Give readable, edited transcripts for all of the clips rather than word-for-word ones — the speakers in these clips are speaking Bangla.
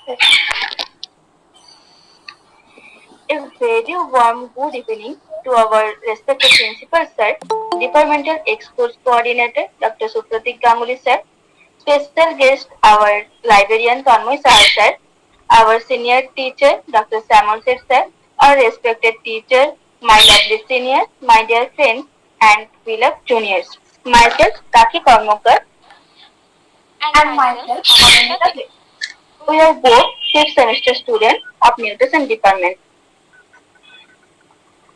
A very warm good evening to our respected principal sir, departmental exports coordinator Dr. Supratik Ganguly sir, special guest our librarian Tanmoy Sahar sir, our senior teacher Dr. Samuel Seth sir, our respected teacher, my lovely seniors, my dear friends and beloved juniors. Myself Taki Karmakar And and myself, myself Anamika Anamika Dey. Dey. We are both fifth semester students of nutrition department.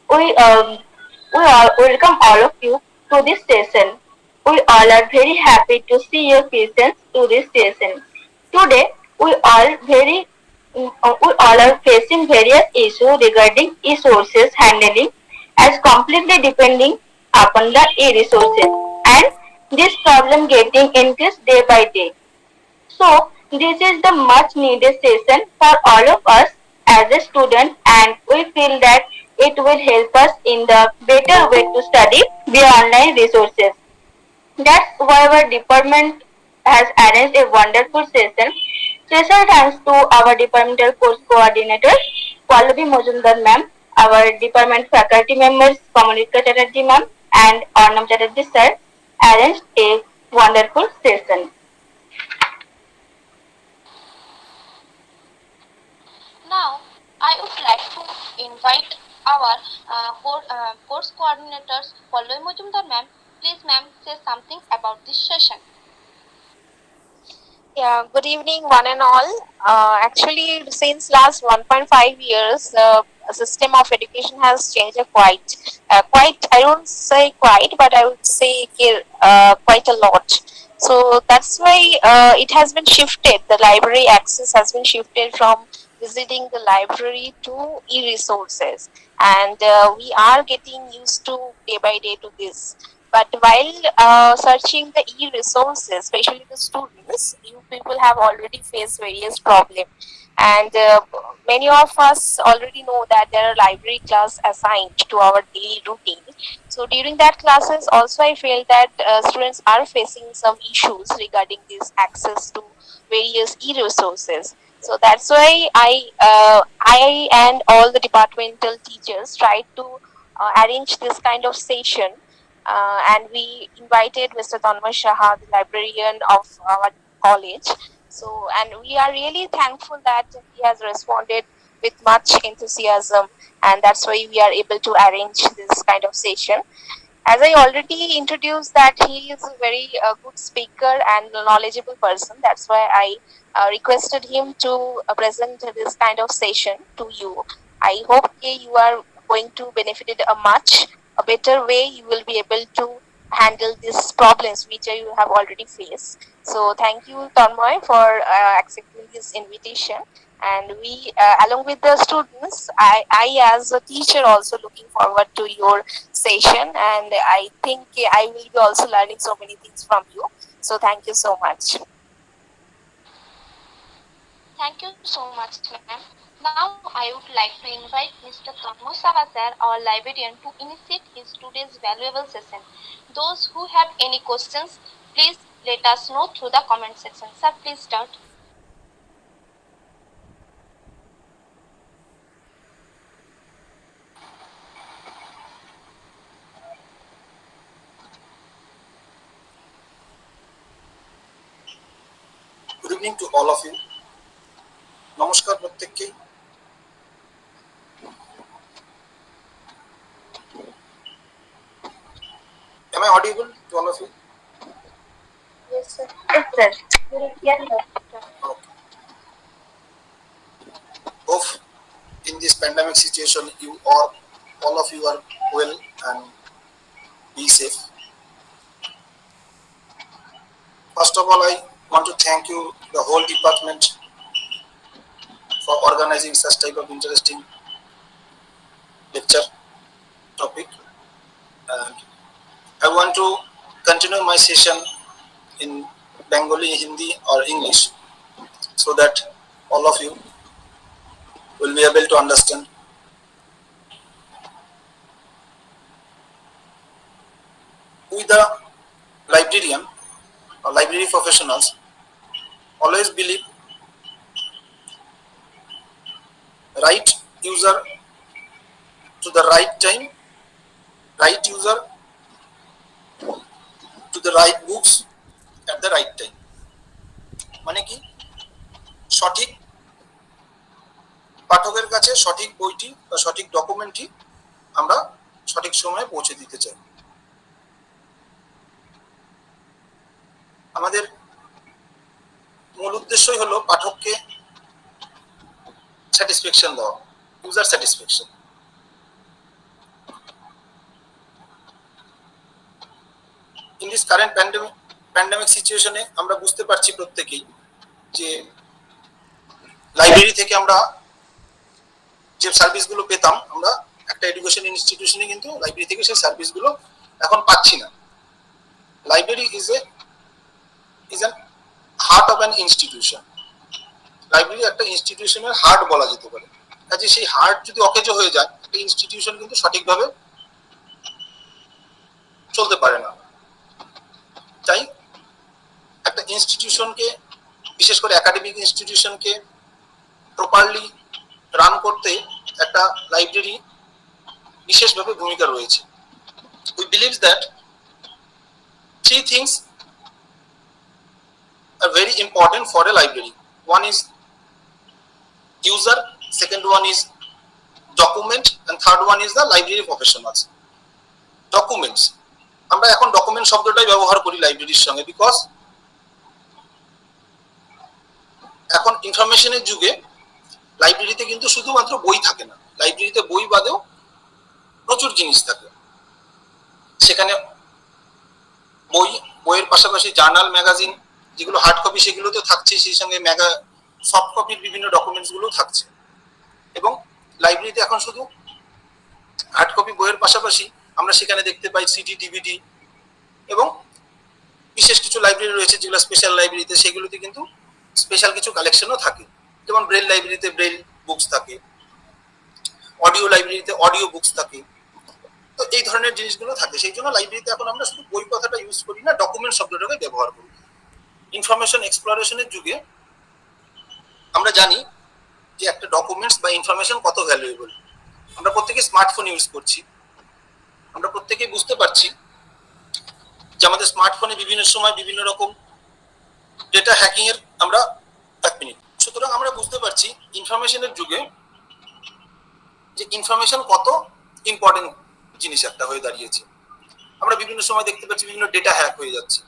We we all welcome all of you to this session. We all are very happy to see your presence to this session. Today we all are facing various issues regarding e-sources handling as completely depending upon the e-resources and this problem getting increased day by day. So this is the much needed session for all of us as a student and we feel that it will help us in the better way to study the online resources. That's why our department has arranged a wonderful session. Special thanks to our departmental course coordinator, Pallavi Mojumdar ma'am, our department faculty members, Kamalika Chatterjee ma'am and Arnam Chatterjee sir arranged a wonderful session. Now, I would like to invite our course coordinators, Pallavi Mujumdar ma'am. Please, ma'am, say something about this session. Yeah, good evening, one and all. Actually, since last 1.5 years, the system of education has changed quite. I don't say quite, but I would say quite a lot. So that's why it has been shifted. The library access has been shifted from visiting the library to e-resources, and we are getting used to day by day to this. But while searching the e-resources, especially the students, you people have already faced various problems. And many of us already know that there are library class assigned to our daily routine. So during that classes, also I feel that students are facing some issues regarding this access to various e-resources. So that's why I and all the departmental teachers tried to arrange this kind of session, and we invited Mr. Tanmay Shah, the librarian of our college. So, and we are really thankful that he has responded with much enthusiasm, and that's why we are able to arrange this kind of session. As I already introduced, that he is a very good speaker and knowledgeable person. That's why I requested him to present this kind of session to you. I hope you are going to benefit it a better way. You will be able to handle these problems which you have already faced. So thank you, Tanmoy, for accepting this invitation. And we, along with the students, I as a teacher also looking forward to your session, and I think I will be also learning so many things from you. So thank you so much. Thank you so much, ma'am. Now, I would like to invite Mr. Tanmoy Saha sir, our librarian, to initiate his today's valuable session. Those who have any questions, please let us know through the comment section. Sir, please start. Good evening to all of you. নমস্কার প্রত্যেককেই। Am I audible to all of you? Yes, sir. Yes, sir. Yes, sir. Okay. Hope in this pandemic situation, all of you are well and be safe. First of all, I want to thank you, the whole department, for organizing such type of interesting lecture topic. And I want to continue my session in Bengali, Hindi, or English, so that all of you will be able to understand. We, the librarian or library professionals, always believe right user to the right time, right user to the right books at the right time. মানে কি, সঠিক পাঠকের কাছে সঠিক বইটি বা সঠিক ডকুমেন্টটি আমরা সঠিক সময়ে পৌঁছে দিতে চাই। আমাদের মূল উদ্দেশ্যই হলো পাঠককে স্যাটিসফ্যাকশন দেওয়া, user satisfaction. In this current pandemic সিচুয়েশনে আমরা বুঝতে পারছি প্রত্যেকেই যে লাইব্রেরি থেকে আমরা যে সার্ভিসগুলো পেতাম, আমরা একটা এডুকেশন ইনস্টিটিউশনে কিন্তু লাইব্রেরি থেকে সেই সার্ভিসগুলো এখন পাচ্ছি না। Library is an heart of an institution. Library একটা ইনস্টিটিউশনের হার্ট বলা যেতে পারে। কাজে সেই হার্ট যদি অকেজো হয়ে যায়, একটা ইনস্টিটিউশন কিন্তু সঠিকভাবে চলতে পারে না। তাই একটা ইনস্টিটিউশনকে, বিশেষ করে একাডেমিক ইনস্টিটিউশনকে প্রপারলি রান করতে একটা লাইব্রেরি বিশেষভাবে ভূমিকা রয়েছে। We believe that three things are very important for a library. One is user, second one is document, and third one is the library professionals. Documents, আমরা এখন ডকুমেন্ট শব্দটাই ব্যবহার করি লাইব্রেরির সঙ্গে, বিকজ এখন ইনফরমেশনের যুগে লাইব্রেরিতে কিন্তু শুধুমাত্র বই থাকে না, লাইব্রেরিতে বই বাদেও প্রচুর জিনিস থাকে। সেখানে বইয়ের পাশাপাশি জার্নাল, ম্যাগাজিন, যেগুলো হার্ড কপি সেগুলো তো থাকছে, সেই সঙ্গে সফট কপির বিভিন্ন ডকুমেন্টস গুলো থাকছে। এবং লাইব্রেরিতে এখন শুধু হার্ড কপি বইয়ের পাশাপাশি আমরা সেখানে দেখতে পাই সিডি, ডিভিডি, এবং বিশেষ কিছু লাইব্রেরি রয়েছে যেগুলো স্পেশাল লাইব্রেরিতে, সেগুলোতে কিন্তু স্পেশাল কিছু কালেকশনও থাকে। যেমন ব্রেল লাইব্রেরিতে ব্রেল বুকস থাকে, অডিও লাইব্রেরিতে অডিও বুকস থাকে। তো এই ধরনের জিনিসগুলো থাকে। সেই জন্য লাইব্রেরিতে এখন আমরা শুধু বই কথাটা ইউজ করি না, ডকুমেন্ট শব্দটাকে ব্যবহার করি। ইনফরমেশন এক্সপ্লোরেশনের যুগে আমরা জানি যে একটা ডকুমেন্টস বা ইনফরমেশন কত ভ্যালুয়েবল। আমরা প্রত্যেকে স্মার্টফোন ইউজ করছি, আমরা প্রত্যেকেই বুঝতে পারছি যে আমাদের স্মার্টফোনে বিভিন্ন সময় বিভিন্ন রকম ডেটা হ্যাকিং এর আমরা সুতরাং আমরা বুঝতে পারছি ইনফরমেশনের যুগে যে ইনফরমেশন কত ইম্পর্টেন্ট জিনিস একটা হয়ে দাঁড়িয়েছে। আমরা বিভিন্ন সময় দেখতে পাচ্ছি বিভিন্ন ডেটা হ্যাক হয়ে যাচ্ছে।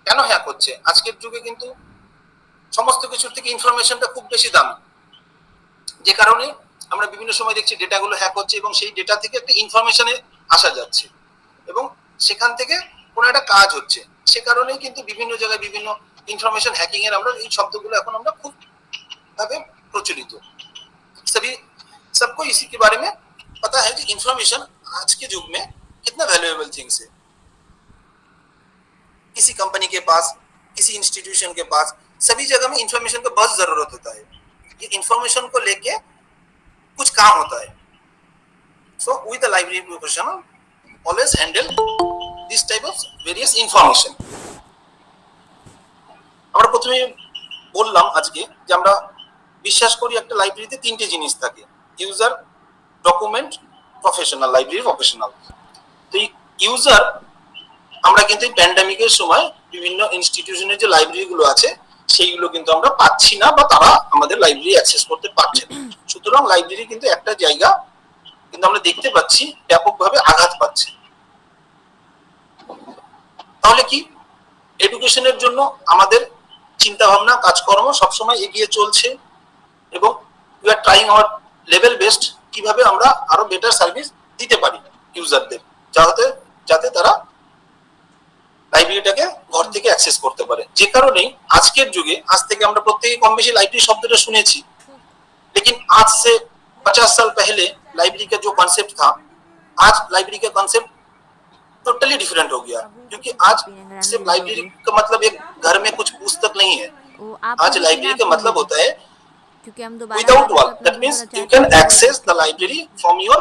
কেন হ্যাক হচ্ছে? আজকের যুগে কিন্তু সমস্ত কিছুর থেকে ইনফরমেশনটা খুব বেশি দামি, যে কারণে আমরা বিভিন্ন সময় দেখছি ডেটাগুলো হ্যাক হচ্ছে এবং সেই ডেটা থেকে একটা ইনফরমেশনে আসা যাচ্ছে এবং সেখান থেকে কোনো একটা কাজ হচ্ছে। সে কারণেই কিন্তু বিভিন্ন জায়গায় বিভিন্ন ইনফরমেশন হ্যাকিং এর আমরা এই শব্দগুলো এখন আমরা খুব ভাবে प्रचलित। सभी सबको इसी के बारे में पता है कि इंफॉर्मेशन आज के युग में कितना वैल्यूएबल थिंग्स है। किसी कंपनी के पास, किसी इंस्टीट्यूशन के पास, सभी जगह में इंफॉर्मेशन का बहुत जरूरत होता है। ये इंफॉर्मेशन को लेके कुछ काम होता है। So with the library professional always handle this type of various information. আমরা প্রথমে বললাম আজকে যে আমরা বিশ্বাস করি একটা লাইব্রেরিতে তিনটে জিনিস থাকে: user, document, professional. Library professional. তো ইউজার আমরা কিন্তু প্যান্ডেমিকের সময় বিভিন্ন ইনস্টিটিউশনের যে লাইব্রেরিগুলো আছে সেইগুলো কিন্তু আমরা পাচ্ছি না বা তারা আমাদের লাইব্রেরি অ্যাক্সেস করতে পারছে না। সুতরাং লাইব্রেরি কিন্তু একটা জায়গা কিন্তু আমরা দেখতে পাচ্ছি ব্যাপকভাবে আঘাত পাচ্ছে। তাহলে কি এডুকেশনের জন্য আমাদের চিন্তা ভাবনা, কাজকর্ম সবসময় এগিয়ে চলছে এবং we are trying hour level best কিভাবে আমরা আরো বেটার সার্ভিস দিতে পারি ইউজারদের, যাতে তারা লাইব্রেরিটাকে ঘর থেকে অ্যাক্সেস করতে পারে। যে কারণেই আজকের যুগে, আজ থেকে আমরা প্রত্যেকে কম বেশি লাইব্রেরি শব্দটা শুনেছি, लेकिन आज से 50 साल पहले लाइब्रेरी का जो कॉन्सेप्ट था, आज लाइब्रेरी का कॉन्सेप्ट टोटली डिफरेंट हो गया। क्योंकि आज सिर्फ लाइब्रेरी का मतलब एक घर में कुछ पुस्तक नहीं है। आज लाइब्रेरी का मतलब होता है without wall. That means you can access the library from your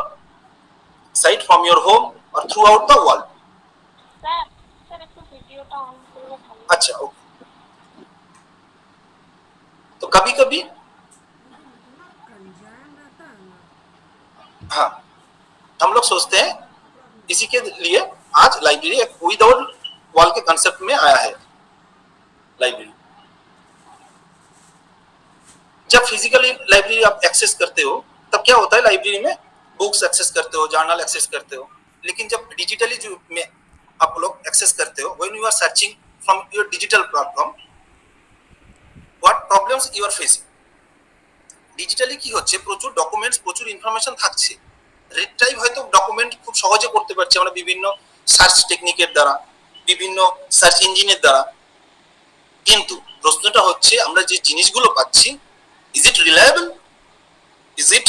site, from your home और थ्रू आउट द वॉल। अच्छा, ओके। तो कभी कभी हम लोग सोचते हैं इसी के लिए आज लाइब्रेरी एक विदाउट वॉल के कंसेप्ट में आया है। लाइब्रेरी जब फिजिकली लाइब्रेरी आप एक्सेस करते हो तब क्या होता है, लाइब्रेरी में बुक्स एक्सेस करते हो, जर्नल एक्सेस करते हो, लेकिन जब डिजिटली जो में आप लोग एक्सेस करते हो, when you are searching from your digital platform, what problems you are facing. Digitally কি হচ্ছে, প্রচুর ডকুমেন্টস, প্রচুর ইনফরমেশন থাকছে, রিট্রাইভ হয়তো ডকুমেন্ট খুব সহজে করতে পারছি আমরা বিভিন্ন সার্চ টেকনিকের দ্বারা, বিভিন্ন সার্চ ইঞ্জিনের দ্বারা, কিন্তু প্রশ্নটা হচ্ছে আমরা যে জিনিসগুলো পাচ্ছি, is it reliable, is it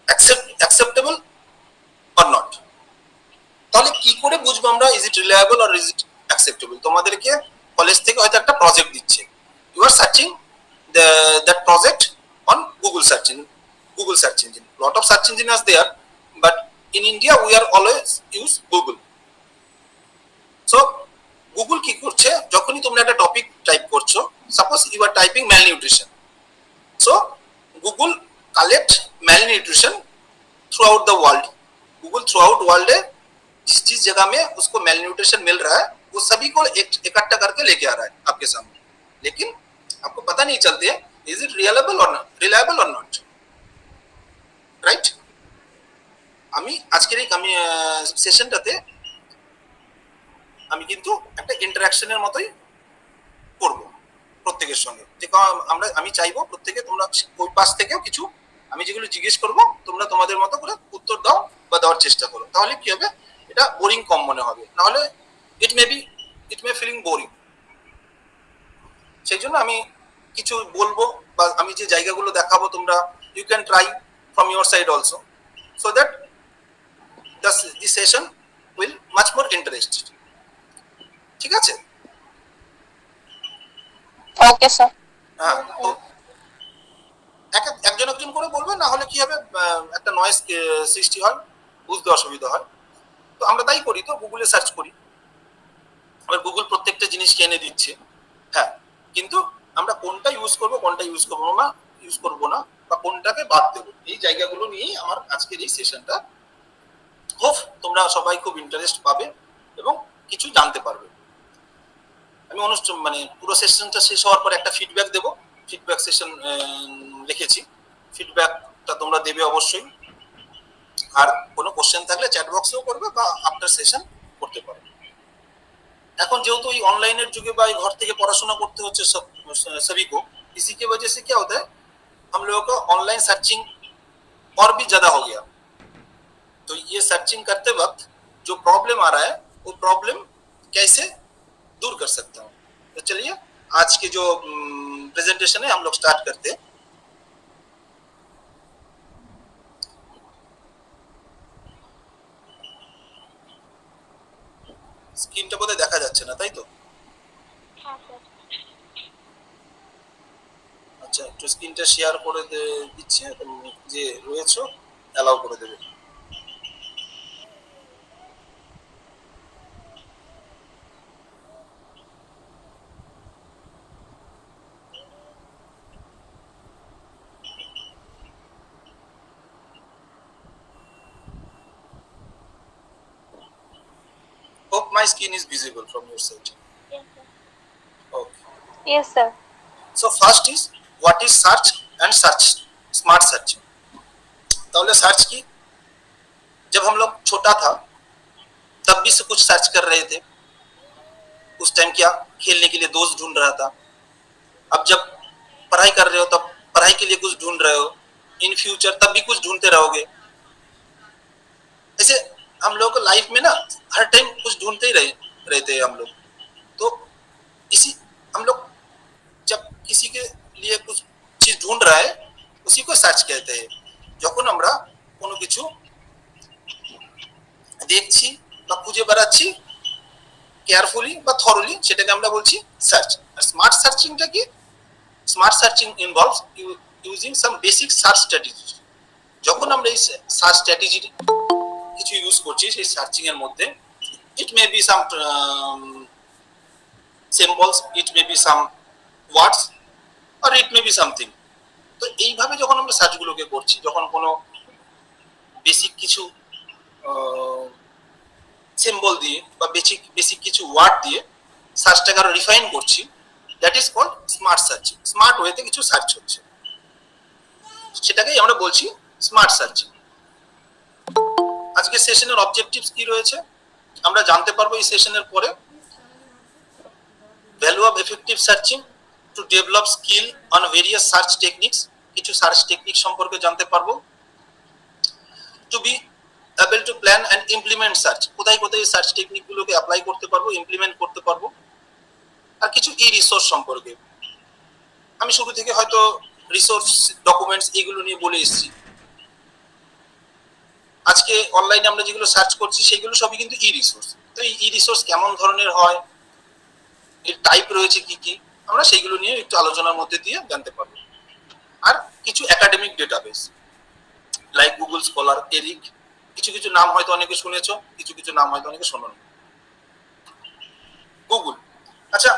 acceptable or not. তাহলে কি করে বুঝবো আমরা is it reliable or is it acceptable? তোমাদেরকে কলেজ থেকে হয়তো একটা প্রজেক্ট দিচ্ছে, you are searching that project on Google search engine. Google search engine. Lot of search engine is there, but in India we are always use Google. So Google কি করছে, যখনই তোমরা একটা টপিক টাইপ করছো, suppose you are typing malnutrition, so Google collect malnutrition throughout the world. Google throughout world है, जिस जगह में उसको malnutrition मिल रहा है वो सभी को इकट्ठा करके लेके आ रहा है आपके सामने, लेकिन आपको पता नहीं चलती है is it reliable or not, right? আমি আজকের এই সেশনটাতে আমি কিন্তু একটা ইন্টারঅ্যাকশনের মতোই করব প্রত্যেকের সঙ্গে, যে আমি চাইবো প্রত্যেকে তোমরা ওই পাশ থেকেও কিছু আমি যেগুলো জিজ্ঞেস করব তোমরা তোমাদের মতো করে উত্তর দাও বা দেওয়ার চেষ্টা করো, তাহলে কি হবে, এটা বোরিং কম মনে হবে, নাহলে ইট মে ফিলিং বোরিং। সেই জন্য আমি কিছু বলবো বা আমি যে জায়গাগুলো দেখাবো, তোমরা you can try from your side also, so that this session will much more interested. ঠিক আছে? Okay sir. হ্যাঁ, তো একজন একজন করে বলবে, না হলে কি হবে, একটা নয়েজ সৃষ্টি হয়, বুঝতে অসুবিধা হয়। তো আমরা তাই করি, তো গুগলে সার্চ করি, আবার গুগল প্রত্যেকটা জিনিসকে এনে দিচ্ছে, হ্যাঁ, কিন্তু আমরা কোনটা ইউজ করবো কোনটা ইউজ করবো না বা কোনটাকে বাদ দেবো, এই জায়গাগুলো নিয়েই আমার আজকের এই সেশনটা। হোপ তোমরা সবাই খুব ইন্টারেস্ট পাবে এবং কিছু জানতে পারবে। আমি মানে পুরো সেশনটা শেষ হওয়ার পর একটা ফিডব্যাক দেবো, ফিডব্যাক সেশন রেখেছি, ফিডব্যাকটা তোমরা দেবে অবশ্যই, আর কোনো কোশ্চেন থাকলে চ্যাট বক্সেও করবে বা আফটার সেশন করতে পারো। এখন যেহেতু এই ऑनलाइनर যুগে বা घर থেকে পড়াশোনা করতে হচ্ছে सभी को, इसी की वजह से क्या होता है, हम लोगों का ऑनलाइन सर्चिंग और भी ज्यादा हो गया, तो ये सर्चिंग करते वक्त जो प्रॉब्लम आ रहा है वो प्रॉब्लम कैसे दूर कर सकता हूँ। तो चलिए आज की जो प्रेजेंटेशन है हम लोग स्टार्ट करते हैं। স্ক্রিনটা বোধহয় দেখা যাচ্ছে না, তাই তো? আচ্ছা, একটু স্ক্রিনটা শেয়ার করে দিচ্ছি, যে রয়েছে অ্যালাউ করে দেবে। Hope my screen is visible from your side. Yes, sir. Okay. Yes sir. So first is what is search and search, smart searching। ताहले सर्च की, जब हम लोग छोटा था तब भी से कुछ सर्च कर रहे थे, उस टाइम क्या खेलने के लिए दोस्त ढूंढ रहा था, अब जब पढ़ाई कर रहे हो तब पढ़ाई के लिए कुछ ढूंढ रहे हो, इन फ्यूचर तब भी कुछ ढूंढते रहोगे। ऐसे हम लोग को लाइफ में ना हर टाइम कुछ ढूंढते ही रहते हैं हम लोग। तो इसी हम लोग जब किसी के लिए कुछ चीज ढूंढ रहा है उसी को सर्च कहते हैं। যখন আমরা কোনো কিছু দেখছি বা খুঁজে বেড়াচ্ছি কেয়ারফুলি বা থরলি, সেটাকে আমরা বলছি সার্চ। আর স্মার্ট সার্চিংটা কি, smart searching involves using some basic search strategy. যখন আমরা এই সার্চ স্ট্র্যাটেজি কিছু ইউজ করছি সেই সার্চিং এর মধ্যে, it may be some symbols, it may be some words আর ইট মে বি সামথিং। তো এইভাবে যখন আমরা সার্চগুলোকে করছি, যখন কোনো বেসিক কিছু সিম্বল দিয়ে বা বেসিক বেসিক কিছু ওয়ার্ড দিয়ে সার্চটাকে আরো রিফাইন করছি, that is called smart searching. Smart ওয়েতে কিছু সার্চ হচ্ছে, সেটাকেই আমরা বলছি স্মার্ট সার্চিং। আজকে সেশনের অবজেক্টিভস কি রয়েছে আমরা জানতে পারবো এই সেশনের পরে। Value of effective searching, to develop skill on various search techniques, কিছু সার্চ টেকনিক সম্পর্কে জানতে পারবো। To be able to plan and implement search, কোথায় কোথায় এই সার্চ টেকনিক গুলোকে অ্যাপ্লাই করতে পারবো, ইমপ্লিমেন্ট করতে পারবো। আর কিছু ই রিসোর্স সম্পর্কে আমি শুরু থেকে হয়তো রিসোর্স, ডকুমেন্টস এগুলো নিয়ে বলে এসেছি। আজকে অনলাইনে আমরা যেগুলো সার্চ করছি সেগুলো সবই কিন্তু ই রিসোর্স। তো এই ই রিসোর্স কেমন ধরনের হয়, এর টাইপ রয়েছে কি কি, আমরা সেইগুলো নিয়ে একটু আলোচনার মধ্যে দিয়ে জানতে পারবো। আর কিছু academic database like Google scholar, Eric, কিছু কিছু নাম হয়তো অনেকে শুনেছো, কিছু কিছু নাম হয়তো অনেকে শোনোনি। গুগল, আচ্ছা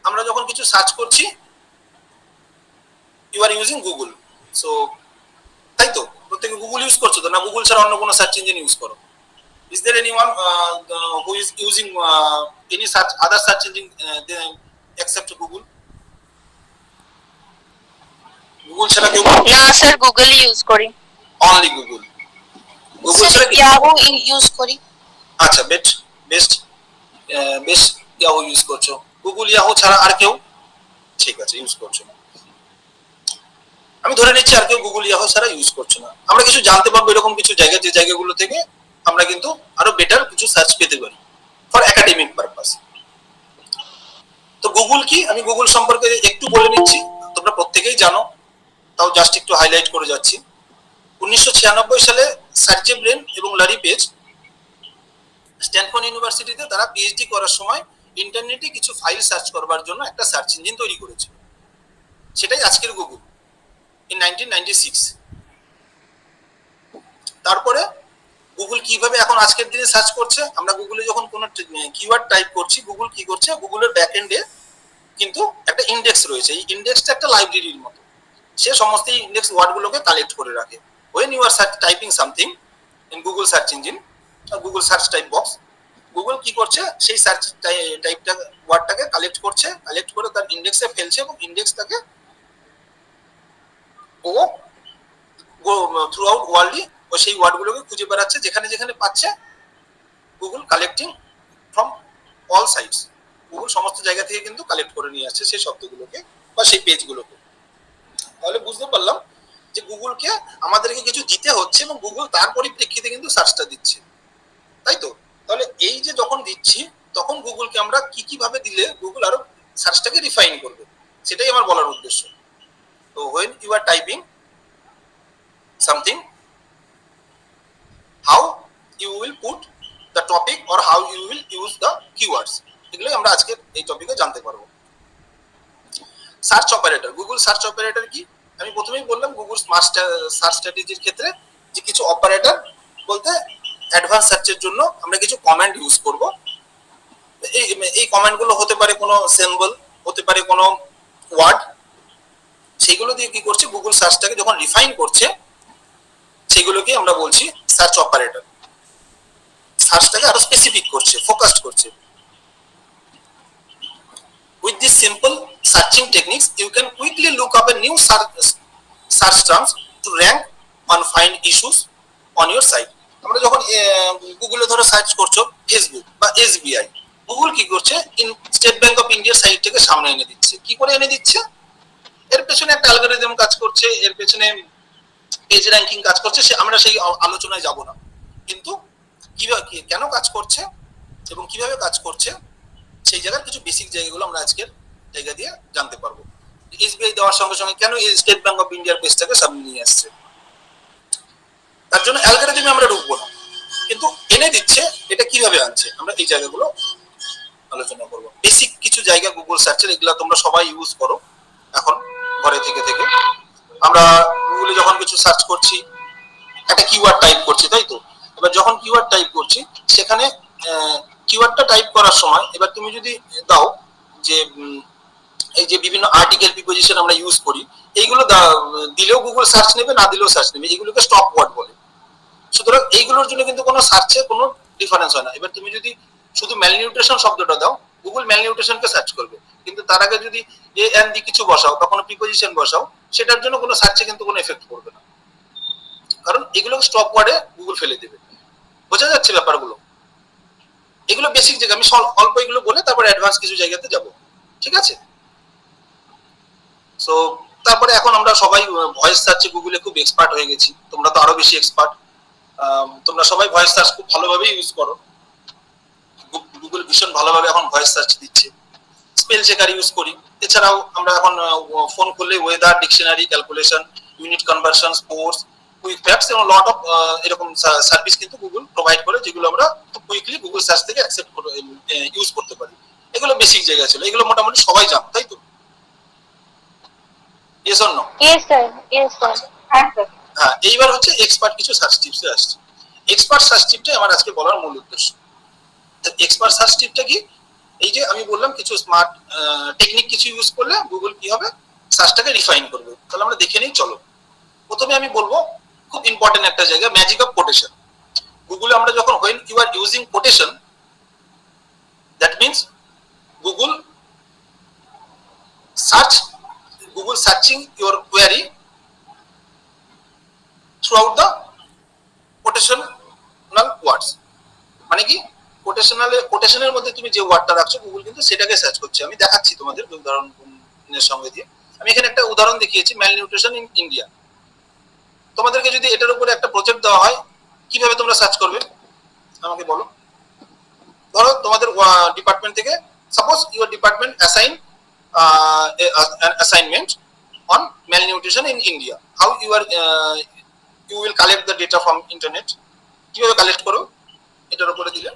আমরা যখন কিছু সার্চ করছি you are using Google, so তাই তো প্রত্যেকে গুগল ইউজ করছো তো, না গুগল ছাড়া অন্য কোনো সার্চ ইঞ্জিন ইউজ করো? Is there anyone who is using any search other search engine except Google? Google ছাড়া কেউ? না স্যার, গুগল ইউজ করি। Only Google? গুগল ছাড়া ইয়াহু ইউজ করি। আচ্ছা best best best, Yahoo use করছো। গুগল ইয়াহু ছাড়া আর কেউ? ঠিক আছে, ইউজ করছো না। আমি ধরে নিচ্ছি আর কেউ গুগল ইয়াহু ছাড়া ইউজ করছো না। আমরা কিছু জানতে পারবো এরকম কিছু জায়গা, যে জায়গাগুলো থেকে আমরা কিন্তু আরো বেটার কিছু সার্চ পেতে পারি ফর একাডেমিক পারপাস। তো গুগল কি, আমি গুগল সম্পর্কে একটু বলে নিচ্ছি, তোমরা প্রত্যেকেই জানো, তাও জাস্ট একটু হাইলাইট করে যাচ্ছি। 1996 সালে সার্জে ব্রেন এবং লারি পেজ স্ট্যানফোর্ড ইউনিভার্সিটিতে তারা পিএইচডি করার সময় ইন্টারনেটে কিছু ফাইল সার্চ করবার জন্য একটা সার্চ ইঞ্জিন তৈরি করেছিল, সেটাই আজকের গুগল ইন 1996। তারপরে গুগল কিভাবে এখন আজকের দিনে সার্চ করছে, আমরা গুগলে যখন কোনো কিওয়ার্ড টাইপ করছি, গুগল কি করছে, গুগলের ব্যাকএন্ডে কিন্তু একটা ইন্ডেক্স রয়েছে। এই ইন্ডেক্সটা একটা লাইব্রেরির মতো, সে সমস্ত ইন্ডেক্স ওয়ার্ডগুলোকে কালেক্ট করে রাখে। when you are typing something in Google search engine or Google search type box, Google কি করছে, সেই সার্চ টাইপটা ওয়ার্ডটাকে কালেক্ট করছে, কালেক্ট করে তার ইন্ডেক্সে ফেলছে এবং ইন্ডেক্সটাকে ও থ্রু আউট ওয়ার্ল্ডলি ও সেই ওয়ার্ডগুলোকে খুঁজে বেড়াচ্ছে, যেখানে যেখানে পাচ্ছে Google collecting from all sides. Google সমস্ত জায়গা থেকে কিন্তু কালেক্ট করে নিয়ে আসছে সেই শব্দগুলোকে বা সেই পেজগুলোকে। তাহলে বুঝতে পারলাম যে গুগলকে আমাদেরকে কিছু দিতে হচ্ছে এবং গুগল তার পরিপ্রেক্ষিতে কিন্তু সার্চটা দিচ্ছে, তাই তো? তাহলে এই যে যখন দিচ্ছি তখন গুগলকে আমরা কি কি ভাবে দিলে গুগল আরো সার্চটাকে রিফাইন করবে, সেটাই আমার বলার উদ্দেশ্য। তো when you are typing something, how you will put the topic or how you will use the keywords, এগুলোই আমরা আজকে এই টপিকে জানতে পারবো। Search operator, Google search operator কি? আমি প্রথমেই বললাম গুগল স্মার্ট সার্চ স্ট্র্যাটেজির ক্ষেত্রে যে কিছু অপারেটর বলতে অ্যাডভান্স সার্চের জন্য আমরা কিছু কমান্ড ইউজ করব। এই কমান্ডগুলো হতে পারে কোনো সিম্বল, হতে পারে কোনো ওয়ার্ড, সেইগুলো দিয়ে কি করছে গুগল সার্চটাকে যখন রিফাইন করছে সেগুলোকে আমরা বলছি সার্চ অপারেটর। সার্চটাকে আরো স্পেসিফিক করছে, ফোকাসড করছে। With this simple searching techniques, you can quickly look up a new search terms to rank and find issues on your site. আমরা যখন গুগলে ধরো সার্চ করছো ফেসবুক বা এসবিআই, গুগল কি করছে, স্টেট ব্যাংক অফ ইন্ডিয়ার সাইটটাকে সামনে এনে দিচ্ছে। কি করে এনে দিচ্ছে? এর পেছনে একটা অ্যালগরিদম কাজ করছে, এর পেছনে পেজ র্যাঙ্কিং কাজ করছে, আমরা সেই আলোচনায় যাব না। কিন্তু কিভাবে, কেন কাজ করছে এবং কিভাবে কাজ করছে সেই জায়গার কিছু বেসিক জায়গাগুলো আমরা আজকের জায়গা দিয়ে জানতে পারবো। এসবিআই দেওয়ার সঙ্গে সঙ্গে কেন এই স্টেট ব্যাংক অফ ইন্ডিয়ার পেজটাকে সামনে নিয়ে আসছে, তার জন্য অ্যালগরিদমে আমরা ঢুকবো না, কিন্তু এনে দিচ্ছে এটা কিভাবে আনছে আমরা এই জায়গাগুলো আলোচনা করবো। বেসিক কিছু জায়গা গুগল সার্চের, এগুলা তোমরা সবাই ইউজ করো এখন ঘরে থেকে থেকে। আমরা গুগলে যখন কিছু সার্চ করছি একটা কিওয়ার্ড টাইপ করছি, তাই তো? এবার যখন কিওয়ার্ড টাইপ করছি সেখানে কিওয়ার্ডটা টাইপ করার সময় এবার তুমি যদি দাও যে এই যে বিভিন্ন আর্টিকেল প্রিপোজিশন আমরা ইউজ করি, এইগুলো দিলেও গুগল সার্চ নেবে, না দিলেও সার্চ নেবে, এগুলোকে স্টপ ওয়ার্ড বলে। সুতরাং এইগুলোর জন্য কিন্তু কোনো সার্চে কোনো ডিফারেন্স হয় না। এবার তুমি যদি শুধু ম্যালনিউট্রিশন শব্দটা দাও, গুগল ম্যালনিউট্রিশনকে সার্চ করবে, কিন্তু তার আগে যদি এ এন দি কিছু বসাও বা কোনো প্রিপোজিশন বসাও, সেটার জন্য কোনো সার্চে কিন্তু কোনো এফেক্ট পড়বে না, কারণ এগুলো স্টপ ওয়ার্ডে গুগল ফেলে দেবে। বোঝা যাচ্ছে ব্যাপারগুলো? এগুলো বেসিক জায়গা, আমি অল্প এগুলো বলে তারপরে অ্যাডভান্স কিছু জায়গাতে যাব, ঠিক আছে? সো তারপরে এখন আমরা সবাই ভয়েস সার্চে গুগলে খুব এক্সপার্ট হয়ে গেছি, তোমরা তো আরো বেশি এক্সপার্ট। তোমরা সবাই ভয়েস সার্চ খুব ভালোভাবে ইউজ করো, গুগল ভীষণ ভালোভাবে এখন ভয়েস সার্চ দিচ্ছে। স্পেল চেকার ইউজ করি, এছাড়াও আমরা এখন ফোন করলে weather, dictionary, calculation, unit conversion, sports, quick facts এবং লট অফ এরকম সার্ভিস কিন্তু গুগল প্রোভাইড করে, যেগুলো আমরা খুব কুইকলি গুগল সার্চ থেকে অ্যাকসেপ্ট করে ইউজ করতে পারি। এগুলো বেসিক জায়গা ছিল, এগুলো মোটামুটি সবাই জানো, তাই তো? Yes or no? Yes, sir. Yes, sir. হ্যাঁ স্যার। হ্যাঁ, এইবার হচ্ছে এক্সপার্ট কিছু সার্চ টিপসে আসছে। এক্সপার্ট সার্চ টিপটাই আমার আজকে বলার মূল উদ্দেশ্য। এক্সপার্ট সার্চ টিপটা কি? এই যে আমি বললাম কিছু স্মার্ট টেকনিক কিছু ইউজ করলে গুগল কি হবে, সার্চটাকে রিফাইন করবে। তাহলে আমরা দেখে নিই, চলো। প্রথমে আমি বলবো খুব ইম্পর্টেন্ট একটা জায়গা, ম্যাজিক অফ কোটেশন। গুগলে আমরা যখন when you are using quotation, that means Google searching your query throughout the quotational words। মানে কি, কোটেশনের মধ্যে তুমি যে ওয়ার্ডটা রাখছো গুগল কিন্তু সেটাকে সার্চ করছে। আমি দেখাচ্ছি তোমাদের উদাহরণের সঙ্গে দিয়ে। আমি এখানে একটা উদাহরণ দেখিয়েছি, ম্যালনিউট্রিশন ইন ইন্ডিয়া। তোমাদেরকে যদি এটার উপরে একটা প্রজেক্ট দেওয়া হয়, কিভাবে তোমরা সার্চ করবে আমাকে বলো। ধরো তোমাদের ডিপার্টমেন্ট থেকে, suppose your department assign an assignment on malnutrition in India. How you will collect the data from internet? কিভাবে কালেক্ট করো এটার উপরে দিলে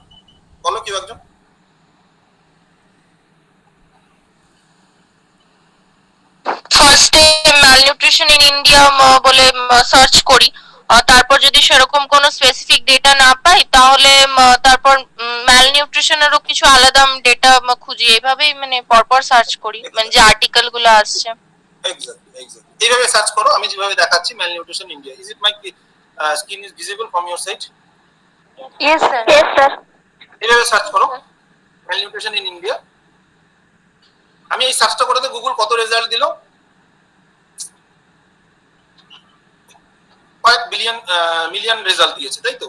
বলো কেউ একজন। ফার্স্টে ম্যালনিউট্রিশন ইন ইন্ডিয়া বলে সার্চ করি, তারপর যদি সেরকম কোনো স্পেসিফিক ডেটা না পাই তাহলে তারপর ম্যালনিউট্রিশনেরও কিছু আলাদা ডেটা খুঁজি, এইভাবেই মানে পরপর সার্চ করি, মানে যে আর্টিকেল গুলো আসছে। এক্স্যাক্টলি এইভাবে সার্চ করো, আমি যেভাবে দেখাচ্ছি malnutrition India. Is it my screen is visible from your side? Yes, sir. Yes, sir. এইভাবে সার্চ করো ম্যালনিউট্রিশন ইন ইন্ডিয়া। আমি এই সার্চটা করতে গুগল কত রেজাল্ট দিল, কয়েক মিলিয়ন রেজাল্ট দিয়েছে, তাই তো?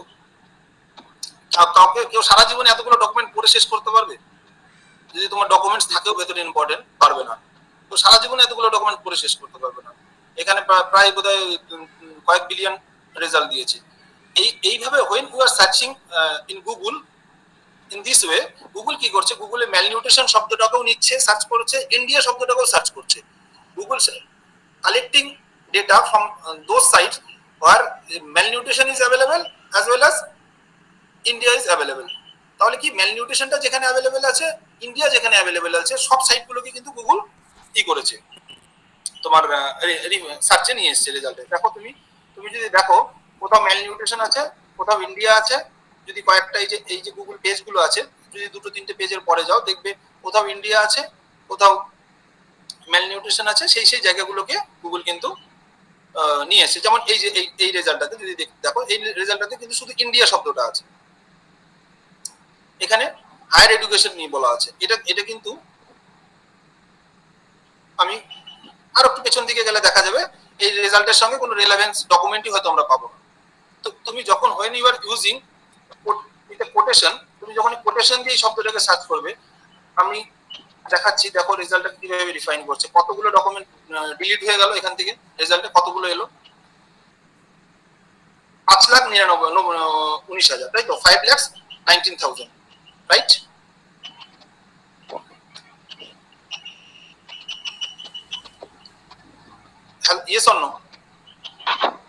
কাউকে কেউ সারা জীবনে এতগুলো ডকুমেন্ট পড়ে শেষ করতে পারবে? যদি তোমার ডকুমেন্টস থাকেও ভেতরে ইম্পর্টেন্ট, পারবে না। তো সারা জীবনে এতগুলো ডকুমেন্ট পড়ে শেষ করতে পারবে না। এখানে প্রায় বোধহয় কয়েক বিলিয়ন রেজাল্ট দিয়েছে। এইভাবে when you are searching in Google in this way, Google কি করছে, গুগলে ম্যালনিউট্রিশন শব্দটাকেও নিচ্ছে, সার্চ করছে, ইন্ডিয়া শব্দটাকেও সার্চ করছে। Google collecting data from those sites where malnutrition is available as well as India is available। তাহলে কি, ম্যালনিউট্রিশনটা যেখানে অ্যাভেলেবেল আছে, ইন্ডিয়া যেখানে অ্যাভেলেবেল আছে, সব সাইটগুলোকে কিন্তু গুগল কি করেছে, তোমার সার্চে নিয়ে এসেছে রেজাল্টে। দেখো তুমি যদি দেখো কোথাও ম্যালনিউট্রিশন আছে, কোথাও ইন্ডিয়া আছে, যদি কয়েকটা এই যে গুগল পেজগুলো আছে, যদি দুটো তিনটে পেজের পরে যাও দেখবে কোথাও ইন্ডিয়া আছে, কোথাও ম্যালনিউট্রিশন আছে, সেই জায়গাগুলোকে গুগল কিন্তু নিয়ে এসেছে। যেমন এই যে এই রেজাল্টটাতে যদি দেখো, এই রেজাল্টটাতে কিন্তু শুধু ইন্ডিয়া শব্দটা আছে, এখানে হায়ার এডুকেশন নিয়ে বলা আছে। এটা কিন্তু আমি আর একটু পেছন দিকে গেলে দেখা যাবে এই রেজাল্টের সঙ্গে কোনো রিলেভেন্স ডকুমেন্টই হয়তো আমরা পাবো না। তো তুমি যখন when you are using with a quotation, তুমি যখন কোটেশন দিয়ে এই শব্দটাকে সার্চ করবে, আমি দেখাচ্ছি, দেখো রেজাল্টটা কিভাবে রিফাইন করছে। কতগুলো ডকুমেন্ট ডিলিট হয়ে গেল এখান থেকে, রেজাল্টে কতগুলো এলো, 5,99,19,000, তাই তো? 5,19,000, right? Yes or no?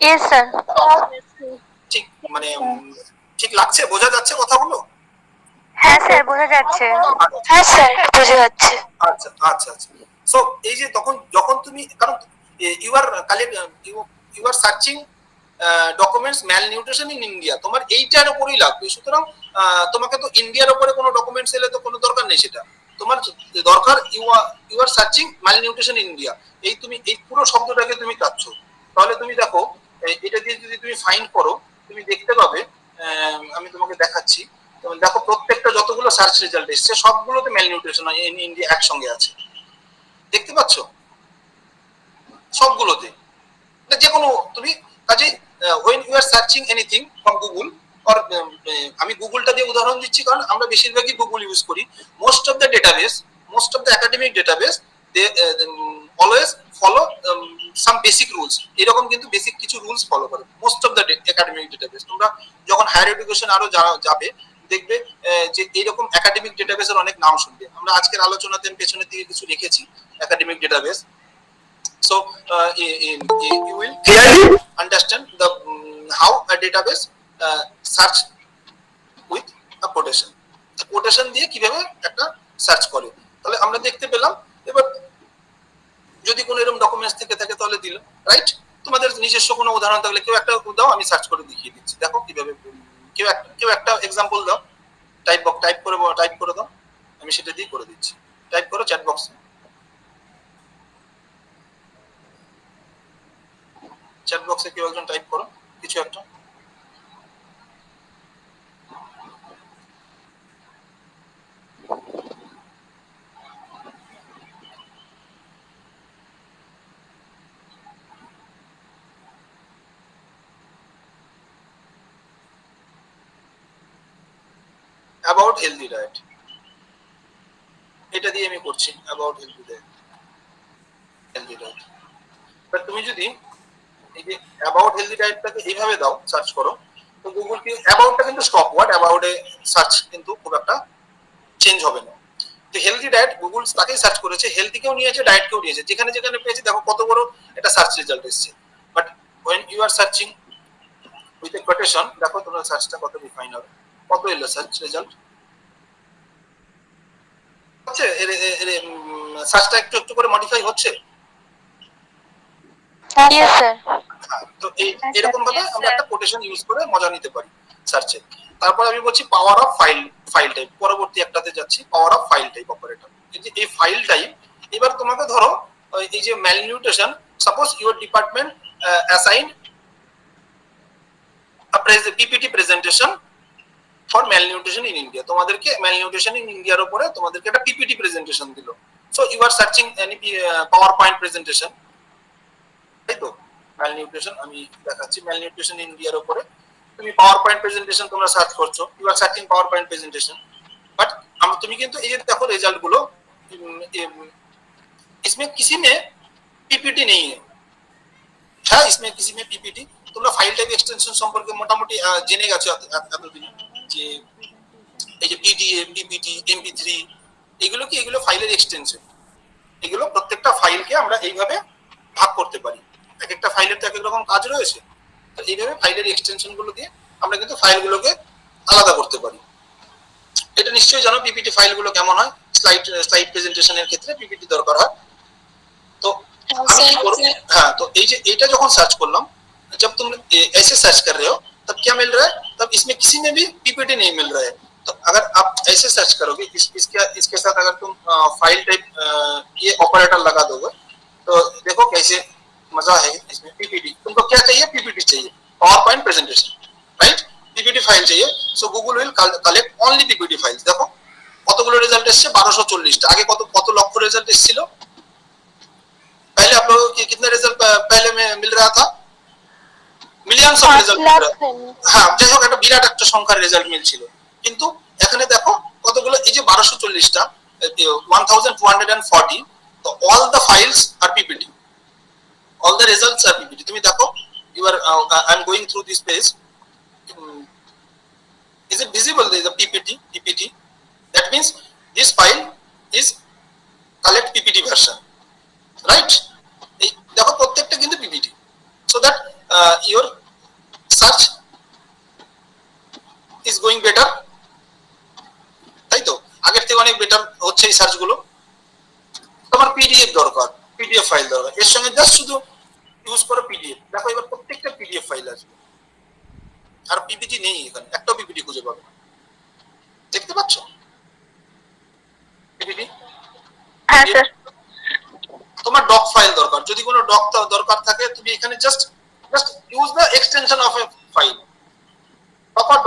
Yes, sir. ঠিক, মানে ঠিক লাগছে, বোঝা যাচ্ছে কথাগুলো? হ্যাঁ স্যার, বোঝা যাচ্ছে। হ্যাঁ স্যার, বোঝা যাচ্ছে। আচ্ছা আচ্ছা আচ্ছা। সো এই যে যখন তুমি, কারণ you are searching documents malnutrition in India, তোমার এইটার উপরেই লাগবে। সুতরাং তোমাকে তো ইন্ডিয়ার উপরে কোনো ডকুমেন্টস এলে তো কোনো দরকার নেই, সেটা তোমার দরকার you are searching malnutrition in India. তুমি এই পুরো শব্দটাকে তুমি কাটছো। তাহলে তুমি দেখো এটা দিয়ে যদি তুমি ফাইন্ড করো, তুমি দেখতে পাবে, আমি তোমাকে দেখাচ্ছি, যেমন দেখো প্রত্যেকটা যতগুলো সার্চ রেজাল্ট এসছে সবগুলোতে ম্যালনিউট্রিশন ইন ইন্ডিয়া একসঙ্গে আছে, দেখতে পাচ্ছ সবগুলোতে। যে কোনো তুমি কাজে when you are searching anything from Google or আমি গুগলটা দিয়ে উদাহরণ দিচ্ছি কারণ আমরা বেশিরভাগই গুগল ইউজ করি। Most of the database, most of the academic database they always follow some basic rules, এরকম কিন্তু বেসিক কিছু রুলস ফলো করে most of the academic database. তোমরা যখন হায়ার এডুকেশন আরো যাবে দেখবে যে এইরকম একাডেমিক ডেটাবেসের অনেক নাম শুনবে। আমরা আজকের আলোচনাতে পেছনের দিকে কিছু লিখেছি academic database. So you will clearly understand the how a database search with a quotation, quotation দিয়ে কিভাবে একটা সার্চ করে। তাহলে আমরা দেখতে পেলাম। এবার যদি কোনো এরকম ডকুমেন্টস থেকে থাকে তাহলে দিল, রাইট? তোমাদের নিজস্ব কোনো উদাহরণ থাকলে কেউ একটা দাও, আমি সার্চ করে দেখিয়ে দিচ্ছি। দেখো কিভাবে, কেউ একটা এক্সাম্পল দাও, টাইপ করে দাও, আমি সেটা দিয়ে করে দিচ্ছি। টাইপ করো চ্যাট বক্সে, চ্যাট বক্সে কেউ একজন টাইপ করো কিছু একটা। অ্যাবাউট হেলদি ডায়েট, এটা দিয়ে আমি করছি অ্যাবাউট হেলদি ডায়েট। বাট তুমি যদি এই যে অ্যাবাউট হেলদি ডায়েটটাকে এইভাবে দাও, সার্চ করো, তো গুগল কি অ্যাবাউটটা কিন্তু স্টপ ওয়ার্ড, অ্যাবাউটে সার্চ কিন্তু খুব একটা চেঞ্জ হবে না। তো হেলদি ডায়েট গুগল তাকেই সার্চ করেছে, হেলদিকেও নিয়েছে ডায়েটকেও নিয়েছে, যেখানে যেখানে পেয়েছে দেখো কত বড় একটা সার্চ রেজাল্ট এসেছে। But when you are searching with a quotation, দেখো তোমার সার্চটা কত ডিফাইন হবে, কত এলো সার্চ রেজাল্ট হচ্ছে, সার্চটা একটু একটু করে মডিফাই হচ্ছে। Yes sir. তো এরকম ভাবে আমরা একটা কোটেশন ইউজ করে মজা নিতে পারি সার্চে। তারপর আমি বলছি পাওয়ার অফ ফাইল টাইপ, পরবর্তী একটাতে যাচ্ছি, power of file type operator. এই ফাইল টাইপ, এবার তোমাকে ধরো এই যে malnutrition, suppose your department assign PPT presentation for malnutrition in India, তোমাদেরকে ম্যালনিউট্রিশন ইন ইন্ডিয়ার উপরে তোমাদেরকে একটা পিপিটি প্রেজেন্টেশন দিল। So you are searching any PowerPoint presentation, তাই তো? ম্যালনিউট্রিশন আমি দেখাচ্ছি, ম্যালনিউট্রিশন ইন্ডিয়ার উপরে তুমি পাওয়ার পয়েন্ট প্রেজেন্টেশন তোমরা সার্চ করছো, you are searching PowerPoint presentation. But তুমি কিন্তু এই যে দেখো রেজাল্ট গুলো, इसमें किसी में पीपीटी नहीं है, হ্যাঁ इसमें किसी में पीपीटी। তোমরা ফাইল টাইপ এক্সটেনশন সম্পর্কে মোটামুটি জেনে গেছো এতদিন, যে এই যে পিডিএফ, পিপিটি, এমপি3, এগুলো কি, এগুলো ফাইলের এক্সটেনশন। এগুলো প্রত্যেকটা ফাইলকে আমরা এইভাবে ভাগ করতে পারি, এক একটা ফাইলের তো এক এক রকম কাজ রয়েছে। তো এইভাবে ফাইলের এক্সটেনশন গুলো দিয়ে আমরা কিন্তু ফাইলগুলোকে আলাদা করতে পারি। এটা নিশ্চয়ই জানো পিপিটি ফাইলগুলো কেমন হয়, স্লাইড প্রেজেন্টেশনের ক্ষেত্রে পিপিটি দরকার হয়। তো আমি কি করব, हाँ तो এই যে এটা যখন সার্চ করলাম, जब तुम ऐसे सर्च कर रहे हो तब क्या मिल रहा है, तब इसमें किसी में भी पीपीटी नहीं मिल रहा है। तो अगर आप ऐसे सर्च करोगे इसके साथ अगर तुम फाइल टाइप ये ऑपरेटर लगा दोगे तो देखो कैसे मजा है इसमें। पीपीटी तुमको क्या चाहिए, पीपीटी चाहिए, power point presentation, right? PPT file चाहिए, so Google will collect only PPT files. देखो কতগুলো রেজাল্ট এসেছে, 1240টা। আগে কত লক্ষ রেজাল্ট এসেছিল, पहले आप लोगों को कितने रिजल्ट पहले में मिल रहा था, মিলিয়নস অফ রেজাল্ট। হ্যাঁ যাই হোক একটা বিরাট একটা সংখ্যার রেজাল্ট মিলছিল। কিন্তু এখানে দেখো কতগুলো, এই যে 1240টা, 1240, তো all the files are PPT, all the results are PPT. তুমি দেখো you are I am going through this page, is it visible there is a ppt, that means this file is collect ppt version, right? এই দেখো প্রত্যেকটা কিন্তু PPT, so that your search is going better, তাই তো? আগের থেকে অনেক বেটার হচ্ছে এই সার্চ গুলো। তোমার পিডিএফ দরকার, পিডিএফ ফাইল দরকার, এর সঙ্গে জাস্ট শুধু ইউজ করো পিডিএফ। দেখো এবার প্রত্যেকটা পিডিএফ ফাইল আসবে, আর পিপিটি নেই এখানে, একটাও পিপিটি খুঁজে পাবে না। দেখতে পাচ্ছ পিপিটি? হ্যাঁ স্যার। তোমার ডক ফাইল দরকার, যদি কোনো ডক দরকার থাকে তুমি এখানে just use the extension of a file,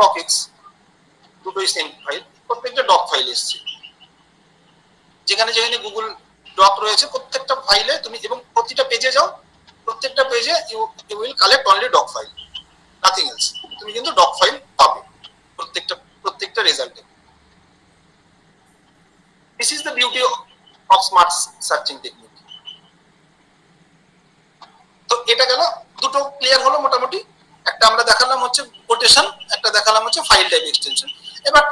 DOCX, দুটোই সেম ফাইল, প্রত্যেকটা ডক ফাইল এসছে। যেখানে যেখানে গুগল ডক রয়েছে প্রত্যেকটা ফাইলে তুমি, এবং প্রতিটা পেজে যাও, প্রত্যেকটা পেজে you will collect only doc file, nothing else. তুমি কিন্তু ডক ফাইল পাবে প্রত্যেকটা রেজাল্টে। This is the beauty of smart searching technique. তো এটা গেল, দুটো ক্লিয়ার হলো মোটামুটি। একটা আমরা দেখালাম হচ্ছে কোটেশন, একটা দেখালাম হচ্ছে ফাইল টাইপ এক্সটেনশন। এবার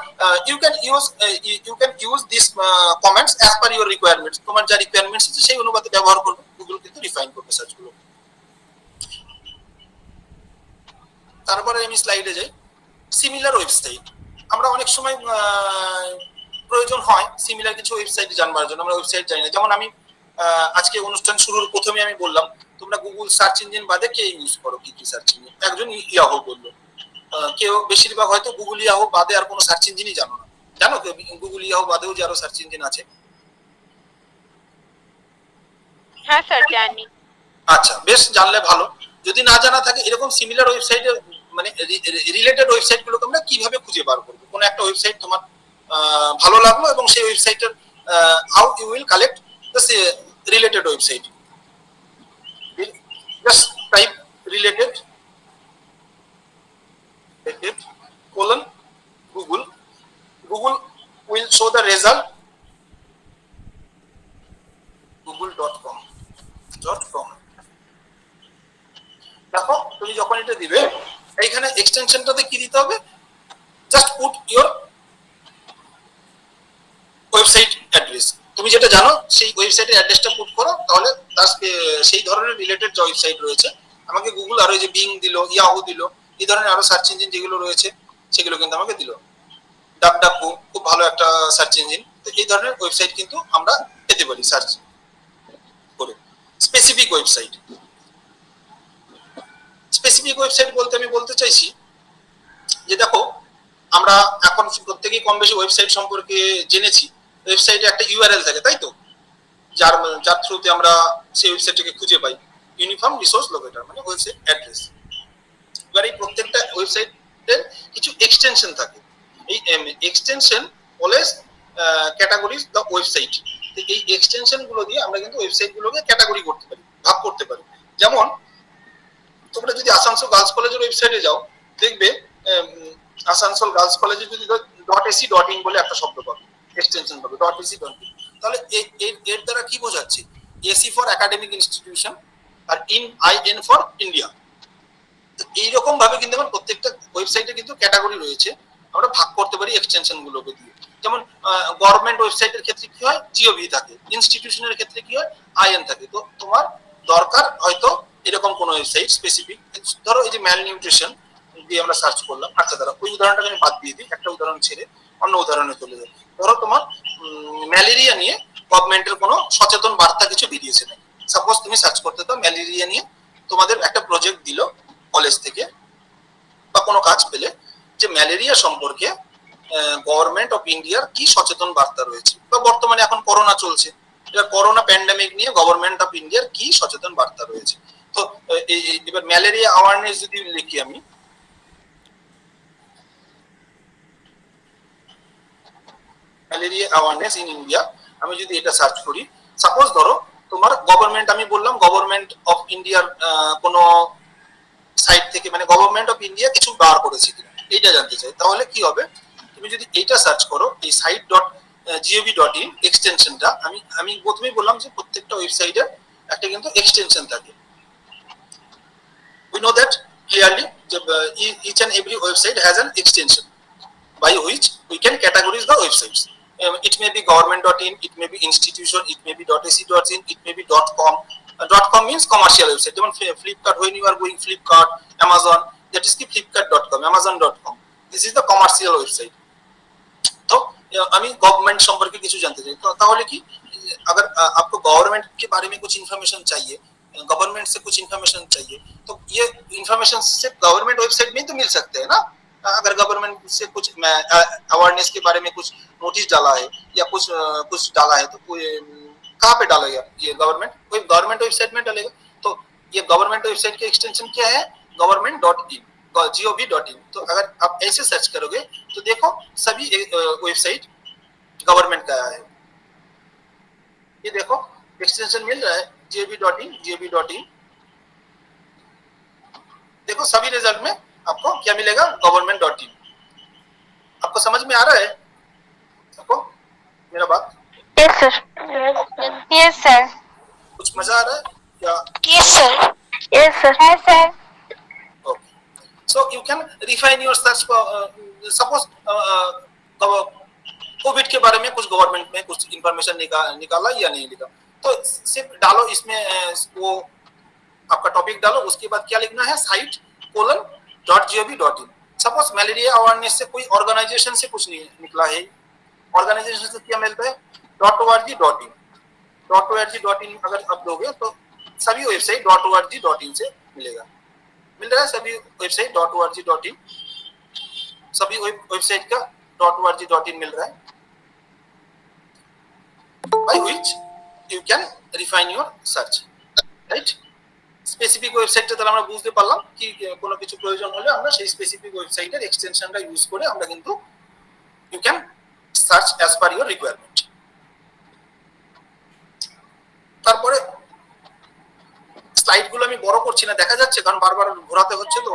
you can use this comments as per your requirements. তোমার যা রিকোয়ারমেন্টস আছে সেই অনুপাতে ব্যবহার করবে, গুগল কিন্তু রিফাইন করবে সার্চগুলো। তারপরে আমি স্লাইডে যাই। সিমিলার ওয়েবসাইট, আমরা অনেক সময় প্রয়োজন হয় সিমিলার কিছু ওয়েবসাইট জানবার জন্য, আমরা ওয়েবসাইট জানি না। যেমন আমি আজকে অনুষ্ঠান শুরুর প্রথমে আমি বললাম তোমরা গুগল সার্চ ইঞ্জিন বাদে কে ইউজ করো, কি কি সার্চ ইঞ্জিন? একজন ইয়াহু বললো, কেউ বেশিরভাগ হয়তো গুগল ইয়াহু বাদে আর কোনো সার্চ ইঞ্জিনই জানো না। জানো কেউ গুগল ইয়াহু বাদেও যে আরো সার্চ ইঞ্জিন আছে? হ্যাঁ স্যার জানি। আচ্ছা, বেশ, জানলে ভালো। যদি না জানা থাকে এরকম সিমিলার ওয়েবসাইটে মানে রিলেটেড ওয়েবসাইট গুলোকে আমরা কিভাবে খুঁজে বার করবো? কোন একটা ওয়েবসাইট তোমার ভালো লাগলো এবং সেই ওয়েবসাইটের how you will collect the related website. Just type related colon Google will show the result google.com দেখো তুমি যখন এটা দিবে এইখানে এক্সটেনশনটাতে কি দিতে হবে? Just put your website address. তুমি যেটা জানো সেই ওয়েবসাইটের অ্যাড্রেসটা পুট করো, তাহলে তার সেই ধরনের রিলেটেড যে ওয়েবসাইট রয়েছে, আমাকে গুগল আরো যে বিং দিল, ইয়াহু দিল, এই ধরনের আরো সার্চ ইঞ্জিন যেগুলো রয়েছে সেগুলো কিন্তু আমাকে দিল। ডাকডাকো খুব ভালো একটা সার্চ ইঞ্জিন। তো এই ধরনের ওয়েবসাইট কিন্তু আমরা পেতে পারি সার্চ করে। স্পেসিফিক ওয়েবসাইট বলতে আমি বলতে চাইছি যে দেখো আমরা এখন প্রত্যেকেই কম বেশি ওয়েবসাইট সম্পর্কে জেনেছি। ওয়েবসাইটে একটা ইউআরএল থাকে, তাই তো, যার থ্রুতে আমরা সেই ওয়েবসাইটটাকে খুঁজে পাই। ইউনিফর্ম রিসোর্স লোকেটর মানে ওয়েবসাইট অ্যাড্রেস। এবার এই প্রত্যেকটা ওয়েবসাইটের কিছু এক্সটেনশন থাকে। এই extension always categories the website. এই এক্সটেনশন গুলো দিয়ে আমরা কিন্তু ওয়েবসাইট গুলোকে ক্যাটাগরি করতে পারি, ভাগ করতে পারি। যেমন তোমরা যদি আসানসোল গার্লস কলেজের ওয়েবসাইটে যাও, দেখবে আসানসোল গার্লস কলেজে যদি .ac.in বলে একটা শব্দ পাবে, এক্সটেনশন পাবে .ac.in। তাহলে এর দ্বারা কি বোঝাচ্ছে? এসি ফর একাডেমিক ইনস্টিটিউশন আর IN ফর ইন্ডিয়া। এইরকম ভাবে কিন্তু আমার প্রত্যেকটা ওয়েবসাইটে কিন্তু ক্যাটাগরি রয়েছে, আমরা ভাগ করতে পারি এক্সটেনশন গুলোকে দিয়ে। যেমন গভর্নমেন্ট ওয়েবসাইটের ক্ষেত্রে কি হয়? GOV থাকে, ইনস্টিটিউশনের ক্ষেত্রে কি হয়? IN থাকে। তো তোমার দরকার হয়তো এরকম কোন ওয়েবসাইট স্পেসিফিক। ধরো এই যে ম্যাল নিউট্রিশন দিয়ে আমরা সার্চ করলাম, আচ্ছা দাঁড়া ওই উদাহরণটাকে আমি বাদ দিয়ে দিই, একটা উদাহরণ ছেড়ে অন্য উদাহরণে চলে যাই। ধরো তোমার ম্যালেরিয়া নিয়ে গভর্নমেন্টের কোনো সচেতন বার্তা কিছু বেরিয়েছে না, সাপোজ তুমি সার্চ করতে দাও ম্যালেরিয়া নিয়ে, তোমাদের একটা প্রজেক্ট দিল কলেজ থেকে বা কোনো কাজ পেলে যে ম্যালেরিয়া সম্পর্কে গভর্নমেন্ট অফ ইন্ডিয়ার কি সচেতন বার্তা রয়েছে, বা বর্তমানে এখন করোনা চলছে, করোনা প্যান্ডেমিক নিয়ে গভর্নমেন্ট অফ ইন্ডিয়ার কি সচেতন বার্তা রয়েছে। তো এবার ম্যালেরিয়া অ্যাওয়ারনেস যদি লিখি আমি, ম্যালেরিয়া অ্যাওয়ারনেস ইন ইন্ডিয়া, আমি যদি এটা সার্চ করি, সাপোজ ধরো তোমার গভর্নমেন্ট, আমি বললাম গভর্নমেন্ট অফ ইন্ডিয়ার কোনো সাইট থেকে, মানে গভর্নমেন্ট অফ ইন্ডিয়া কিছু বার করেছে কিনা এইটা জানতে চাই, তাহলে কি হবে? তুমি যদি এইটা সার্চ করো, এই site.gov.in এক্সটেনশনটা, আমি প্রথমেই বললাম যে প্রত্যেকটা ওয়েবসাইটের একটা কিন্তু এক্সটেনশন থাকে। we know that clearly each and every website has an extension by which we can categorize the websites. It may be government.in, it may be institution, it may be .ac.in, it may be .com. .com means commercial website. যেমন Flipkart, when you are going Flipkart, Amazon, that is the Flipkart.com, Amazon.com. This is the commercial website. तो আমি गवर्नमेंट সম্পর্কে কিছু জানতে চাই, তাহলে কি अगर आपको गवर्नमेंट के बारे में कुछ इन्फॉर्मेशन चाहिए, गवर्नमेंट से कुछ इन्फॉर्मेशन चाहिए, तो ये इन्फॉर्मेशन सिर्फ गवर्नमेंट वेबसाइट में तो मिल सकते हैं ना। अगर गवर्नमेंट से कुछ अवेयरनेस के बारे में कुछ नोटिस डाला है या कुछ डाला है, तो कहाँ पे डालेगा ये? गवर्नमेंट वेबसाइट में डालेगा। तो ये गवर्नमेंट वेबसाइट के एक्सटेंशन क्या है? गवर्नमेंट.in। gov.in। तो अगर आप ऐसे सर्च करोगे तो देखो सभी वेबसाइट गवर्नमेंट का है। ये देखो एक्सटेंशन मिल रहा है gov.in। देखो सभी रिजल्ट में आपको क्या मिलेगा, government.in। आपको समझ में आ रहा है आपको मेरा बात? Yes, sir. Yes, sir. कुछ मजा आ रहा है क्या? Yes, sir. Yes, sir. Yes, sir. Okay. So you can refine your search for suppose Covid के बारे में कुछ गवर्नमेंट में कुछ इंफॉर्मेशन निकाला या नहीं निकाला, तो सिर्फ डालो इसमें वो आपका टॉपिक डालो, उसके बाद क्या लिखना है, site:/gov.in। सपोज मलेरिया अवेयरनेस से कोई ऑर्गेनाइजेशन से कुछ नहीं निकला है, ऑर्गेनाइजेशन से क्या मिलता है, .org.in। .org.in अगर आप दोगे तो सभी वेबसाइट .org.in से मिलेगा, मिल रहा है सभी वेबसाइट .org.in, सभी वेबसाइट का .org.in मिल रहा है, by which you can refine your search, right? Specific ওয়েবসাইটটা তাহলে আমরা বুঝতে পারলাম কি কোনো কিছু প্রয়োজন হলে আমরা সেই স্পেসিফিক ওয়েবসাইটের এক্সটেনশনটা ইউজ করে আমরা কিন্তু you can search as per your requirement। তারপরে স্লাইডগুলো আমি বড় করছি না, দেখা যাচ্ছে কারণ বারবার ঘোরাতে হচ্ছে, তো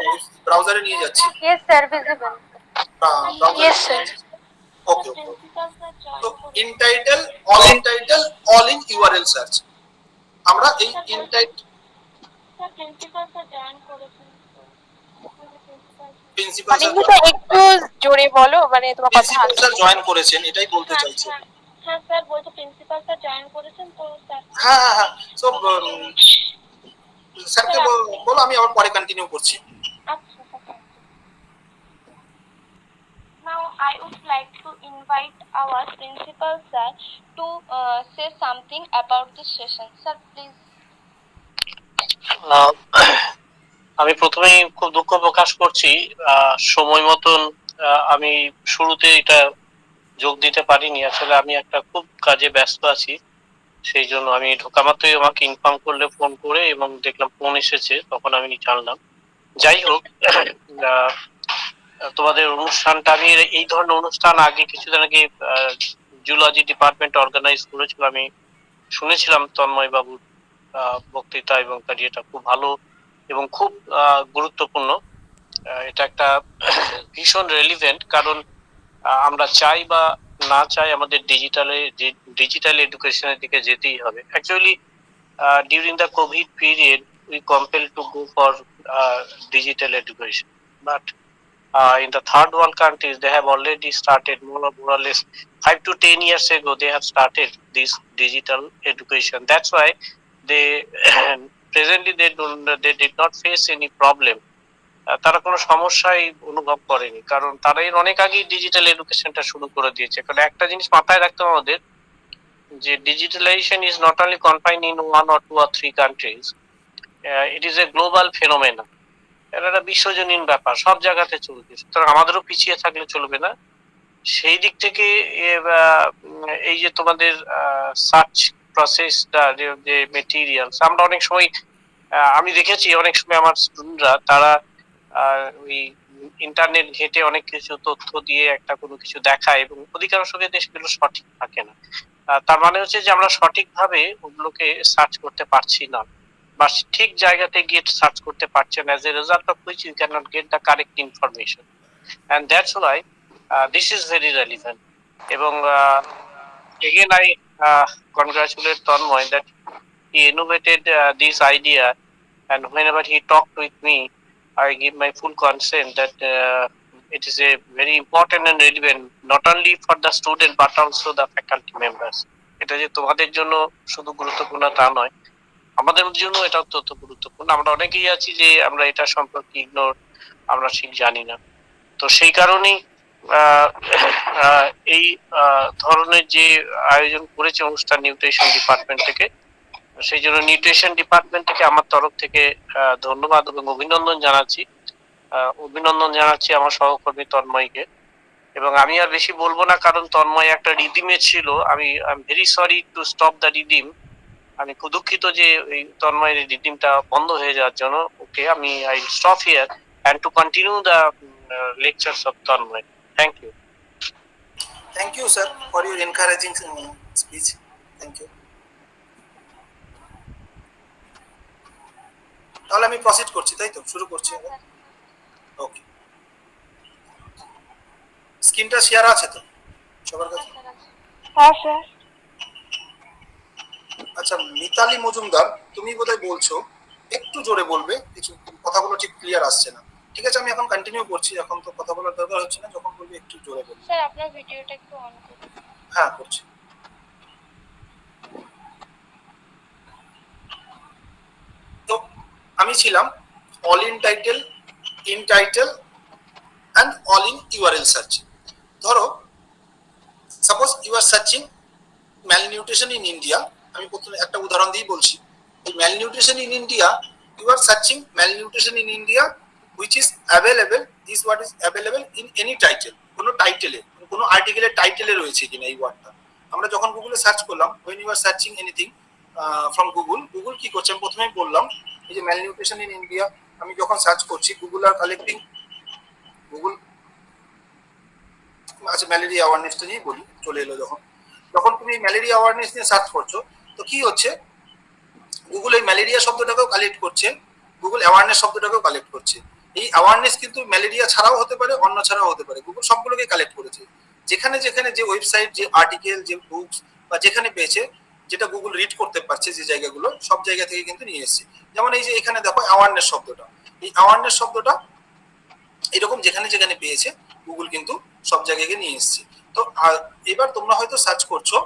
ব্রাউজারে নিয়ে যাচ্ছি। Yes, sir. Visible. Yes, sir. ওকে ওকে। তো in title all in URL search, আমরা এই ইন টাইটেল প্রিন্সিপাল স্যার একটু জোরে বলো, মানে তোমার কথা প্রিন্সিপাল স্যার জয়েন করেছেন, এটাই বলতে চাইছি। হ্যাঁ স্যার, বলছে প্রিন্সিপাল স্যার জয়েন করেছেন তো স্যার। হ্যাঁ সো স্যারকে বলো, আমি আবার পরে কন্টিনিউ করছি। আচ্ছা sir. Now I would like to invite our principal sir to say something about this session. Sir, please. আমি প্রথমেই খুব দুঃখ প্রকাশ করছি, সময় মতন আমি শুরুতে এটা যোগ দিতে পারিনি। আসলে আমি একটা খুব কাজে ব্যস্ত আছি, সেই জন্য আমি ঢোকা মাত্রই আমাকে ইনফর্ম করলে ফোন করে, এবং দেখলাম ফোন এসেছে, তখন আমি জানলাম। যাই হোক, তোমাদের অনুষ্ঠানটা, আমি এই ধরনের অনুষ্ঠান আগে কিছুদিন আগে জুলজি ডিপার্টমেন্ট অর্গানাইজ করেছিল, আমি শুনেছিলাম তন্ময় বাবুর বক্তৃতা, এবং তার এটা খুব ভালো এবং খুব গুরুত্বপূর্ণ। এটা একটা ভীষণ রেলিভেন্ট, কারণ আমরা চাই বা না চাই আমাদের ডিজিটাল এডুকেশনের দিকে যেতেই হবে। Actually during the Covid period we compel to go for digital education, but in the third world countries they have already started more or less 5 to 10 years ago they have started this digital education. That's why they presently they did not face any problem. তারা কোনো সমস্যাই অনুভব করেনি, কারণ তারা এর অনেক আগেই ডিজিটাল এডুকেশনটা শুরু করে দিয়েছে। কারণ একটা জিনিস মাথায় রাখতে হবে আমাদের, যে digitalization is not only confined in 1 or 2 or 3 countries, it is a global phenomena. এটা একটা বিশ্বজনীন ব্যাপার, সব জায়গাতে চলছে, সুতরাং আমাদেরও পিছিয়ে থাকলে চলবে না। সেই দিক থেকে এই যে তোমাদের সার্চ প্রসেসটা, যে মেটেরিয়ালস, আমরা অনেক সময় আমি দেখেছি অনেক সময় আমার স্টুডেন্টরা তারা ওই ইন্টারনেট ঘেটে অনেক কিছু তথ্য দিয়ে একটা কোনো কিছু দেখায়, এবং অধিকাংশ ক্ষেত্রে সেগুলো সঠিক থাকে না। তার মানে হচ্ছে যে আমরা সঠিকভাবে ওগুলোকে সার্চ করতে পারছি না, বা ঠিক জায়গাতে গিয়ে সার্চ করতে পারছেন, as a result of which you cannot get the correct information, and that's why this is very relevant. এবং again I congratulate Tanmoy that he innovated this idea, and whenever he talked with me I give my full consent that it is a very important and relevant not only for the student but also the faculty members. এটা যে তোমাদের জন্য শুধু গুরুত্বপূর্ণ তা নয়, আমাদের জন্য এটা অত্যন্ত গুরুত্বপূর্ণ। আমরা অনেকেই আছি যে আমরা এটা সম্পর্কে ইগনোর, আমরা ঠিক জানি না। তো সেই কারণেই এই ধরনের যে আয়োজন করেছে অনুষ্ঠান নিউট্রিশন ডিপার্টমেন্ট থেকে, সেই জন্য নিউট্রিশন ডিপার্টমেন্ট থেকে আমার তরফ থেকে ধন্যবাদ এবং অভিনন্দন জানাচ্ছি আমার সহকর্মী তন্ময়কে। এবং আমি আর বেশি বলবো না, কারণ তন্ময় একটা রিদিমে ছিল। আমি I am very sorry to stop the rhythm. আমি খুব দুঃখিত যে এই তন্ময়ের রিদিমটা বন্ধ হয়ে যাওয়ার জন্য। ওকে, আমি I stop here and to continue the lectures of Tanmay. Thank you. Thank you, sir, for your encouraging speech. Thank you. তাহলে আমি প্রসিড করছি, তাই তো? শুরু করছি। ওকে, স্ক্রিনটা শেয়ার আছে তো সবার কাছে? হ্যাঁ স্যার। আচ্ছা, মিতালি মজুমদার, তুমি বোধহয় বলছো, একটু জোরে বলবে, কিছু কথাগুলো ঠিক ক্লিয়ার আসছে না। ঠিক আছে, আমি এখন কন্টিনিউ করছি, এখন তো কথা বলার দরকার হচ্ছে না, যখন বলবে একটু জোরে বলবে। স্যার আপনার ভিডিওটা একটু অন করুন। হ্যাঁ, করছি। তো আমি ছিলাম all in title, in title and all in URL search. ধরো suppose you are searching malnutrition in India, আমি প্রথমে একটা উদাহরণ দিয়ে বলছি। এই malnutrition in India, you are searching malnutrition in India which is available, this what is available in any title, কোনো টাইটেলে, কোনো আর্টিকেলের টাইটেলে রয়েছে কিনা এই ওয়ার্ডটা। আমরা যখন গুগলে সার্চ করলাম, when you are searching anything from Google কি করছে আমি প্রথমেই বললাম, এই যে ম্যালনিউট্রিশন ইন ইন্ডিয়া আমি যখন সার্চ করছি, গুগল আর কালেক্টিং, গুগল, আচ্ছা ম্যালেরিয়া অ্যাওয়ারনেসটা নিয়ে বলি, চলে এলো যখন, যখন তুমি ম্যালেরিয়া অ্যাওয়ারনেস নিয়ে সার্চ করছো, তো কি হচ্ছে, গুগল এই ম্যালেরিয়া শব্দটাকেও কালেক্ট করছে, গুগল অ্যাওয়ারনেস শব্দটাকেও কালেক্ট করছে। এই অ্যাওয়ারনেস কিন্তু ম্যালেরিয়া ছাড়াও হতে পারে, অন্য ছাড়াও হতে পারে, গুগল সবগুলোকে কালেক্ট করেছে। যেখানে যেখানে যে ওয়েবসাইট, যে আর্টিকেল, যে বুকস বা যেখানে পেয়েছে, যেটা গুগল রিড করতে পারছে, যে জায়গাগুলো, সব জায়গা থেকে কিন্তু নিয়ে এসেছে। যেমন এই যে এখানে দেখো অ্যাওয়ারনেস শব্দটা, এই অ্যাওয়ারনেস শব্দটা এরকম যেখানে যেখানে পেয়েছে গুগল কিন্তু সব জায়গায় নিয়ে এসেছে। তো এবার তোমরা হয়তো সার্চ করছো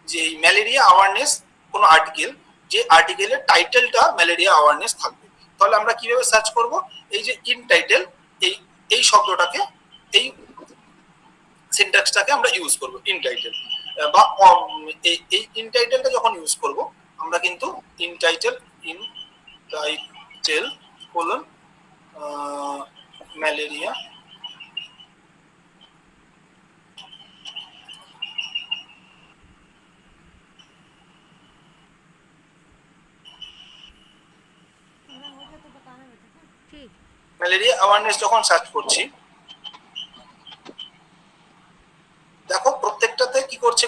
যে এই ম্যালেরিয়া অ্যাওয়ারনেস কোনো আর্টিকেল, যে আর্টিকেলের টাইটেলটা ম্যালেরিয়া অ্যাওয়ারনেস থাকবে, তাহলে আমরা কিভাবে সার্চ করব? এই যে ইন টাইটেল, এই শব্দটাকে, এই সিনট্যাক্সটাকে আমরা ইউজ করব, ইন টাইটেল বা এই ইন টাইটেলটা যখন ইউজ করব, আমরা কিন্তু in title colon malaria malaria awareness যখন সার্চ করছি, দেখো প্রত্যেকটাতে কি করছে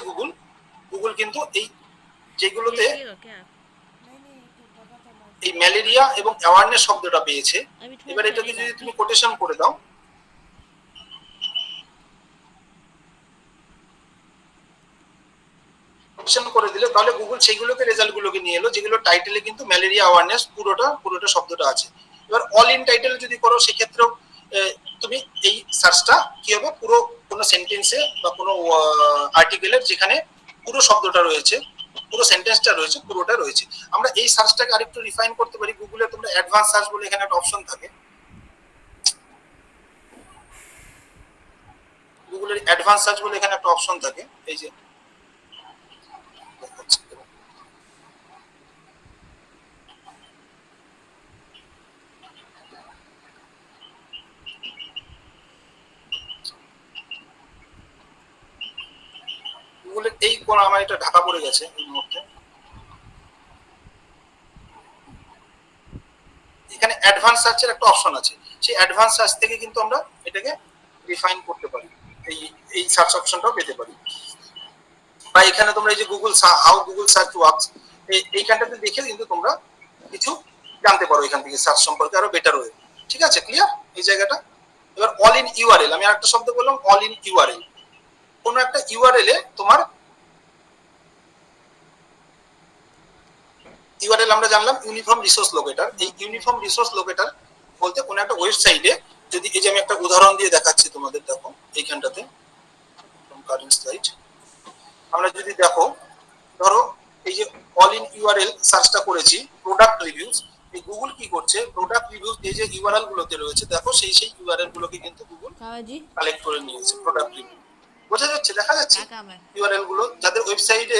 গুগল কিন্তু এই যেগুলোতে এই ম্যালেরিয়া এবং অ্যাওয়ারনেস শব্দটা পেয়েছে, এবার এটাকে যদি তুমি কোটেশন করে দাও, কোটেশন করে দিলে, তাহলে গুগল সেইগুলোকে, রেজাল্টগুলোকে নিয়ে এলো যেগুলো টাইটেলে কিন্তু ম্যালেরিয়া অ্যাওয়ারনেস পুরোটা শব্দটা আছে। এবার অল ইন টাইটেল যদি করো, সেক্ষেত্রেও তুমি এই সার্চটা কি হবে, পুরো কোনো সেন্টেন্সে বা কোনো আর্টিকেলের যেখানে পুরো শব্দটা রয়েছে, পুরো সেন্টেন্সটা রয়েছে, পুরোটা রয়েছে। আমরা এই সার্চটাকে আরেকটু রিফাইন করতে পারি। গুগলে তোমরা অ্যাডভান্স সার্চ বলে এখানে একটা অপশন থাকে, গুগলের অ্যাডভান্স সার্চ বলে এখানে একটা অপশন থাকে, এই যে গুগলের এই কোন, আমার এটা ঢাকা পড়ে গেছে এই মুহূর্তে, এখানে অ্যাডভান্স সার্চের একটা অপশন আছে, সেই অ্যাডভান্স সার্চ থেকে কিন্তু আমরা এটাকে রিফাইন করতে পারি, এই সার্চ অপশনটাও পেতে পারি। বা এখানে তোমরা এই যে হাউ গুগল সার্চ ওয়ার্কস, এইখানটাতে দেখে কিন্তু তোমরা কিছু জানতে পারো এখান থেকে সার্চ সম্পর্কে আরো বেটার হয়ে। ঠিক আছে, ক্লিয়ার এই জায়গাটা? এবার অল ইন ইউআরএল, আমি আরেকটা শব্দ বললাম, অল ইন ইউআরএল। কোনো একটা ইউআরএল এ তোমার ইউআরএল আমরা জানলাম ইউনিফর্ম রিসোর্স লোকেটর। এই ইউনিফর্ম রিসোর্স লোকেটর বলতে কোনো একটা ওয়েবসাইটে যদি, এই যে আমি একটা উদাহরণ দিয়ে দেখাচ্ছি তোমাদের, দেখো এইখানটাতে কারেন্ট স্লাইড, আমরা যদি দেখো, ধরো এই যে অল ইন ইউআরএল সার্চটা করেছি, প্রোডাক্ট রিভিউজ, এই গুগল কি করছে, প্রোডাক্ট রিভিউজ এই যে ইউআরএল গুলোতে রয়েছে, দেখো সেই ইউআরএল গুলোকে কিন্তু গুগল কালেক্ট করে নিয়েছে, প্রোডাক্ট রিভিউ। বোঝা যাচ্ছে, দেখা যাচ্ছে ইউআরএল গুলো, যাদের ওয়েবসাইটে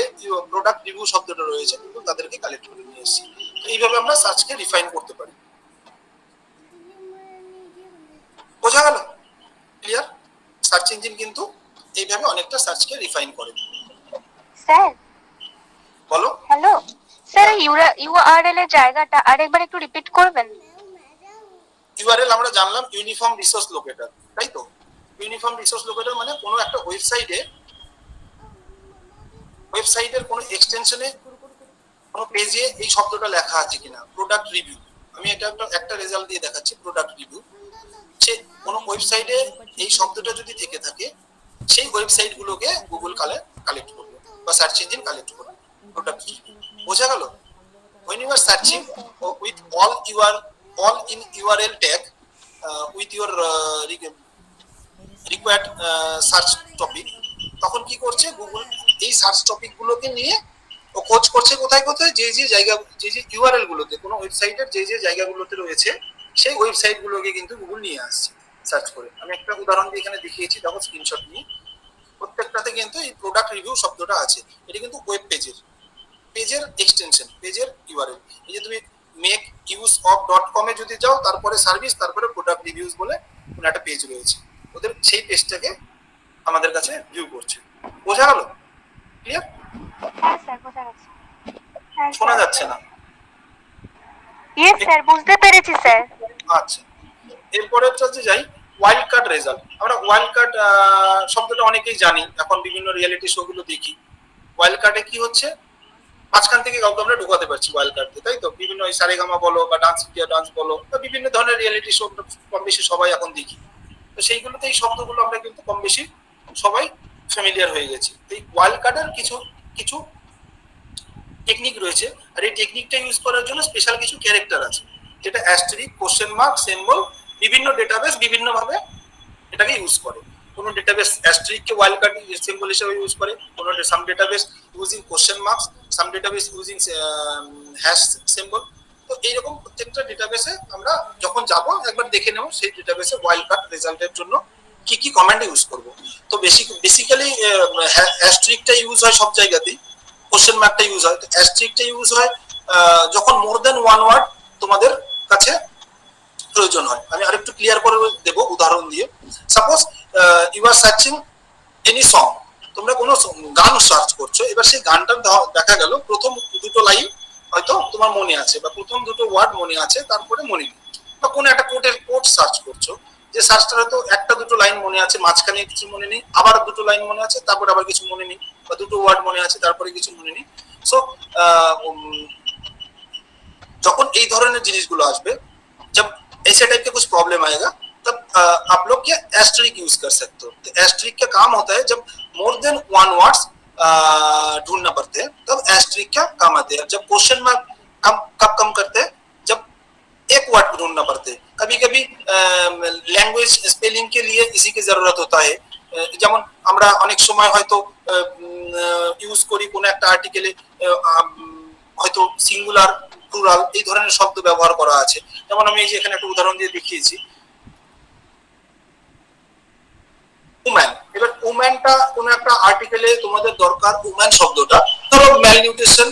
প্রোডাক্ট রিভিউ শব্দটা রয়েছে, গুগল তাদেরকে কালেক্ট করে নিয়ে এসেছে। এইভাবে আমরা সার্চকে রিফাইন করতে পারি। বোঝা গেল? ক্লিয়ার? সার্চ ইঞ্জিন কিন্তু এইভাবে অনেকটা সার্চকে রিফাইন করে। স্যার বলো। হ্যালো স্যার, ইউআরএল এর জায়গাটা আরেকবার একটু রিপিট করবেন? ইউআরএল আমরা জানলাম ইউনিফর্ম রিসোর্স লোকেটর, তাই তো? ইউনিফর্ম রিসোর্স লোকেটর মানে কোনো একটা ওয়েবসাইটের কোনো এক্সটেনশনে কোনো পেজে এই শব্দটা লেখা আছে কিনা। প্রোডাক্ট রিভিউ, আমি এটা একটা রেজাল্ট দিয়ে দেখাচ্ছি। প্রোডাক্ট রিভিউ, সে কোনো ওয়েবসাইটে এই শব্দটা যদি থেকে থাকে সেই ওয়েবসাইট গুলোকে গুগল কালেক্ট করবে বা সার্চ ইঞ্জিন কালেক্ট করবে। প্রোডাক্ট রিভিউ বোঝা গেল? when you are searching with all in URL tag with your required search topic, তখন কি করছে গুগল এই সার্চ টপিক গুলোকে নিয়ে ও খোঁজ করছে কোথায় কোথায় যে যে জায়গা যে যে ইউআরএল গুলোতে কোনো ওয়েবসাইটের যে যে জায়গাগুলোতে রয়েছে সেই ওয়েবসাইট গুলোকে কিন্তু গুগল নিয়ে আসছে সার্চ করে। আমি একটা উদাহরণ দিয়ে এখানে দেখিয়েছি, দেখো স্ক্রিনশট নিয়ে। প্রত্যেকটাতে কিন্তু এই প্রোডাক্ট রিভিউ শব্দটা আছে। এটা কিন্তু ওয়েব পেজের এক্সটেনশন, পেজের ইউআরএল। এই যে তুমি মেক ইউজ অফ .com এ যদি যাও, তারপরে সার্ভিস, তারপরে প্রোডাক্ট রিভিউজ বলে কোনো একটা পেজ রয়েছে, ওদের সেই পেজটাকে আমাদের কাছে ভিউ করছে। বোঝা গেল? ক্লিয়ার? হ্যাঁ স্যার, বোঝা গেছে। শোনা যাচ্ছে না? ইয়েস স্যার, বুঝতে পেরেছি স্যার। আচ্ছা, এরপরে হচ্ছে যাই ওয়াইল্ড কার্ড রেজাল্ট। আমরা ওয়াইল্ড কার্ড শব্দটা অনেকেই জানি, এখন বিভিন্ন রিয়েলিটি শো গুলো দেখি। ওয়াইল্ড কার্ডে কি হচ্ছে, মাঝখান থেকে কাউকে আমরা ঢোকাতে পারছি ওয়াইল্ড কার্ড দিয়ে, তাই তো? বিভিন্ন ওই সারেগামা বলো বা ডান্স ইন্ডিয়া ডান্স বলো বা বিভিন্ন ধরনের রিয়েলিটি শো কম বেশি সবাই এখন দেখি। তো সেইগুলোতে এই শব্দগুলো আমরা কিন্তু কম বেশি সবাই ফ্যামিলিয়ার হয়ে গেছি। এই ওয়াইল্ড কার্ডের কিছু টেকনিক রয়েছে, আর এই টেকনিকটা ইউজ করার জন্য স্পেশাল কিছু ক্যারেক্টার আছে, যেটা অ্যাস্টেরিক, কোশ্চেন মার্ক, সিম্বল, বিভিন্ন ডেটাবেস বিভিন্ন ভাবে এটাকে ইউজ করে। কোনো ডেটাবেস অ্যাস্টেরিক কে ওয়াইল্ড কার্ড সিম্বল হিসেবে ইউজ করে, কোনো সাম ডেটাবেস ইউজিং কোশ্চেন মার্কস, সাম ডেটাবেস ইউজিং হ্যাশ সিম্বল। তো এইরকম প্রত্যেকটা ডেটাবেসে আমরা যখন যাব একবার দেখে নেব সেই ডেটাবেসে ওয়াইল্ড কার্ড রেজাল্টের জন্য কি কি কমান্ড ইউজ করব। তো বেসিক্যালি অ্যাস্টেরিকটা ইউজ হয় সব জায়গাতেই, কোশ্চেন মার্কটা ইউজ হয়। তো অ্যাস্টেরিকটা ইউজ হয় যখন মোর দেন ওয়ান ওয়ার্ড তোমাদের কাছে প্রয়োজন হয়। আমি আরেকটু ক্লিয়ার করে দেব উদাহরণ দিয়ে। Suppose you are searching any song, তোমরা কোনো গান সার্চ করছো, এবার সেই গানটার দেখা গেল প্রথম দুটো লাইন হয়তো তোমার মনে আছে বা প্রথম দুটো ওয়ার্ড মনে আছে, তারপরে মনে নেই। বা কোনো একটা কোট সার্চ করছো, যে সার্চটা হয়তো একটা দুটো লাইন মনে আছে, মাঝখানে কিছু মনে নেই, আবার দুটো লাইন মনে আছে, তারপরে আবার কিছু মনে নেই, বা দুটো ওয়ার্ড মনে আছে তারপরে কিছু মনে নেই। সো যখন এই ধরনের জিনিসগুলো আসবে, जब ऐसे टाइप के कुछ प्रॉब्लम आएगा तब आप लोग क्या एस्टेरिक यूज कर सकते हो। तो एस्टेरिक का काम होता है जब मोर देन वन वर्ड्स ढूंढना पड़ते हैं, तब एस्टेरिक का काम आते हैं। जब क्वेश्चन मार्क कब कम करते हैं, जब एक वर्ड ढूंढना पड़ते हैं। कभी कभी लैंग्वेज स्पेलिंग के लिए इसी की जरूरत होता है। যেমন আমরা অনেক সময় হয়তো ইউজ করি কোনো একটা আর্টিকেলে হয়তো সিঙ্গুলার প্লুরাল এই ধরনের শব্দ ব্যবহার করা আছে। যেমন আমি এই যে এখানে একটা উদাহরণ দিয়ে দেখিয়েছি উম্যান। এবার উম্যানটা কোন একটা আর্টিকেলে তোমাদের দরকার উম্যান শব্দটা, ধরো ম্যালনিউট্রিশন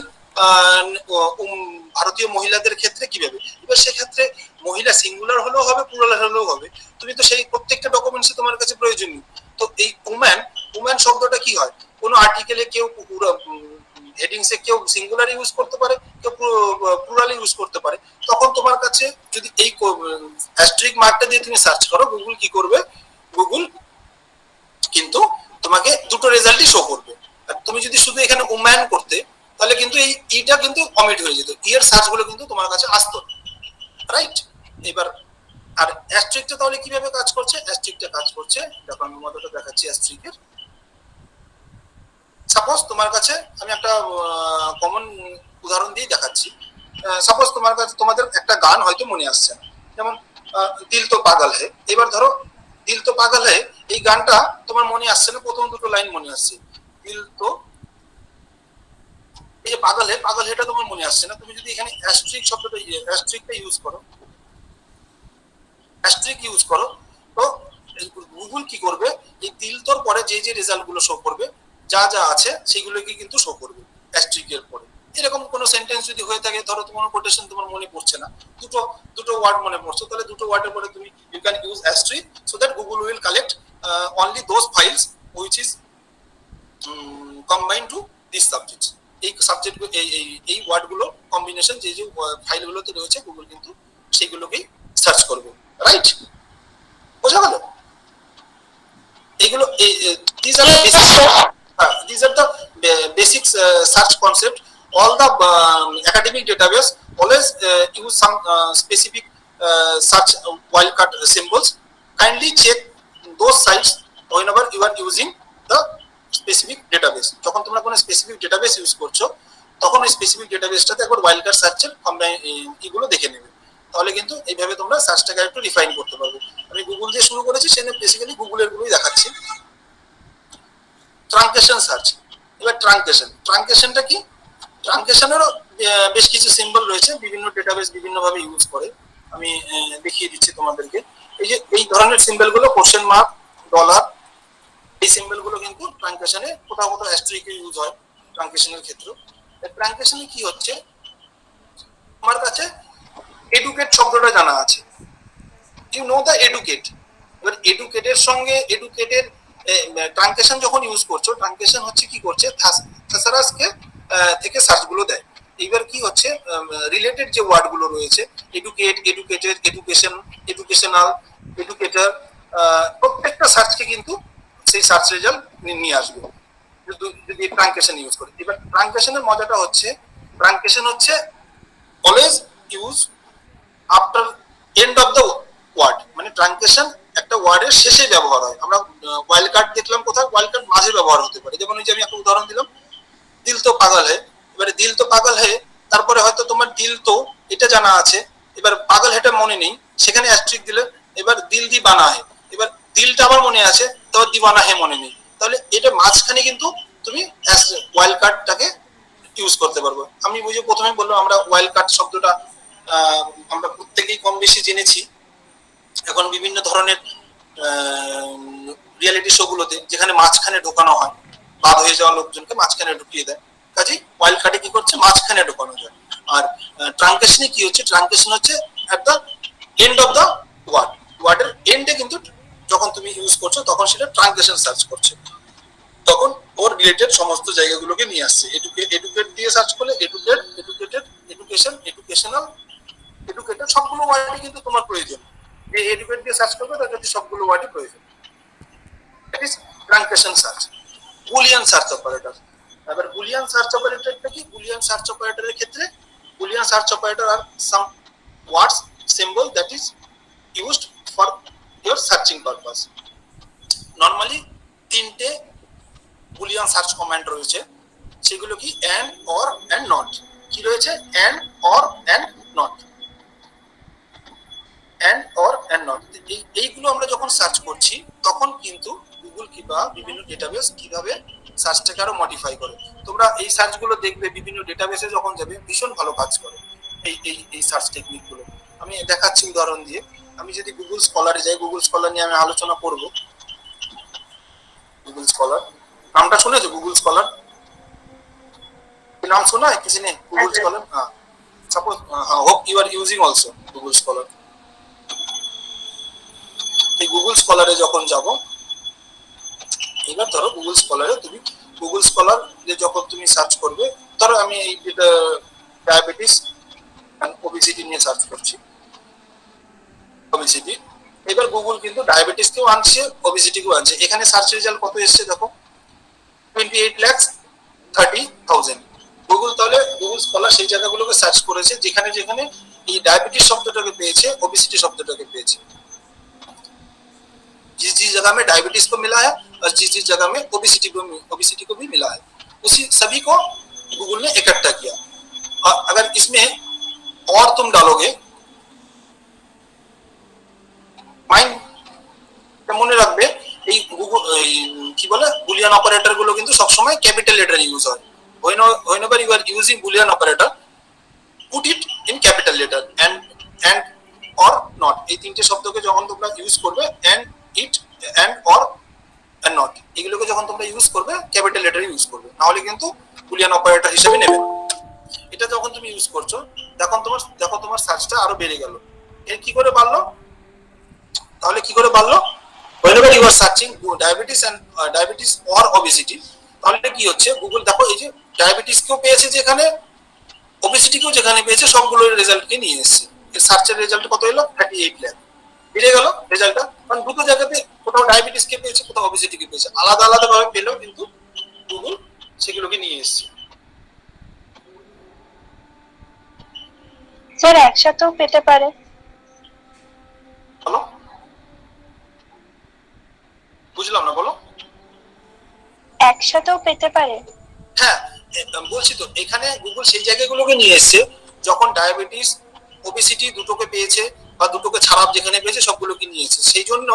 ভারতীয় মহিলাদের ক্ষেত্রে কিভাবে, এবার সেক্ষেত্রে মহিলা সিঙ্গুলার হলেও হবে প্লুরাল হলেও হবে, তুমি তো সেই প্রত্যেকটা ডকুমেন্টসে তোমার কাছে প্রয়োজনীয়। তো এই উম্যান শব্দটা কি হয়, কোন আর্টিকেলে কেউ হেডিংসে কেউ সিঙ্গুলার ইউজ করতে পারে, কেউ প্লুরাল ইউজ করতে পারে। তখন তোমার কাছে যদি এই অ্যাস্টেরিক মার্কটা দিয়ে তুমি সার্চ করো, গুগল কি করবে, গুগল কিন্তু তোমাকে দুটো রেজাল্টই শো করবে। আর তুমি যদি শুধু এখানে উম্যান করতে, তাহলে কিন্তু এই ইটা কিন্তু অমিট হয়ে যেত, এর সার্চগুলো কিন্তু তোমার কাছে আসতো, রাইট? এবার আর অ্যাস্টেরিকটা তাহলে কিভাবে কাজ করছে, অ্যাস্টেরিকটা কাজ করছে, দেখো আমি মডেলটা দেখাচ্ছি অ্যাস্টেরিকের। সাপোজ তোমার কাছে আমি একটা কমন উদাহরণ দিয়ে দেখাচ্ছি। সাপোজ তোমার কাছে তোমাদের একটা গান হয়তো মনে আসছে না, যেমন দিল তো পাগল হে। এবার ধরো দিল তো পাগল হে এই গানটা তোমার মনে আসছে না, প্রথম দুটো লাইন মনে আসছে, দিল তো এই যে পাগল হেটা তোমার মনে আসছে না। তুমি যদি এখানে অ্যাস্টেরিক শব্দটা অ্যাস্টেরিকটা ইউজ করো, অ্যাস্টেরিক ইউজ করো, তো গুগল কি করবে, এই দিল তোর পরে যে যে রেজাল্ট গুলো শো করবে, যা যা আছে সেগুলোকে কিন্তু শো করবে অ্যাস্টেরিকের পরে। এরকম কোনো সেন্টেন্স যদি হয়ে থাকে, ধরো তোমার কোটেশন তোমার মনে পড়ছে না, দুটো ওয়ার্ড মনে পড়ছে, তাহলে দুটো ওয়ার্ডের পরে তুমি you can use asterisk so that Google will collect only those files which is combined to this subject. এই সাবজেক্ট এই ওয়ার্ডগুলো কম্বিনেশন যে যে ফাইলগুলোতে রয়েছে, গুগল কিন্তু সেগুলোকেই সার্চ করবে। রাইট? বোঝা গেল? এগুলো these are the Yes, basic sir. these are the basic search concept. All the academic database always use some specific search wildcard symbols. Kindly check those sites whenever you are using the specific database. যখন তোমরা কোনো স্পেসিফিক ডেটাবেস ইউজ করছো তখন ওই স্পেসিফিক ডেটাবেসটাতে একবার ওয়াইল্ডকার্ড সার্চের এগুলো দেখে নেবে, তাহলে কিন্তু এইভাবে তোমরা সার্চটাকে একটু রিফাইন করতে পারবে। আমি গুগল দিয়ে শুরু করেছি, সেখানে বেসিক্যালি গুগলের গুলোই দেখাচ্ছি। ট্রাঙ্কেশন সার্চ। এবার ট্রাঙ্কেশনটা কি? ট্রাঙ্কেশনেরও বেশ কিছু সিম্বল রয়েছে, বিভিন্ন ডেটাবেস বিভিন্নভাবে ইউজ করে। আমি দেখিয়ে দিচ্ছি তোমাদেরকে। এই যে এই ধরনের সিম্বলগুলো, কোশ্চেন মার্ক, ডলার, এই সিম্বলগুলো কিন্তু ট্রাঙ্কেশনে কোথাও কোথাও অ্যাস্টেরিস্ক ইউজ হয় ট্রাঙ্কেশনের ক্ষেত্রে। ট্রাঙ্কেশনে কি হচ্ছে, আমার কাছে এডুকেট শব্দটা জানা আছে, ইউ নো দ্য এডুকেট। এবার এডুকেটের সঙ্গে এডুকেটের ট্রাঙ্কেশন যখন ইউজ করছো, ট্রাঙ্কেশন হচ্ছে কি করছে, থেসারাসকে থেকে সার্চগুলো দেয়। এইবার কি হচ্ছে, রিলেটেড যে ওয়ার্ডগুলো রয়েছে, educate, educated, education, educational, educator, প্রত্যেকটা সার্চকে কিন্তু সেই সার্চ রেজাল্ট নিয়ে আসবে যদি ট্রাঙ্কেশন ইউজ করি। এবার ট্রাঙ্কেশনের মজাটা হচ্ছে, ট্রাঙ্কেশন হচ্ছে always use after end of the word, মানে ট্রাঙ্কেশন একটা ওয়ার্ডের শেষে ব্যবহার হয়। আমরা ওয়াইল্ড কার্ড দেখলাম কোথায়, ওয়াইল্ড কার্ড মাঝে ব্যবহার হতে পারে। যেমন ওই যে আমি একটা উদাহরণ দিলাম, দিল তো পাগল হে। এবারে দিল তো পাগল হে, তারপরে হয়তো তোমার দিল তো এটা জানা আছে, এবার পাগল হেটা মনে নেই, সেখানে অ্যাস্ট্রিক দিলে এবার দিল দি বানা হে, এবার দিলটা আবার মনে আছে, তবে দিবানা হে মনে নেই, তাহলে এটা মাঝখানে কিন্তু তুমি ওয়াইল্ড কার্ডটাকে ইউজ করতে পারবো। আমি বুঝে প্রথমে বললাম আমরা ওয়াইল্ড কার্ড শব্দটা আমরা প্রত্যেকেই কম বেশি জেনেছি। এখন বিভিন্ন ধরনের রিয়েলিটি শো গুলোতে যেখানে মাঝখানে ঢোকানো হয়, বাদ হয়ে যাওয়া লোকজনকে মাঝখানে ঢুকিয়ে দেয়, কাজেই ওয়াইল্ড কার্ডে কি করছে, মাঝখানে ঢোকানো যায়। আর ট্রাঙ্কেশনে কি হচ্ছে, ট্রাঙ্কেশন হচ্ছে at the end of the word, ওয়ার্ডের এন্ডে কিন্তু যখন তুমি ইউজ করছো তখন সেটা ট্রাঙ্কেশন সার্চ করছে, তখন ওর রিলেটেড সমস্ত জায়গাগুলোকে নিয়ে আসছে। এডুকেট দিয়ে সার্চ করলে educate, educated, education, educational, educated, সবগুলো ওয়ার্ডই কিন্তু তোমার প্রয়োজন। যে এডুকেট দিয়ে সার্চ করবে তার কাছে সবগুলো ওয়ার্ডই প্রয়োজন। That is truncation search. Boolean search operator. এবার বুলিয়ান সার্চ অপারেটরটা কি? বুলিয়ান সার্চ অপারেটরের ক্ষেত্রে Boolean search operator are some words symbol that is used for your searching purpose. Normally তিনটে বুলিয়ান সার্চ কমান্ড রয়েছে, সেগুলো কি, এন্ড, অর, এন্ড নট। কি রয়েছে? And, or, and not. And, or, and not. এইগুলো আমরা যখন সার্চ করছি তখন কিন্তু গুগল কিংবা বিভিন্ন ডেটাবেস কিভাবে সার্চটাকে আরো মডিফাই করে। তোমরা এই সার্চগুলো দেখবে বিভিন্ন ডেটাবেসে যখন যাবে ভীষণ ভালো কাজ করে এই এই এই সার্চ টেকনিকগুলো। আমি দেখাচ্ছি উদাহরণ দিয়ে। আমি যদি গুগল স্কলারে যাই, গুগল স্কলার নিয়ে আমি আলোচনা করব। গুগল স্কলার নামটা শুনেছো? গুগল স্কলার नाम सुना है किसी ने? Google Scholar. हाँ, suppose hope you are using also Google Scholar. এই গুগল স্কলারে যখন যাব, এবার ধরো গুগল স্কলারে তুমি গুগল স্কলার যে যখন তুমি সার্চ করবে, ধরো আমি এই ডায়াবেটিস এন্ড ওবেসিটি নিয়ে সার্চ করছি, ওবেসিটি। এবার গুগল কিন্তু ডায়াবেটিসকেও আনছে, ওবেসিটিকেও আনছে। এখানে সার্চ রেজাল্ট কত এসেছে দেখো, 28,30,000। গুগল তাহলে গুগল স্কলার সেই জায়গাগুলোকে সার্চ করেছে যেখানে যেখানে এই डायबिटीज শব্দটাকে পেয়েছে, ओबेसिटी শব্দটাকে পেয়েছে। जिस जिस जगह में डायबिटीज को मिला है और जिस जिस जगह में ओबेसिटी को भी मिला है, उसी सभी को गूगल ने इकट्ठा किया। और अगर इसमें और तुम डालोगे, माइंड মনে রাখবে এই গুগল কি বলে বুলিয়ান অপারেটর গুলো কিন্তু সব সময় ক্যাপিটাল লেটার ইউজ হয়। whenever you are using boolean operator, put it in capital letter and or not। এই তিনটে শব্দকে যখন তোমরা ইউজ করবে, and it, and or, and not, এগুলোকে যখন তোমরা ইউজ করবে ক্যাপিটাল লেটার ইউজ করবে, না হলে কিন্তু বুলিয়ান অপারেটর হিসেবে নেবে। এটা যখন তুমি ইউজ করছো দেখো তোমার সার্চটা আরো বেড়ে গেল। এর কি করে বাড়লো? তাহলে কি করে বাড়লো? whenever you are searching diabetes or obesity, তাহলে কি হচ্ছে, গুগল দেখো এই যে ডায়াবেটিস কেও পেয়েছে যেখানে, ওবেসিটি কেও যেখানে পেয়েছে, সবগুলোর রেজাল্টকে নিয়ে এসেছে। এর সার্চের রেজাল্ট কত এলো? 38 লাখ। বেড়ে গেল রেজাল্টটা, কারণ দুটো জায়গাতে কোথাও ডায়াবেটিস কে পেয়েছে, কোথাও ওবেসিটি কে পেয়েছে, আলাদা আলাদা ভাবে পেলেও কিন্তু গুগল সেগুলোকে নিয়ে এসেছে। স্যার একসাথেও পেতে পারে। বলো, বুঝলাম না, বলো। একসাথেও পেতে পারে। হ্যাঁ, বলছি তো, এখানে গুগল সেই জায়গাগুলোকে নিয়ে এসেছে যখন ডায়াবেটিস ওবেসিটি দুটোকে পেয়েছে বা দুটোকে ছাড়া যেখানে পেয়েছে সবগুলোকে নিয়ে এসেছে, সেই জন্য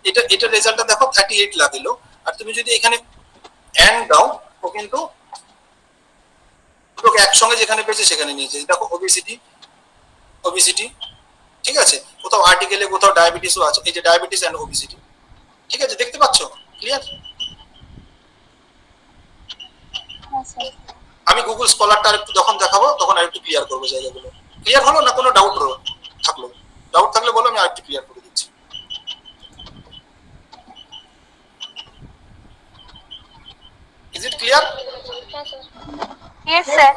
এটা রেজাল্টটা দেখো 38 লাগলো। আর তুমি যদি এখানে এন্ড দাও ও কিন্তু দুটোকে একসঙ্গে যেখানে পেয়েছে সেখানে নিয়েছে। দেখো ওবেসিটি ওবেসিটি, ঠিক আছে, কোথাও আর্টিকেলে কোথাও ডায়াবেটিসও আছে, এই যে ডায়াবেটিস এন্ড ওবেসিটি, ঠিক আছে, দেখতে পাচ্ছ ক্লিয়ার? আমি গুগল স্কলারটা আরেকটু যখন দেখাবো তখন আরেকটু ক্লিয়ার করবো জায়গাগুলো। ক্লিয়ার হলো না কোনো ডাউট থাকলো? ডাউট থাকলে বলো, আমি আরেকটু ক্লিয়ার করে দিচ্ছি। Is it clear? Yes sir.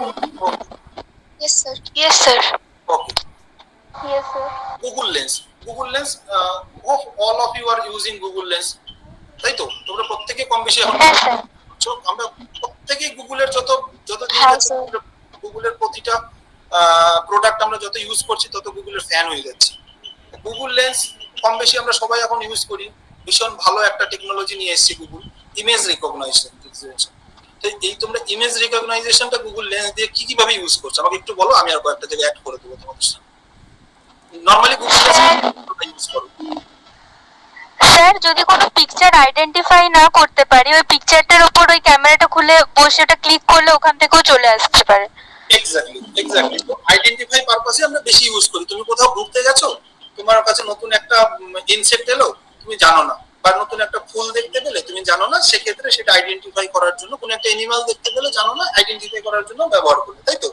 Yes, sir. Yes, sir. Okay. Yes sir. Google Lens, Google Lens, all of you are using Google Lens, তাই তো? তোমরা প্রত্যেকে কম বেশি এখন হ্যাঁ স্যার। আমরা প্রত্যেকেই গুগলের যত হ্যাঁ, স্যার। গুগলের প্রতিটা প্রোডাক্ট আমরা যত ইউজ করছি তত গুগলের ফ্যান হয়ে যাচ্ছি। গুগল লেন্স কম বেশি আমরা সবাই এখন ইউজ করি। ভীষণ ভালো একটা টেকনোলজি নিয়ে এসেছে গুগল, ইমেজ রিকগনাইজেশন। তো এই তোমরা ইমেজ রিকগনাইজেশনটা গুগল লেন্স দিয়ে কি কিভাবে ইউজ করছো আমাকে একটু বলো, আমি আর কয়েকটা জায়গায় অ্যাড করে দেবো তোমাদের সাথে। নরমালি গুগল লেন্স ইউজ করো। স্যার যদি কোনো পিকচার আইডেন্টিফাই না করতে পারি, ওই পিকচারটার উপর ওই ক্যামেরাটা খুলে বসে ওটা ক্লিক করলে ওখান থেকেও চলে আসতে পারে। এক্স্যাক্টলি তো আইডেন্টিফাই পারপাসে আমরা বেশি ইউজ করি। তুমি কোথাও ঘুরতে গেছো, তোমার কাছে নতুন একটা ইনসেক্ট এলো, তুমি জানো না, বা নতুন একটা ফুল দেখতে পেলে তুমি জানো না, সেক্ষেত্রে সেটা আইডেন্টিফাই করার জন্য, কোনো একটা অ্যানিমাল দেখতে পেলে জানো না, আইডেন্টিফাই করার জন্য ব্যবহার করলে, তাই তো?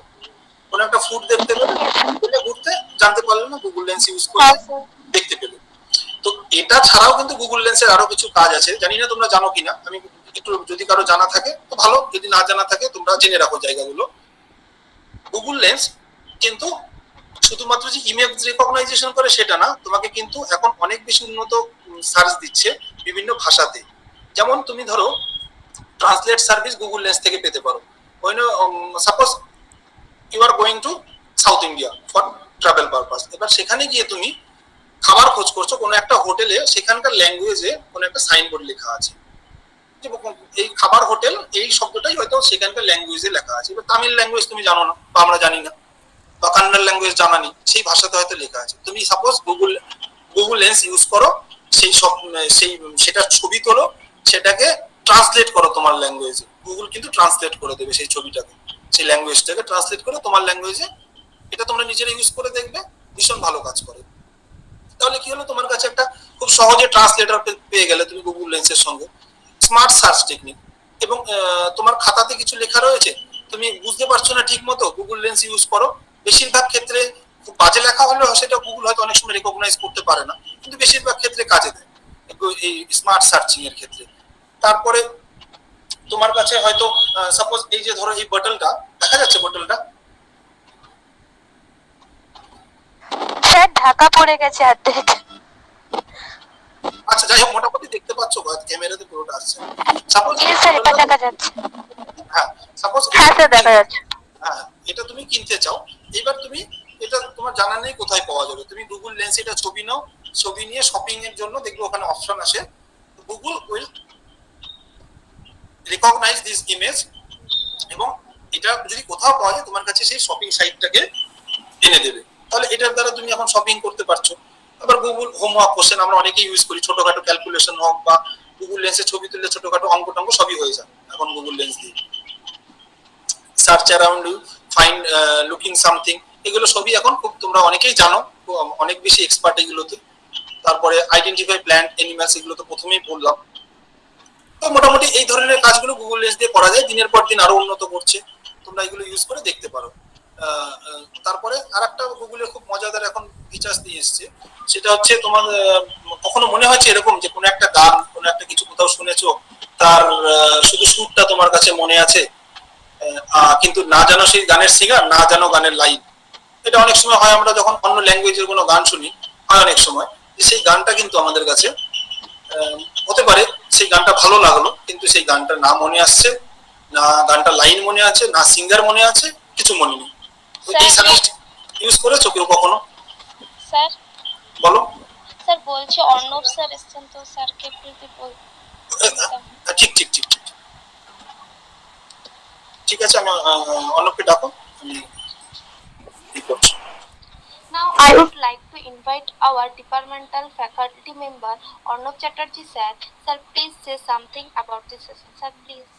কোনো একটা ফুড দেখতে পেলে ঘুরতে জানতে পারলে না, গুগল লেন্স ইউজ করে দেখতে পেলে। তো এটা ছাড়াও কিন্তু গুগল লেন্সের আরো কিছু কাজ আছে, জানি না তোমরা জানো কিনা, আমি একটু, যদি কারো জানা থাকে তো ভালো, যদি না জানা থাকে তোমরা জেনে রাখো জায়গাগুলো। গুগল লেন্স কিন্তু শুধুমাত্র যে ইমেজ রিকগনাইজেশন করে সেটা না, তোমাকে কিন্তু এখন অনেক বেশি উন্নত সার্চ দিচ্ছে বিভিন্ন ভাষাতে। যেমন তুমি ধরো ট্রান্সলেট সার্ভিস গুগল লেন্স থেকে পেতে পারো। Suppose you are going to South India for travel purpose, এবার সেখানে গিয়ে তুমি খাবার খোঁজ করছো কোনো একটা হোটেলে, সেখানকার ল্যাঙ্গুয়েজে কোনো একটা সাইনবোর্ড লেখা আছে, এই খাবার হোটেল এই শব্দটাই হয়তো সেখানকার ল্যাঙ্গুয়েজে লেখা আছে। এবার তামিল ল্যাঙ্গুয়েজ তুমি জানো না বা আমরা জানি না, বা কান্নাড় ল্যাঙ্গুয়েজ জানা নেই, সেই ভাষাতে হয়তো লেখা আছে। তুমি সাপোজ গুগল লেন্স ইউজ করো, সেটার ছবি তোলো, সেটাকে ট্রান্সলেট করো তোমার ল্যাঙ্গুয়েজে, গুগল কিন্তু ট্রান্সলেট করে দেবে সেই ছবিটাকে, সেই ল্যাঙ্গুয়েজটাকে ট্রান্সলেট করে তোমার ল্যাঙ্গুয়েজে। এটা তোমরা নিজেরা ইউজ করে দেখবে, ভীষণ ভালো কাজ করে। তাহলে কি হলো, তোমার কাছে একটা খুব সহজে ট্রান্সলেটর পেয়ে গেলে তুমি গুগল লেন্সের সঙ্গে। স্মার্ট সার্চ টেকনিক, এবং তোমার খাতাতে কিছু লেখা রয়েছে, তুমি বুঝতে পারছো না ঠিক মতো, গুগল লেন্স ইউজ করো। বেশিরভাগ ক্ষেত্রে খুব বাজে লেখা হলেও সেটা গুগল হয়তো অনেক সময় রেকগনাইজ করতে পারে না, কিন্তু বেশিরভাগ ক্ষেত্রে কাজে দেয় এই স্মার্ট সার্চিং এর ক্ষেত্রে। তারপরে তোমার কাছে হয়তো সাপোজ এই যে ধরো এই বোতলটা দেখা যাচ্ছে, বোতলটা স্যার ঢাকা পড়ে গেছে অর্ধেক। আচ্ছা যাই হোক, মোটামুটি দেখতে পাচ্ছ, ক্যামেরাতে পুরোটা আসছে। সাপোজ স্যার এটা দেখা যাচ্ছে। হ্যাঁ, সাপোজ হ্যাঁ স্যার দেখা যাচ্ছে। হ্যাঁ, এটা তুমি কিনতে চাও, এবার তুমি এটা তোমার জানা নেই কোথায় পাওয়া যাবে, তুমি গুগল লেন্স এটা ছবি নাও, ছবি নিয়ে শপিং এর জন্য দেখবে ওখানে অপশন আসে, Google will recognise this image, এবং এটা যদি কোথাও পাওয়া যায় তোমার কাছে সেই শপিং সাইটটাকে এনে দেবে। তাহলে এটার দ্বারা তুমি এখন শপিং করতে পারছো। আবার গুগল হোমওয়ার্ক কোশ্চেন আমরা অনেকেই ইউজ করি, ছোটখাটো ক্যালকুলেশন হোক বা গুগল লেন্সে ছবি তুললে ছোটখাটো অঙ্ক টঙ্ক সবই হয়ে যায় এখন গুগল লেন্স দিয়ে। Search around you, find looking something, এগুলো সবই এখন খুব তোমরা অনেকেই জানো, অনেক বেশি এক্সপার্ট এগুলোতে। তারপরে আইডেন্টিফাই প্ল্যান্ট অ্যানিমালস, এগুলো তো প্রথমেই বললাম। তো মোটামুটি এই ধরনের কাজগুলো গুগল লেন্স দিয়ে করা যায়, দিনের পর দিন আরো উন্নত করছে, তোমরা এগুলো ইউজ করে দেখতে পারো। তারপরে আরেকটা গুগলের খুব মজাদার এখন ফিচার্স দিয়ে এসছে, সেটা হচ্ছে তোমার কখনো মনে হচ্ছে এরকম যে কোনো একটা গান, কোনো একটা কিছু কোথাও শুনেছো, তার শুধু সুরটা তোমার কাছে মনে আছে, কিন্তু না জানো সেই গানের সিঙ্গার, না জানো গানের লাইন। এটা অনেক সময় হয়, আমরা যখন অন্য ল্যাঙ্গুয়েজের কোনো গান শুনি, হয় অনেক সময় সেই গানটা কিন্তু আমাদের কাছে হতে পারে সেই গানটা ভালো লাগলো, কিন্তু সেই গানটার নাম মনে আসছে না, গানটা লাইন মনে আছে না, সিঙ্গার মনে আছে, কিছু মনে নেই। এই সাজেস্ট ইউজ করেছো কেউ কখনো? স্যার বলো। স্যার বলছি অর্ণব স্যার এসেছেন, তো স্যারকে যদি ঠিক ঠিক ঠিক ঠিক ঠিক আছে, আমি অর্ণবকে ডাকো, আমি ঠিক করছি। Now I would like to invite our departmental faculty member Arnab Chatterjee sir. Sir, please say something about this session. Sir, please.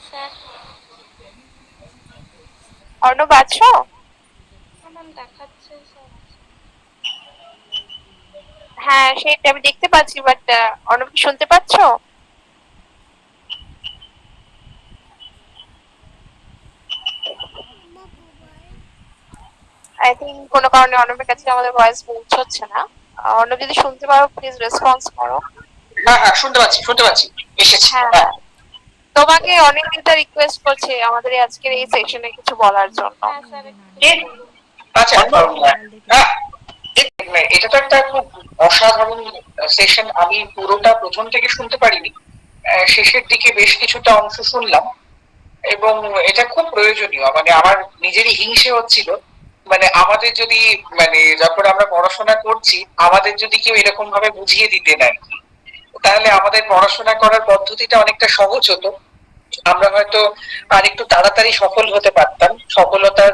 Sir, Arnab আছো? ম্যাম দেখাচ্ছে স্যার। হ্যাঁ সেটা আমি দেখতে পাচ্ছি, বাট অর্ণব কি শুনতে পাচ্ছো? আই থিঙ্ক কোনো কারণে অর্ণবের কাছে আমাদের ভয়েস পৌঁছচ্ছে না। অর্ণব যদি শুনতে পারো প্লিজ রেসপন্স করো। হ্যাঁ হ্যাঁ শুনতে পাচ্ছি এসেছি। হ্যাঁ তোমাকে অনেক দিনটা রিকোয়েস্ট করছে আমাদের আজকের এই সেশনে কিছু বলার জন্য। হ্যাঁ স্যার আচ্ছা হ্যাঁ, এটা তো একটা খুব অসাধারণ সেশন। আমি পুরোটা প্রথম থেকে শুনতে পারিনি, শেষের দিকে বেশ কিছুটা অংশ শুনলাম এবং এটা খুব প্রয়োজনীয়। মানে আমার নিজেরই হিংসে হচ্ছিল, মানে আমাদের যদি মানে যখন আমরা পড়াশোনা করছি আমাদের যদি কেউ এরকম ভাবে বুঝিয়ে দিতেন আর কি, তাহলে আমাদের পড়াশোনা করার পদ্ধতিটা অনেকটা সহজ হতো। আমরা হয়তো আরেকটু তাড়াতাড়ি সফল হতে পারতাম, সফলতার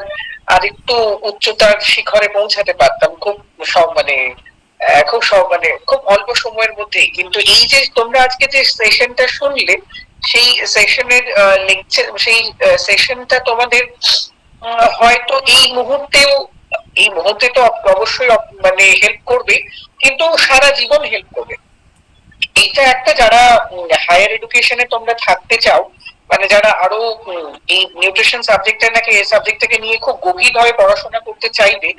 আরেকটু উচ্চতার শিখরে পৌঁছাতে পারতাম খুব খুব অল্প সময়ের মধ্যেই। কিন্তু এই যে তোমরা আজকে যে সেশনটা শুনলে, সেই সেশনের লেকচার, সেই সেশনটা তোমাদের হয়তো এই মুহূর্তে তো অবশ্যই মানে হেল্প করবে, কিন্তু সারা জীবন হেল্প করবে। এটা একটা যারা হায়ার এডুকেশনে তোমরা থাকতে চাও, মানে যারা আরো এই নিউট্রিশন সাবজেক্টটা নাকি এই সাবজেক্টটাকে নিয়ে খুব গভীরভাবে পড়াশোনা করতে চাইবে,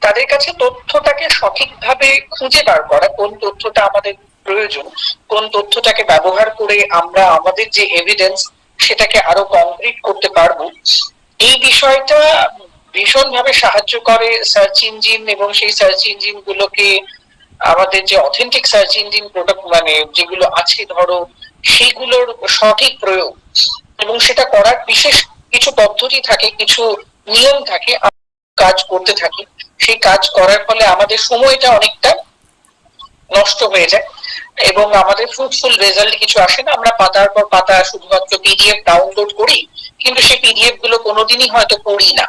তাদের কাছে তথ্যটাকে সঠিকভাবে খুঁজে বার করা, কোন তথ্যটা আমাদের প্রয়োজন, কোন তথ্যটাকে ব্যবহার করে আমরা আমাদের যে এভিডেন্স সেটাকে আরো কংক্রিট করতে পারবো, এই বিষয়টা ভীষণভাবে সাহায্য করে সার্চ ইঞ্জিন। এবং সেই সার্চ ইঞ্জিন গুলোকে আমাদের যে অথেন্টিক সার্চ ইঞ্জিন প্রোডাক্ট মানে যেগুলো আছে ধরো, সেগুলোর সঠিক প্রয়োগ এবং সেটা করার বিশেষ কিছু পদ্ধতি থাকে, কিছু নিয়ম থাকে, কাজ করতে থাকি। সেই কাজ করার ফলে আমাদের সময়টা অনেকটা নষ্ট হয়ে যায় এবং আমাদের ফ্রুটফুল রেজাল্ট কিছু আসে না। আমরা পাতার পর পাতা শুধুমাত্র পিডিএফ ডাউনলোড করি, কিন্তু সেই পিডিএফ গুলো কোনোদিনই হয়তো পড়ি না।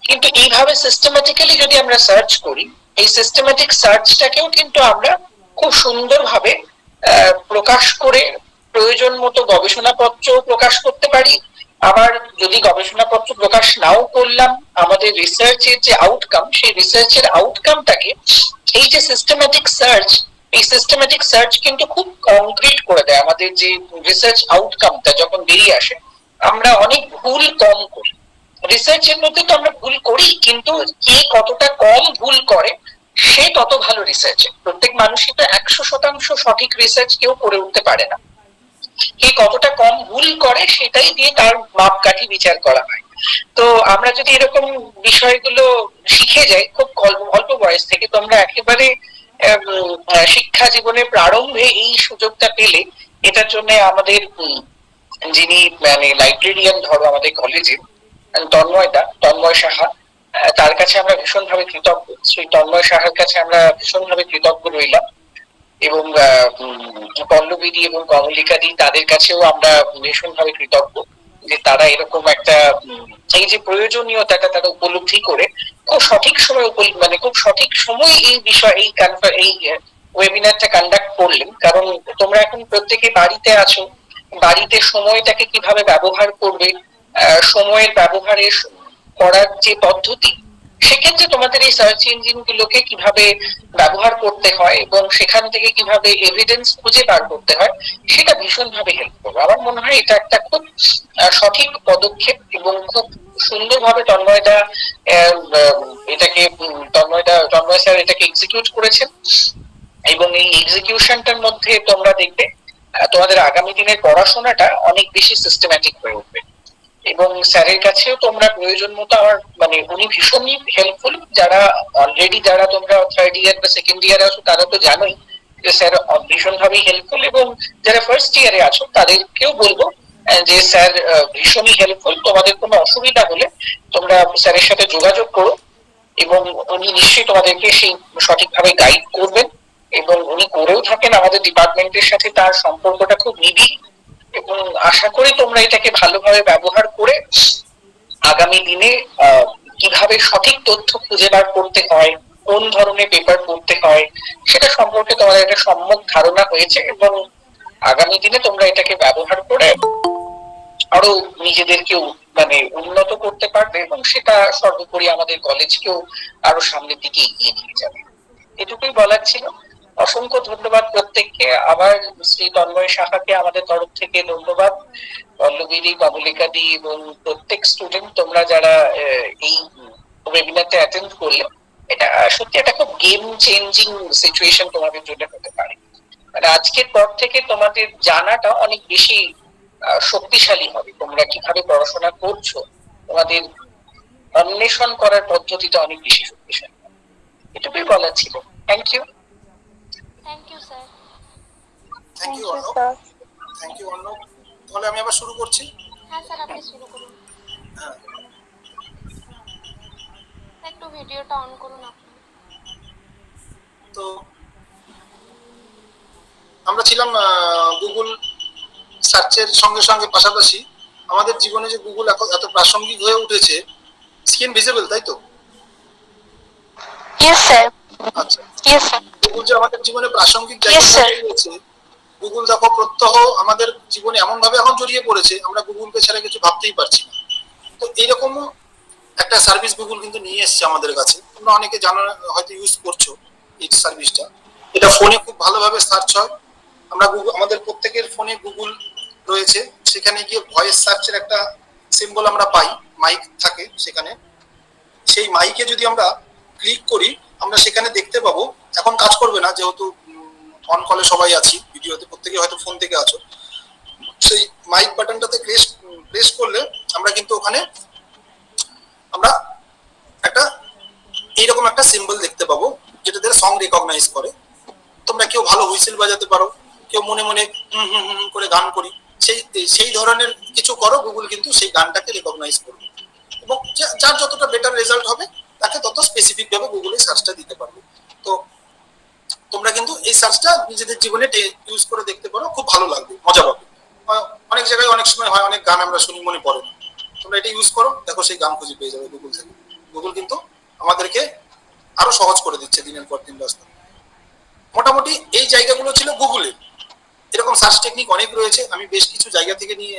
কিন্তু এইভাবে সিস্টেম্যাটিক্যালি যদি আমরা সার্চ করি, এই সিস্টেম্যাটিক সার্চটাকেও কিন্তু আমরা খুব সুন্দরভাবে প্রকাশ করে প্রয়োজন মতো গবেষণাপত্র প্রকাশ করতে পারি। আবার যদি গবেষণাপত্র প্রকাশ নাও করলাম, আমাদের রিসার্চের যে আউটকাম, সেই রিসার্চের আউটকামটাকে এই যে সিস্টেম্যাটিক সার্চ, এই সিস্টেম্যাটিক সার্চ কিন্তু খুব কংক্রিট করে দেয়। আমাদের যে রিসার্চ আউটকামটা যখন বেরিয়ে আসে, আমরা অনেক ভুল কম করি। রিসার্চের মধ্যে তো আমরা ভুল করি, কিন্তু কে কতটা কম ভুল করে সে তত ভালো রিসার্চে। প্রত্যেক মানুষই তো 100% সঠিক রিসার্চ কেউ করে উঠতে পারে না। কে কতটা কম ভুল করে সেটাই দিয়ে তার মাপকাঠি বিচার করা হয়। তো আমরা যদি এরকম বিষয়গুলো শিখে যাই খুব অল্প বয়স থেকে, তোমরা একেবারে শিক্ষা জীবনের প্রারম্ভে এই সুযোগটা পেলে, এটার জন্য আমাদের যিনি মানে লাইব্রেরিয়ান ধরো আমাদের কলেজে, তন্ময় সাহা, তার কাছে আমরা ভীষণভাবে কৃতজ্ঞ। সেই তন্ময় সাহার কাছে আমরা ভীষণভাবে কৃতজ্ঞ রইলাম। এবং পল্লবীদি এবং কমলিকাদি, তাদের কাছেও আমরা ভীষণভাবে কৃতজ্ঞ যে তারা এরকম একটা এই যে প্রয়োজনীয়তাটা তারা উপলব্ধি করে খুব সঠিক সময় মানে খুব সঠিক সময় এই বিষয় এই ওয়েবিনারটা কন্ডাক্ট করলেন। কারণ তোমরা এখন প্রত্যেকে বাড়িতে আছো, বাড়িতে সময়টাকে কিভাবে ব্যবহার করবে, সময়ের ব্যবহারের করার যে পদ্ধতি, সেক্ষেত্রে তোমাদের এই সার্চ ইঞ্জিন গুলোকে কিভাবে ব্যবহার করতে হয় এবং সেখান থেকে কিভাবে এভিডেন্স খুঁজে বার করতে হয়, সেটা ভীষণভাবে হেল্প করবে। আমার মনে হয় এটা একটা খুব সঠিক পদক্ষেপ এবং খুব সুন্দরভাবে তন্ময় স্যার এটাকে এক্সিকিউট করেছেন। এবং এই এক্সিকিউশনটার মধ্যে তোমরা দেখবে তোমাদের আগামী দিনের পড়াশোনাটা অনেক বেশি সিস্টেম্যাটিক হয়ে উঠবে। এবং স্যারের কাছেও তোমরা প্রয়োজন মতো আমার মানে উনি ভীষণই হেল্পফুল। যারা অলরেডি যারা তোমরা থার্ড ইয়ার বা সেকেন্ড ইয়ারে আছো তারা তো জানোই যে স্যার ভীষণভাবেই হেল্পফুল, এবং যারা ফার্স্ট ইয়ারে আছো তাদেরকেও বলবো যে স্যার ভীষণই হেল্পফুল। তোমাদের কোনো অসুবিধা হলে তোমরা স্যারের সাথে যোগাযোগ করো এবং উনি নিশ্চয়ই তোমাদেরকে সেই সঠিকভাবে গাইড করবেন, এবং উনি করেও থাকেন। আমাদের ডিপার্টমেন্টের সাথে তার সম্পর্কটা খুব নিবিড়, এবং আশা করি তোমরা এটাকে ভালোভাবে ব্যবহার করে আগামী দিনে কিভাবে সঠিক তথ্য খুঁজে বার করতে হয়, কোন ধরনের পেপার পড়তে হয় সেটা সম্পর্কে তোমাদের একটা সম্যক ধারণা হয়েছে, এবং আগামী দিনে তোমরা এটাকে ব্যবহার করে আরো নিজেদেরকেও মানে উন্নত করতে পারবে, এবং সেটা সর্বোপরি আমাদের কলেজকেও আরো সামনের দিকে এগিয়ে নিয়ে যাবে। এটুকুই বলার ছিল। অসংখ্য ধন্যবাদ প্রত্যেককে। আবার শ্রী তন্ময় শাখাকে আমাদের তরফ থেকে ধন্যবাদ, পল্লবীদি, বাবুলিকাদি এবং প্রত্যেক স্টুডেন্ট তোমরা যারা এই ওয়েবিনারটা অ্যাটেন্ড করলে। এটা সত্যি একটা খুব গেম চেঞ্জিং সিচুয়েশন তোমাদের জন্য হতে পারে। মানে আজকের পর থেকে তোমাদের জানাটা অনেক বেশি শক্তিশালী হবে। তোমরা কিভাবে পড়াশোনা করছো, তোমাদের অন্বেষণ করার পদ্ধতিটা অনেক বেশি শক্তিশালী। এটুকুই বলার ছিল। Thank you. Thank you sir. Thank you Arnab. Thank you Arnab. তাহলে আমি আবার শুরু করছি। হ্যাঁ স্যার, আপনি শুরু করুন। হ্যাঁ, একটু ভিডিওটা অন করুন আপনি। তো আমরা ছিলাম গুগল সার্চের সঙ্গে সঙ্গে পাশাপাশি আমাদের জীবনে যে গুগল এখন এত প্রাসঙ্গিক হয়ে উঠেছে। স্ক্রিন ভিজিবল, তাই তো? Yes sir. আচ্ছা, ইয়েস স্যার। গুগল যে আমাদের জীবনে প্রাসঙ্গিক জায়গা হয়ে গেছে, গুগল দেখো প্রত্যহ আমাদের জীবনে এমন ভাবে এখন জড়িয়ে পড়েছে, আমরা গুগলকে ছাড়া কিছু ভাবতেই পারছি না। তো এইরকম একটা সার্ভিস গুগল কিন্তু নিয়ে এসেছে আমাদের কাছে। তোমরা অনেকে জানো, হয়তো ইউজ করছো এই সার্ভিসটা। এটা ফোনে খুব ভালোভাবে সার্চ হয়। আমরা গুগল, আমাদের প্রত্যেকের ফোনে গুগল রয়েছে। সেখানে গিয়ে ভয়েস সার্চের একটা সিম্বল আমরা পাই, মাইক থাকে সেখানে। সেই মাইকে যদি আমরা ক্লিক করি, আমরা সেখানে দেখতে পাবো, এখন কাজ করবে না যেহেতু অন কলে সবাই আছি, ভিডিওতে প্রত্যেকে হয়তো ফোন থেকে আছো। সেই মাইক বাটনটাতে প্রেস করলে আমরা কিন্তু ওখানে আমরা একটা এইরকম একটা সিম্বল দেখতে পাবো, যেটা দিয়ে সং রিকগনাইজ করে। তোমরা কেউ ভালো হুইসেল বাজাতে পারো, কেউ মনে মনে হুম হুম হুম করে গান করি, সেই ধরনের কিছু করো, গুগল কিন্তু সেই গানটাকে রিকগনাইজ করবে, এবং যার যতটা বেটার রেজাল্ট হবে তাকে তত স্পেসিফিক ভাবে গুগলে সার্চটা দিতে পারবে। তো তোমরা কিন্তু এই সার্চটা নিজেদের জীবনে ইউজ করে দেখতে পারো, খুব ভালো লাগবে, মজা পাবে। অনেক জায়গায় অনেক সময় হয়, অনেক গান আমরা শুনি মনে পড়ে না, তোমরা এটা ইউজ করো, দেখো সেই গান খুঁজে পেয়ে যাবে গুগল থেকে। গুগল কিন্তু আমাদেরকে আরো সহজ করে দিচ্ছে দিনের পর দিন রাস্তা। মোটামুটি এই জায়গাগুলো ছিল গুগলের। এরকম সার্চ টেকনিক অনেক রয়েছে, আমি বেশ কিছু জায়গা থেকে নিয়ে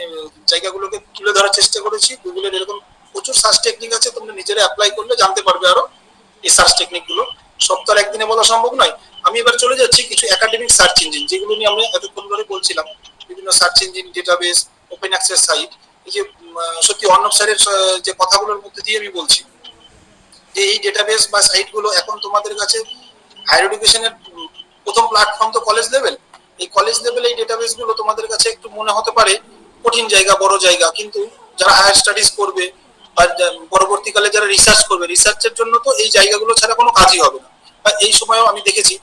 জায়গাগুলোকে তুলে ধরার চেষ্টা করেছি। গুগলের এরকম প্রচুর সার্চ টেকনিক আছে, তোমরা নিজেরা অ্যাপ্লাই করলে জানতে পারবে আরো এই সার্চ টেকনিক গুলো। সব তো আর একদিনে বলা সম্ভব নয়। আমি এবার চলে যাচ্ছি কিছু একাডেমিক সার্চ ইঞ্জিন, যেগুলো নিয়ে আমরা এতক্ষণ ধরে বলছিলাম। বিভিন্ন search engine, database, open access site. এই যে সত্যি অর্ণব স্যারের যে কথাগুলোর মধ্যে দিয়ে আমি বলছি যে এই ডেটাবেস বা সাইট গুলো এখন তোমাদের কাছে হায়ার এডুকেশনের প্রথম প্ল্যাটফর্ম তো কলেজ লেভেল। এই কলেজ লেভেলে এই ডেটাবেস গুলো তোমাদের কাছে একটু মনে হতে পারে কঠিন জায়গা, বড় জায়গা, কিন্তু যারা হায়ার স্টাডিজ করবে বা পরবর্তীকালে যারা রিসার্চ করবে, রিসার্চের জন্য তো এই জায়গাগুলো ছাড়া কোনো কাজই হবে না। এই সময়ও আমি দেখেছি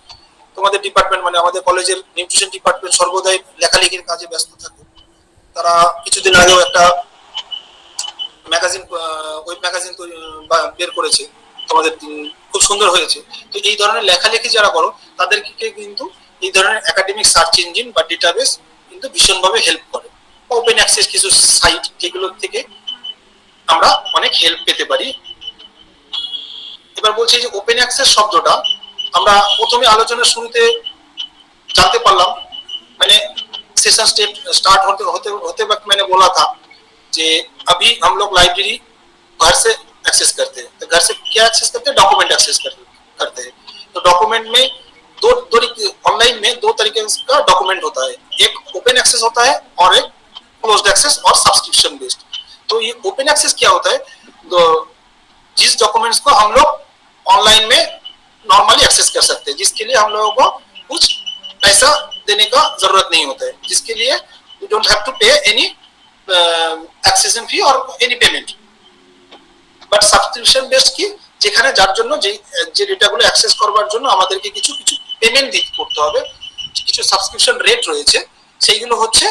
তোমাদের ডিপার্টমেন্ট, মানে আমাদের কলেজের নিউট্রিশন ডিপার্টমেন্ট সর্বদাই লেখালেখির কাজে ব্যস্ত থাকে। তারা কিছুদিন আগেও একটা ম্যাগাজিন, ওয়েব ম্যাগাজিন বের করেছে, তোমাদের খুব সুন্দর হয়েছে। তো এই ধরনের লেখালেখি যারা করো তাদেরকে কিন্তু এই ধরনের একাডেমিক সার্চ ইঞ্জিন বা ডেটাবেস কিন্তু ভীষণভাবে হেল্প করে। ওপেন অ্যাক্সেস কিছু সাইট, যেগুলো থেকে আমরা অনেক হেল্প পেতে পারি। এবার বলছি যে ওপেন অ্যাক্সেস শব্দটা আমরা প্রথমে আলোচনার শুরুতে জানতে পারলাম, মানে सेशन स्टार्ट होते होते होते वक्त मैंने बोला था कि अभी हम लोग लाइब्रेरी घर से एक्सेस करते हैं। तो घर से क्या एक्सेस करते हैं? डॉक्यूमेंट एक्सेस करते हैं। तो डॉक्यूमेंट में दो ऑनलाइन में दो तरीके का डॉक्यूमेंट होता है, एक ओपन एक्सेस होता है और एक क्लोज्ड एक्सेस और सब्सक्रिप्शन बेस्ड। तो ये ओपन एक्सेस क्या होता है? तो जिस डॉक्यूमेंट्स को हम लोग ऑनलाइन में नॉर्मली एक्सेस कर सकते हैं, जिसके लिए हम लोगों को कुछ पैसा देने का जरूरत नहीं होता है, जिसके लिए यू डोंट हैव टू पे एनी एक्सेशन फी और any payment. But subscription based কি, যেখানে যার জন্য যে ডেটাগুলো অ্যাক্সেস করবার জন্য আমাদেরকে কিছু কিছু পেমেন্ট দিতে করতে হবে, কিছু সাবস্ক্রিপশন রেট রয়েছে, সেইগুলো হচ্ছে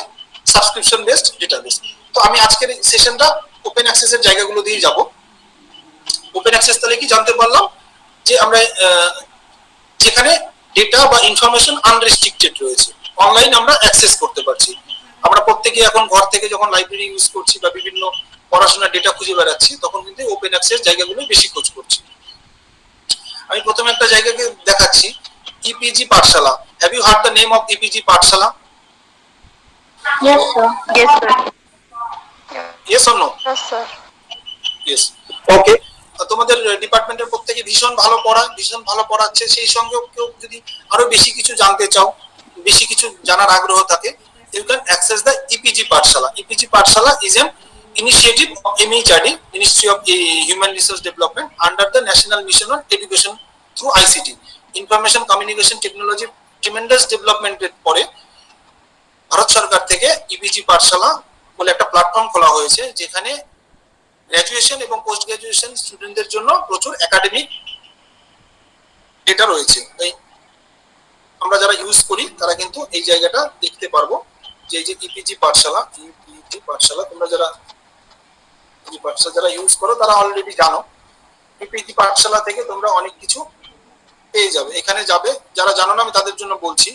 সাবস্ক্রিপশন বেসড ডেটাবেস। তো আমি আজকের সেশনটা ওপেন অ্যাক্সেসের জায়গাগুলো দিয়ে যাব। ওপেন অ্যাক্সেস তাহলে কি জানতে পারলাম, যে আমরা যেখানে ডেটা বা ইনফরমেশন আনরেস্ট্রিক্টেড রয়েছে, অনলাইন আমরা অ্যাক্সেস করতে পারছি। আমরা প্রত্যেকে এখন ঘর থেকে যখন লাইব্রেরি ইউজ করছি বা বিভিন্ন পড়াশোনার ডেটা খুঁজে বেড়াচ্ছি, তখন কিন্তু ওপেন অ্যাক্সেস জায়গাগুলো বেশি খোঁজ করছি। আমি প্রথমে একটা জায়গাকে দেখাচ্ছি, EPG Pathshala. Have you heard the name of EPG Pathshala? Yes, sir. Yes, sir. Yes or no? Yes, sir. Yes. Okay. তোমাদের ডিপার্টমেন্টের প্রত্যেকে ভীষণ ভালো পড়াচ্ছে। সেই সঙ্গে কেউ যদি আরো বেশি কিছু জানতে চাও, বেশি কিছু জানার আগ্রহ থাকে, you can access the EPG Pathshala. EPG Pathshala is an initiative of MHRD, Ministry of Human Resource Development, under the National Mission on Education through ICT, Information Communication Technology tremendous development এর পরে ভারত সরকার থেকে EPG পাঠশালা বলে একটা প্ল্যাটফর্ম খোলা হয়েছে, যেখানে গ্র্যাজুয়েশন এবং পোস্ট গ্র্যাজুয়েশন স্টুডেন্টদের জন্য প্রচুর একাডেমিক ডেটা রয়েছে। তাই আমরা যারা ইউজ করি তারা কিন্তু এই জায়গাটা দেখতে পারবো, যে এই যে ইপিজি পাঠশালা তোমরা যারা ইউজ করো তারা অলরেডি জানো। ইপিজি পাঠশালা থেকে তোমরা অনেক কিছু পেয়ে যাবে। এখানে যাবে, যারা জানো না আমি তাদের জন্য বলছি,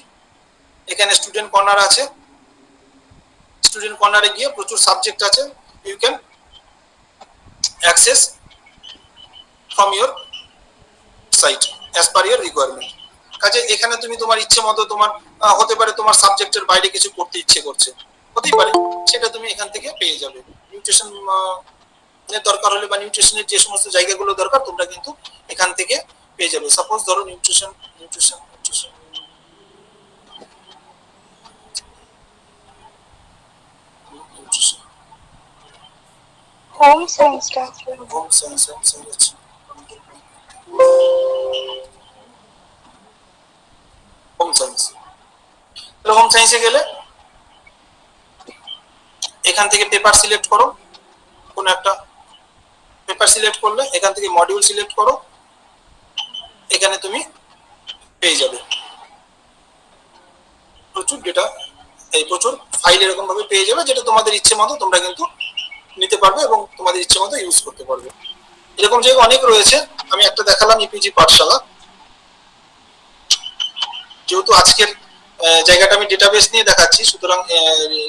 এখানে স্টুডেন্ট কর্নার আছে। স্টুডেন্ট কর্নারে গিয়ে প্রচুর সাবজেক্ট আছে, you can access from your site as per your requirement. কাজে এখানে তুমি তোমার ইচ্ছে মতো, তোমার হতে পারে তোমার সাবজেক্টের বাইরে কিছু করতে ইচ্ছে করছে, হতেই পারে, সেটা তুমি এখান থেকে পেয়ে যাবে। নিউট্রিশন দরকার হলে বা নিউট্রিশনের যে সমস্ত জায়গাগুলো দরকার তোমরা কিন্তু এখান থেকে পেয়ে যাবে। সাপোজ ধরো nutrition Home science transfer. Home science home সায়েন্সে গেলে এখান থেকে পেপার সিলেক্ট করো, কোন একটা পেপার সিলেক্ট করলে এখান থেকে মডিউল সিলেক্ট করো, এখানে তুমি পেয়ে যাবে প্রচুর ডেটা, প্রচুর ফাইল এরকম ভাবে পেয়ে যাবে, যেটা তোমাদের ইচ্ছে মতো তোমরা কিন্তু নিতে পারবে এবং তোমাদের ইচ্ছে মতো ইউজ করতে পারবে। এরকম জায়গা অনেক রয়েছে। আমি একটা দেখালাম ইপিজি পাঠশালা। যেহেতু আজকের জায়গাটা আমি ডেটাবেস নিয়ে দেখাচ্ছি, সুতরাং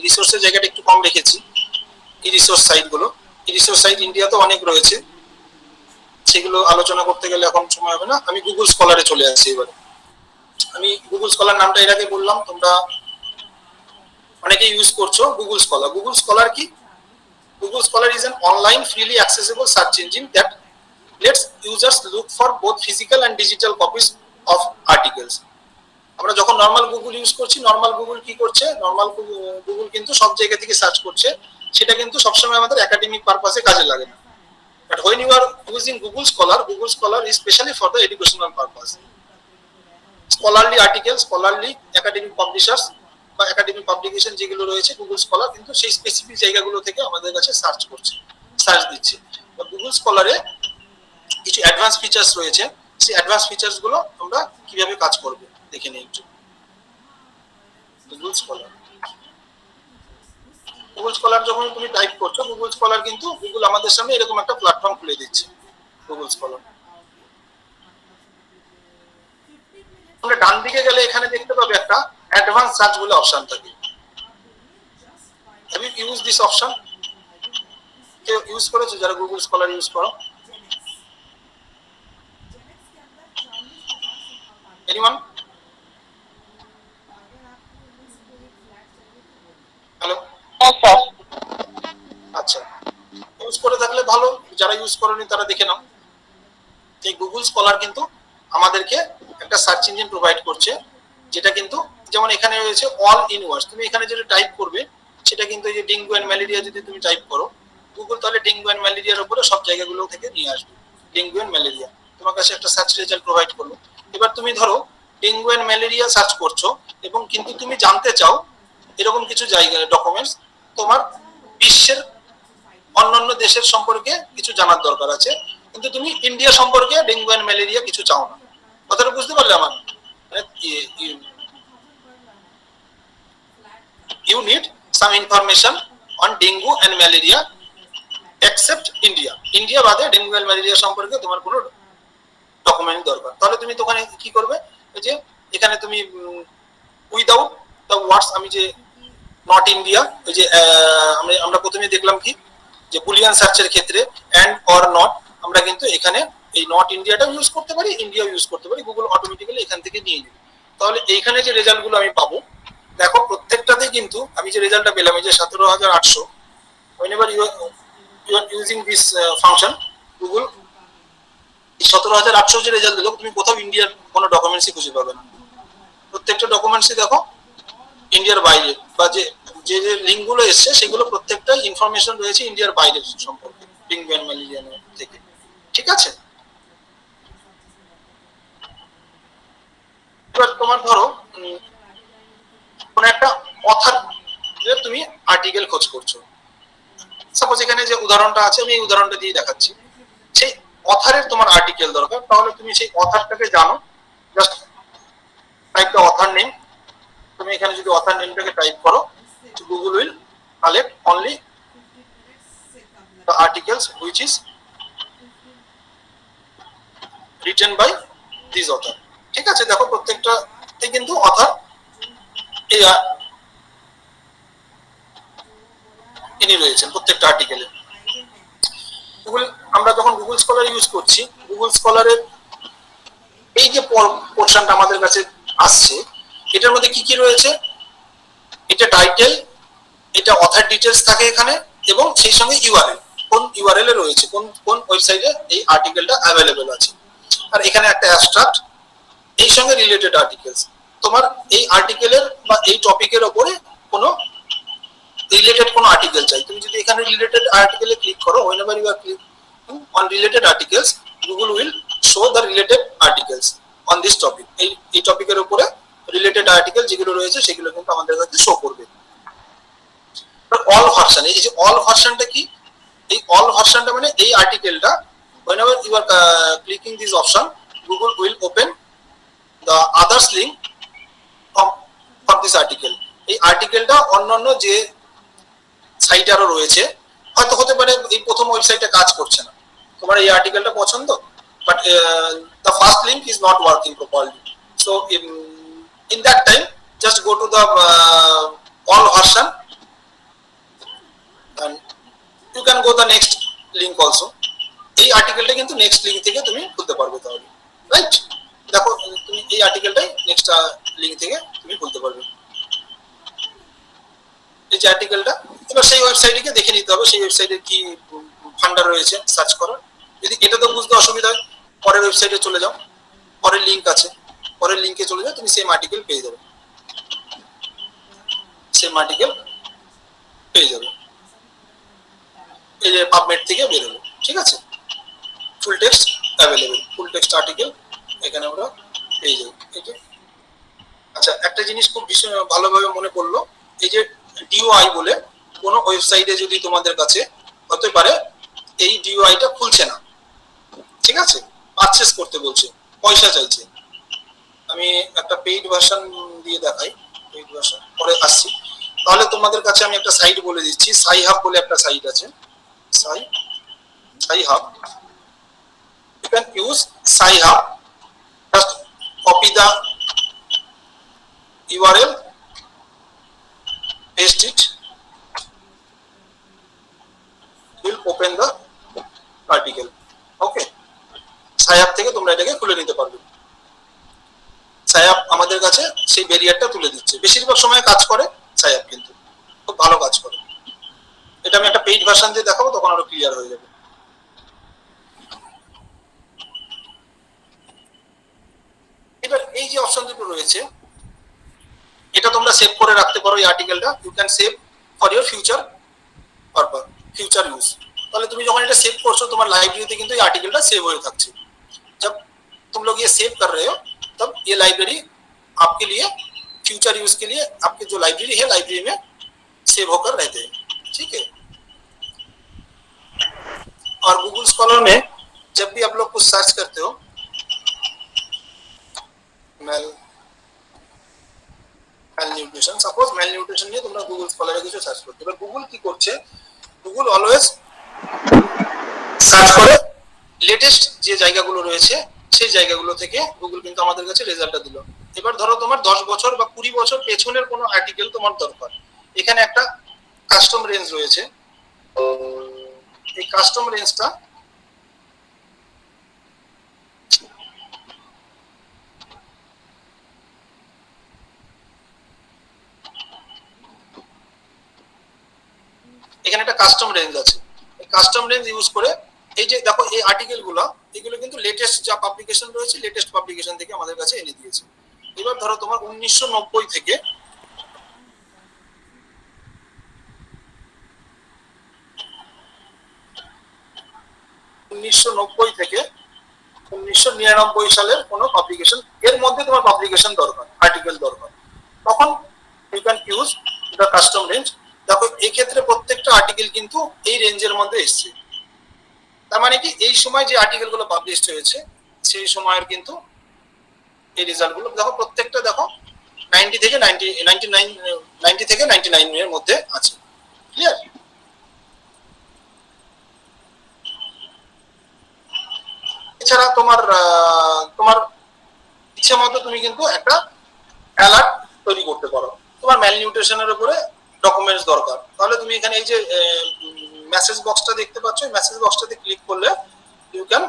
রিসোর্সের জায়গাটা একটু কম রেখেছি। এই রিসোর্স সাইটগুলো, এই রিসোর্স সাইট ইন্ডিয়াতে অনেক রয়েছে, সেগুলো আলোচনা করতে গেলে এখন সময় হবে না। আমি গুগল স্কলারে চলে আসছি এবারে। আমি গুগল স্কলার নামটা এর আগে বললাম, তোমরা অনেকে ইউজ করছো গুগল স্কলার। গুগল স্কলার কি? Google Scholar is an online freely accessible search engine that lets users look for both physical and digital copies of articles. আমরা যখন নরমাল গুগল ইউজ করছি, নরমাল গুগল কি করছে, নরমাল গুগল কিন্তু সব জায়গা থেকে সার্চ করছে, সেটা কিন্তু সবসময় আমাদের একাডেমিক পারপাসে কাজে লাগে না। But when you are using Google Scholar is specially for the educational purpose. Scholarly articles, scholarly academic publishers বা একাডেমিক পাবলিকেশন যেগুলো রয়েছে, গুগল স্কলার কিন্তু সেই স্পেসিফিক জায়গাগুলো থেকে আমাদের কাছে সার্চ দিচ্ছে। গুগল স্কলারে কিছু অ্যাডভান্স ফিচার্স রয়েছে, সেই অ্যাডভান্স ফিচার্স গুলো তোমরা কিভাবে কাজ করবে দেখে নিই একটু। গুগল স্কলার যখন তুমি টাইপ করছো, গুগল স্কলার কিন্তু গুগল আমাদের সামনে এরকম একটা প্ল্যাটফর্ম খুলে দিচ্ছে। গুগল স্কলার তোমরা ডান দিকে গেলে এখানে দেখতে পাবে একটা অ্যাডভান্স সার্চ বলে অপশন থাকে। Have you use this option? কেউ ইউজ করেছো যারা গুগল স্কলার ইউজ করো? এনিওয়ান? হ্যালো? আচ্ছা, ইউজ করে থাকলে ভালো, যারা ইউজ করেনি তারা দেখে নাও। এই গুগল স্কলার কিন্তু আমাদেরকে একটা সার্চ ইঞ্জিন প্রোভাইড করছে, যেটা কিন্তু যেমন এখানে রয়েছে অল ইন ওয়ার্ডস। তুমি এখানে যেটা টাইপ করবে সেটা কিন্তু এই যে ডেঙ্গু এন্ড ম্যালেরিয়া যদি তুমি টাইপ করো, গুগল তাহলে ডেঙ্গু এন্ড ম্যালেরিয়ার উপরে সব জায়গাগুলো থেকে নিয়ে আসবে ডেঙ্গু এন্ড ম্যালেরিয়া, তোমার কাছে একটা সার্চ রেজাল্ট প্রোভাইড করবে। এবার তুমি ধরো ডেঙ্গু এন্ড ম্যালেরিয়া সার্চ করছো এবং কিন্তু তুমি জানতে চাও এরকম কিছু জায়গায় ডকুমেন্টস তোমার বিশ্বের অন্যান্য দেশের সম্পর্কে কিছু জানার দরকার আছে, কিন্তু তুমি ইন্ডিয়া সম্পর্কে ডেঙ্গু এন্ড ম্যালেরিয়া কিছু চাও না। কথাটা বুঝতে পারলে আমার? You need some information on dengue and malaria except India. India বাদে ডেঙ্গু এন্ড ম্যালেরিয়া সম্পর্কে তোমার কোনো ডকুমেন্ট দরকার। তাহলে তুমি তো ওখানে কি করবে, ওই যে এখানে তুমি উইদাউট দ্য ওয়ার্ডস, আমি যে নট ইন্ডিয়া, ওই যে আমরা প্রথমে দেখলাম কি যে বুলিয়ান সার্চের ক্ষেত্রে এন্ড অর নট, আমরা কিন্তু এখানে এই নট ইন্ডিয়াটা ইউজ করতে পারি, ইন্ডিয়া ইউজ করতে পারি, গুগল অটোমেটিক্যালি এখান থেকে নিয়ে নেবে। তাহলে এইখানে যে রেজাল্ট গুলো আমি পাবো, দেখো প্রত্যেকটাতে কিন্তু আমি যে রেজাল্টটা পেলাম এই যে 17,800, whenever you are using this function Google 17,800 যে রেজাল্ট দিলো, তুমি কোথাও ইন্ডিয়ার কোনো ডকুমেন্টসই খুঁজে পাবে না। প্রত্যেকটা ডকুমেন্টসই দেখো ইন্ডিয়ার বাইরে, বা যে যে লিঙ্ক গুলো এসছে সেগুলো প্রত্যেকটা ইনফরমেশন রয়েছে ইন্ডিয়ার বাইরে সম্পর্কে ডেঙ্গু এন্ড ম্যালেরিয়া থেকে। ঠিক আছে, এবার তোমার ধরো কোন একটা অথার তুমি আর্টিকেল খোঁজ করছো, সাপোজ এখানে যে উদাহরণটা আছে আমি এই উদাহরণটা দিয়ে দেখাচ্ছি, সেই অথারের তোমার আর্টিকেল দরকার। তাহলে তুমি সেই অথারটাকে জানো, just type the author name. তুমি এখানে যদি অথার নেমটাকে টাইপ করো, Google will collect only the articles which is written by this author. ঠিক আছে, দেখো প্রত্যেকটাতে কিন্তু অথার ইনি রয়েছেন প্রত্যেকটা আর্টিকেলে। গুগল, আমরা যখন গুগল স্কলার ইউজ করছি, গুগল স্কলারের এই যে পোর্শনটা আমাদের কাছে আসছে, এটার মধ্যে কি কি রয়েছে, এটা টাইটেল, এটা অথার ডিটেলস থাকে এখানে, এবং সেই সঙ্গে ইউআরএল, কোন ইউআরএল এ রয়েছে, কোন কোন ওয়েবসাইটে এই আর্টিকেলটা অ্যাভেলেবল আছে, আর এখানে একটা অ্যাবস্ট্রাক্ট, এই সঙ্গে রিলেটেড আর্টিকেলস। তোমার এই আর্টিকেলের বা এই টপিকের উপরে কোনো রিলেটেড কোনো আর্টিকেল চাই, তুমি যদি এখানে রিলেটেড আর্টিকেলে ক্লিক করো, whenever you are clicking on related articles, Google will show the related articles on this topic। এই টপিকের উপরে রিলেটেড আর্টিকেল যেগুলো রয়েছে সেগুলো কিন্তু আমাদের কাছে শো করবে। অল ভার্সন, এই যে অল ভার্সনটা কি, এই অল ভার্সনটা মানে এই আর্টিকেলটা whenever you are clicking this option, Google will open the others link from this article। এই আর্টিকেলটা অন্যান্য যে সাইট আরো রয়েছে, হয়তো হতে পারে এই প্রথম ওয়েবসাইটে কাজ করছে না, তোমার এই আর্টিকেলটা পছন্দ, but the first link is not working properly, so in that time just go to the all version and you can go the next link also। এই আর্টিকেলটা কিন্তু নেক্সট লিংক থেকে তুমি খুলতে পারবে, তাহলে রাইট। দেখো তুমি এই আর্টিকেলটাই নেক্সট লিংক থেকে তুমি খুলতে পারবে এই যে আর্টিকেলটা। এবার সেই ওয়েবসাইটে দেখে নিতে হবে সেই ওয়েবসাইটে কি ফান্ডার রয়েছে সার্চ করার। যদি এটা তো বুঝতে অসুবিধা হয়, পরের ওয়েবসাইটে চলে যাও, পরের লিংক আছে, পরের লিংকে চলে যাও, তুমি সেম আর্টিকেল পেয়ে যাবে, সেম আর্টিকেল পেয়ে যাবে, এই যে পাবমেড থেকে বেরোবে। ঠিক আছে, ফুল টেক্সট অ্যাভেলেবল, ফুল টেক্সট আর্টিকেল এখানে আমরা পেয়ে যাই। আচ্ছা, একটা জিনিস খুব ভীষণ ভালোভাবে মনে পড়লো, এই যে ডিওআই বলে কোনো ওয়েবসাইটে যদি তোমাদের কাছে হতে পারে এই ডিওআইটা খুলছে না, ঠিক আছে, পারচেজ করতে বলছে, পয়সা চাইছে, আমি একটা পেইড ভার্সন দিয়ে দেখাই, পেইড ভার্সন পরে আসছি। তাহলে তোমাদের কাছে আমি একটা সাইট বলে দিচ্ছি, সাই হাব বলে একটা সাইট আছে, সাই hub. You can use Sci-Hub, just copy the URL, paste it, will open the article. Okay, Sci-Hub থেকে তোমরা এটাকে খুলে নিতে পারবে। Sci-Hub আমাদের কাছে সেই ব্যারিয়ারটা তুলে দিচ্ছে, বেশিরভাগ সময় কাজ করে Sci-Hub, কিন্তু খুব ভালো কাজ করে। এটা আমি একটা পেইড ভার্সন দিয়ে দেখাবো, তখন আরো ক্লিয়ার হয়ে যাবে। এবার এই যে অপশন দুটো রয়েছে, এটা তোমরা সেভ করে রাখতে পারো এই আর্টিকেলটা, you can save for your future purpose, future use. তাহলে তুমি যখন এটা সেভ করছো তোমার লাইব্রেরিতে কিন্তু এই आर्टिकलটা सेव হয়ে থাকছে। जब तुम लोग ये सेव कर रहे हो तब ये लाइब्रेरी आपके लिए फ्यूचर यूज के लिए आपके जो लाइब्रेरी है लाइब्रेरी में सेव होकर रहते हैं, ठीक है। और गूगल स्कॉलर में जब भी आप लोग कुछ सर्च करते हो ম্যালনিউট্রিশন, সাপোজ ম্যালনিউট্রিশন নিয়ে তোমরা গুগল স্কলারে কিছু সার্চ করতে, এবার গুগল কি করছে, গুগল অলওয়েজ সার্চ করে লেটেস্ট যে জায়গাগুলো রয়েছে সেই জায়গাগুলো থেকে গুগল কিন্তু আমাদের কাছে রেজাল্টটা দিল। এবার ধরো তোমার 10 বছর বা 20 বছর পেছনের কোনো আর্টিকেল তোমার দরকার, এখানে একটা কাস্টম রেঞ্জ রয়েছে, এই কাস্টম রেঞ্জটা এখানে একটা কাস্টম রেঞ্জ আছে, এই কাস্টম রেঞ্জ ইউজ করে এই যে দেখো এই আর্টিকেল গুলো এগুলো কিন্তু লেটেস্ট যা পাবলিকেশন রয়েছে লেটেস্ট পাবলিকেশন থেকে আমাদের কাছে এনে দিয়েছে। এবার ধরো তোমার 1990 থেকে 1999 সালের কোনো পাবলিকেশন, এর মধ্যে তোমার পাবলিকেশন দরকার, আর্টিকেল দরকার, তখন you can use the custom range. দেখো এই ক্ষেত্রে প্রত্যেকটা আর্টিকেল কিন্তু এই রেঞ্জের মধ্যে এসছে, তার মানে কি এই সময় যে আর্টিকেল গুলো পাবলিশড হয়েছে সেই সময়ের কিন্তু এই রেজাল্ট গুলো দেখো প্রত্যেকটা দেখো 90 থেকে 99 এর মধ্যে আছে, ক্লিয়ার। এছাড়া তোমার ইচ্ছে মতো তুমি কিন্তু একটা অ্যালার্ট তৈরি করতে পারো, তোমার ম্যালনিউট্রিশনের উপরে ডকুমেন্টস দরকার, তাহলে তুমি এখানে এই যে মেসেজ বক্সটা দেখতে পাচ্ছ, এই মেসেজ বক্সটাতে ক্লিক করলে ইউ ক্যান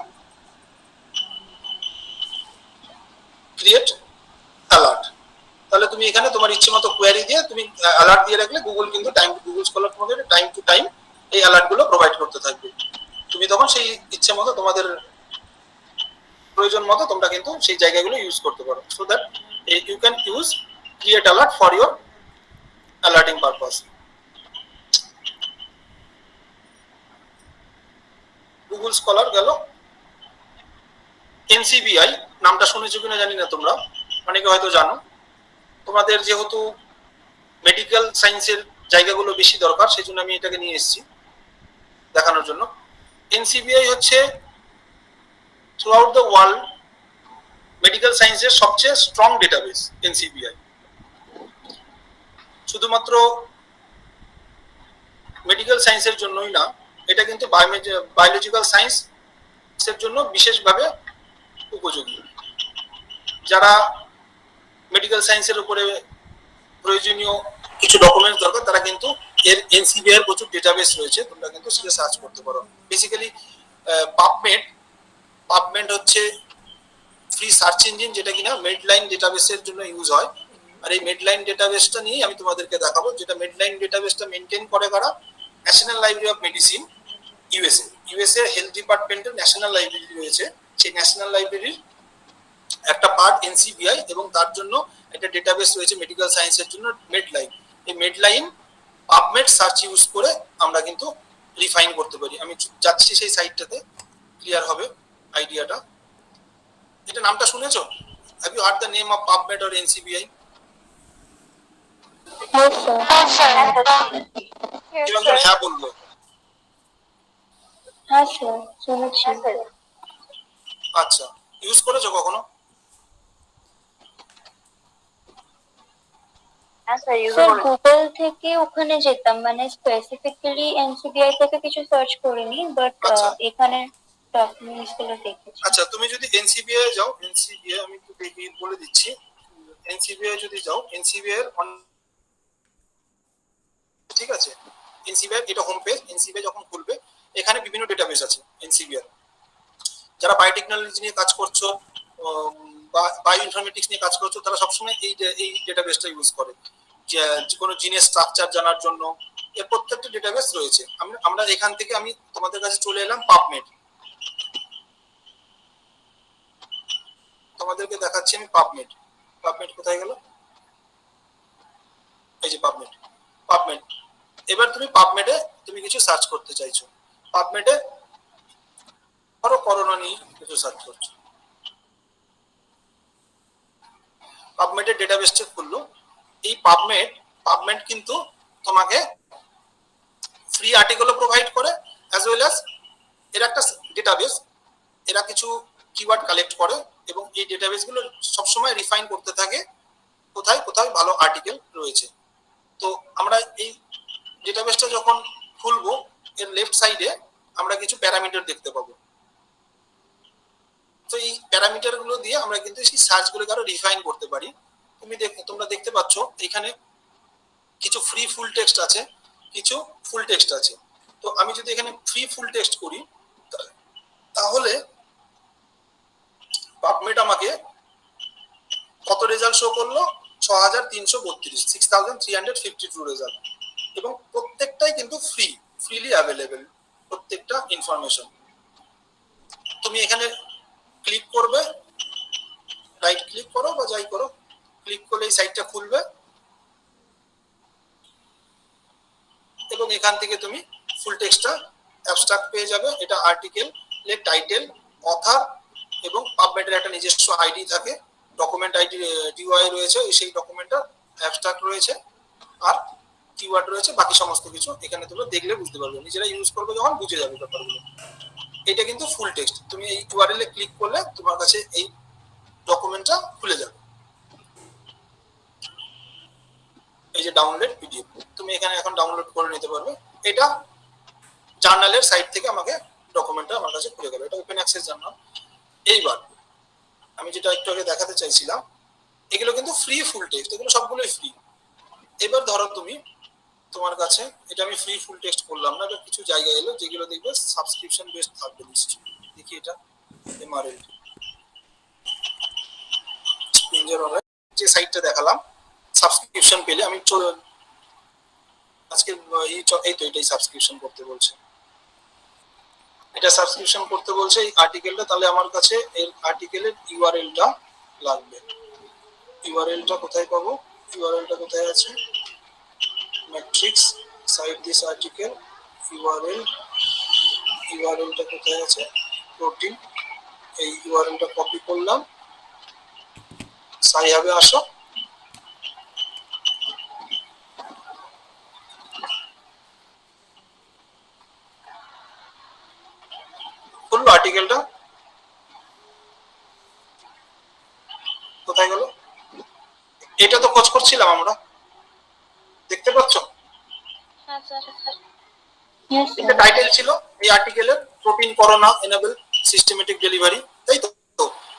ক্রিয়েট অ্যালার্ট, তাহলে তুমি এখানে তোমার ইচ্ছে মতো কোয়েরি দিয়ে তুমি অ্যালার্ট দিয়ে রাখলে গুগল কিন্তু গুগল স্কলার তোমাদের টাইম টু টাইম এই অ্যালার্ট গুলো প্রোভাইড করতে থাকবে, তুমি তখন সেই ইচ্ছে মতো তোমাদের প্রয়োজন মতো তোমরা কিন্তু সেই জায়গাগুলো ইউজ করতে পারো, so that you can use create alert for your alerting purpose. Google Scholar গেল। এনসিবিআই নামটা শুনেছো কিনা জানি না, তোমরা অনেকে হয়তো জানো, তোমাদের যেহেতু মেডিকেল সায়েন্সের জায়গাগুলো বেশি দরকার সেই জন্য আমি এটাকে নিয়ে এসেছি দেখানোর জন্য। এনসিবিআই হচ্ছে through out the world medical সায়েন্সের সবচেয়ে স্ট্রং ডেটাবেস এনসিবিআই। শুধুমাত্র মেডিকেল সায়েন্সের জন্যই না, এটা কিন্তু বায়োলজিক্যাল সায়েন্সের জন্য বিশেষভাবে উপযোগী। যারা মেডিকেল সায়েন্সের উপরে প্রয়োজনীয় কিছু ডকুমেন্টস দরকার তারা কিন্তু এর এনসিবিআই এর প্রচুর ডেটাবেস রয়েছে, তোমরা কিন্তু সেটা সার্চ করতে পারো। বেসিক্যালি পাবমেড হচ্ছে ফ্রি সার্চ ইঞ্জিন যেটা কিনা মেডলাইন ডেটাবেসের জন্য ইউজ হয়, আর এই মেডলাইন ডেটাবেসটা নিয়ে আমি তোমাদেরকে দেখাবো, যেটা মেডলাইন ডেটাবেসটা মেনটেন করে কারা, national library of medicine USA health ডিপার্টমেন্টের ন্যাশনাল লাইব্রেরি রয়েছে, সেই ন্যাশনাল লাইব্রেরির একটা পার্ট এনসিবিআই, এবং তার জন্য একটা ডেটাবেস রয়েছে মেডিকেল সায়েন্সের জন্য মেডলাইন। এই মেডলাইন পাবমেড সার্চ ইউজ করে আমরা কিন্তু রিফাইন করতে পারি। আমি যাচ্ছি সেই সাইটটাতে, ক্লিয়ার হবে আইডিয়াটা। এটা নামটা শুনেছো? Have you heard the name of PubMed or NCBI? হ্যাঁ বলবো। হ্যাঁ স্যার শুনেছি। আচ্ছা, ইউজ করেছো কখনো? স্যার গুগল থেকে ওখানে যেতাম, মানে স্পেসিফিক্যালি এনসিবিআই থেকে কিছু সার্চ করিনি, বাট এখানে ডকুমেন্টস গুলো দেখেছি। আচ্ছা, তুমি যদি এনসিবিআই যাও, এনসিবিআই আমি একটু দেখি বলে দিচ্ছি, এনসিবিআই যদি যাও, এনসিবিআই এর ঠিক আছে, এনসিবিআই এটা হোম পেজ। এনসিবিআই যখন খুলবে এখানে বিভিন্ন ডেটাবেস আছে এনসিবিআই। যারা বায়োটেকনোলজি নিয়ে কাজ করছো বা বায়ো ইনফরমেটিক্স নিয়ে কাজ করছো তারা সবসময় এই ডেটাবেসটা ইউজ করে, যে কোনো জিনের স্ট্রাকচার জানার জন্য। এর প্রত্যেকটা ডেটাবেস রয়েছে। আমরা এখান থেকে আমি তোমাদের কাছে চলে এলাম পাবমেড, তোমাদেরকে দেখাচ্ছি আমি পাবমেড। পাবমেড কোথায় গেল? এই যে পাবমেড। এবার তুমি পাবমেডে তুমি কিছু সার্চ করতে চাইছো, পাবমেডে ধরো করোনা নিয়ে কিছু সার্চ করছো, পাবমেডের ডেটাবেসটা খুললো। এই পাবমেড কিন্তু তোমাকে ফ্রি আর্টিকেলও প্রোভাইড করে, অ্যাজ ওয়েল অ্যাজ এর একটা ডেটাবেস, এরা কিছু কিওয়ার্ড কালেক্ট করে এবং এই ডেটাবেসগুলো সবসময় রিফাইন করতে থাকে কোথায় কোথায় ভালো আর্টিকেল রয়েছে। তো আমরা এই ডেটাবেসটা যখন খুলবো, এর লেফট সাইডে আমরা কিছু প্যারামিটার দেখতে পাবো। তো এই প্যারামিটার গুলো দিয়ে আমরা কিন্তু এই সার্চগুলোকে আরো রিফাইন করতে পারি। তোমরা দেখতে পাচ্ছ এখানে কিছু ফ্রি ফুল টেক্সট আছে, কিছু ফুল টেক্সট আছে। তো আমি যদি এখানে ফ্রি ফুল টেক্সট করি তাহলে পাবমেড আমাকে কত রেজাল্ট শো করলো? 6332, 6352 রেজাল্ট, এবং প্রত্যেকটাই কিন্তু ফ্রিলি অ্যাভেলেবেল, প্রত্যেকটা ইনফরমেশন। তুমি এখানে ক্লিক করবে, রাইট ক্লিক করো বা যাই করো, ক্লিক করলে এই সাইটটা খুলবে এবং এখান থেকে তুমি ফুল টেক্সটটা অ্যাবস্ট্রাক্ট পেয়ে যাবে। এটা আর্টিকেল এর টাইটেল, অথর এবং পাবমেডের একটা নিজস্ব আইডি থাকে, ডকুমেন্ট আইডি ডিওআই রয়েছে, সেই ডকুমেন্টটা অ্যাবস্ট্রাক্ট রয়েছে, আর কিওয়ার্ড রয়েছে, বাকি সমস্ত কিছু এখানে তোমরা দেখলে বুঝতে পারবে, নিজেরা ইউজ করবে যখন বুঝে যাবে ব্যাপারগুলো। এটা কিন্তু ফুল টেক্সট, তুমি এই ইউআরএল এ ক্লিক করলে তোমার কাছে এই ডকুমেন্টটা খুলে যাবে। এই যে ডাউনলোড পিডিএফ, তুমি এখানে এখন ডাউনলোড করে নিতে পারবে। এটা জার্নালের সাইট থেকে আমাকে ডকুমেন্টটা আমার কাছে খুলে গেল, এটা ওপেন অ্যাক্সেস জার্নাল। এইবার আমি যেটা একটু আগে দেখাতে চাইছিলাম, এগুলো কিন্তু ফ্রি ফুল টেক্সট, এগুলো সবগুলোই ফ্রি। এবার ধরো তুমি তোমার কাছে, এটা আমি ফ্রি ফুল টেক্সট করলাম না, এবার কিছু জায়গা এলো যেগুলো দেখবে সাবস্ক্রিপশন বেসড থাকবে নিশ্চয়ই। দেখি এটা এমআরএল স্প্রিঞ্জার অনলাইন, যে সাইটটা দেখালাম সাবস্ক্রিপশন পেলে আমি আজকে এই তো এটাই সাবস্ক্রিপশন করতে বলছে, এটা সাবস্ক্রিপশন করতে বলছে এই আর্টিকেলটা। তাহলে আমার কাছে এই আর্টিকেলের ইউআরএলটা লাগবে। ইউআরএলটা কোথায় পাবো? ইউআরএলটা কোথায় আছে? ম্যাট্রিক্স সাইট দিস আর্টিকেল, ইউআরএলটা কোথায় আছে? প্রোটিন। এই ইউআরএলটা কপি করলাম, সাইহাবে আসো, খুললো আর্টিকেলটা, কোথায় গেল? এটা তো খোঁজ করছিলাম আমরা, দেখতে পাচ্ছ? হ্যাঁ স্যার। এটা টাইটেল ছিল এই আর্টিকেলের, protein corona enable systematic delivery, তাই তো?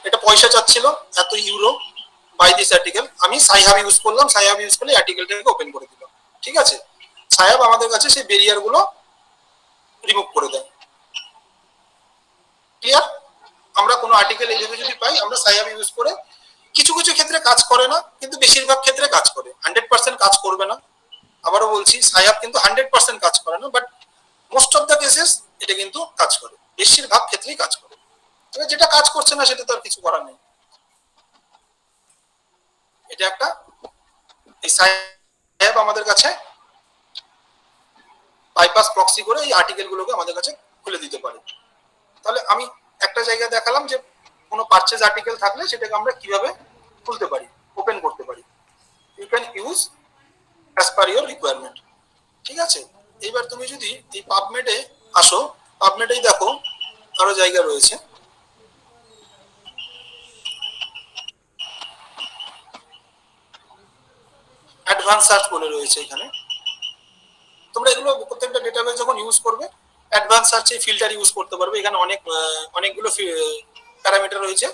এটা পয়সা চাচ্ছিল এত ইউরো বাই দিস আর্টিকেল। আমি সাইহাব ইউজ করলাম, সাইহাব ইউজ করলে আর্টিকেলটাকে ওপেন করে দিলাম, ঠিক আছে? সাইহাব আমাদের কাছে সেই ব্যারিয়ার গুলো রিমুভ করে দেয়। ক্লিয়ার? আমরা কোনো আর্টিকেল এইভাবে যদি পাই, আমরা সাইহাব ইউজ করে, কিছু কিছু ক্ষেত্রে কাজ করে না, কিন্তু বেশিরভাগ ক্ষেত্রে কাজ করে। 100% কাজ করবে না, আবারও বলছি সাইহাব কিন্তু 100% কাজ করে না, but most of the cases এটা কিন্তু কাজ করে, বেশিরভাগ ক্ষেত্রেই কাজ করে। তবে যেটা কাজ করছে না সেটা তো আর কিছু করার নেই। এটা একটা, এই সাইহাব আমাদের কাছে বাইপাস প্রক্সি করে এই আর্টিকেল গুলোকে আমাদের কাছে খুলে দিতে পারে। তাহলে আমি একটা জায়গায় দেখালাম যে কোনো পারচেজ আর্টিকেল থাকলে সেটাকে আমরা কিভাবে খুলতে পারি, ওপেন করতে পারি। You can use as per your requirement, ঠিক আছে? এইবার তুমি যদি এই পাবমেডে আসো, পাবমেডেই দেখো আরো জায়গা রয়েছে। অ্যাডভান্স সার্চ বলে রয়েছে এখানে। তোমরা এগুলো প্রত্যেকটা ডেটাবেস যখন ইউজ করবে, অ্যাডভান্স সার্চে ফিল্টার ইউজ করতে পারবে। এখানে অনেকগুলো প্যারামিটার রয়েছে।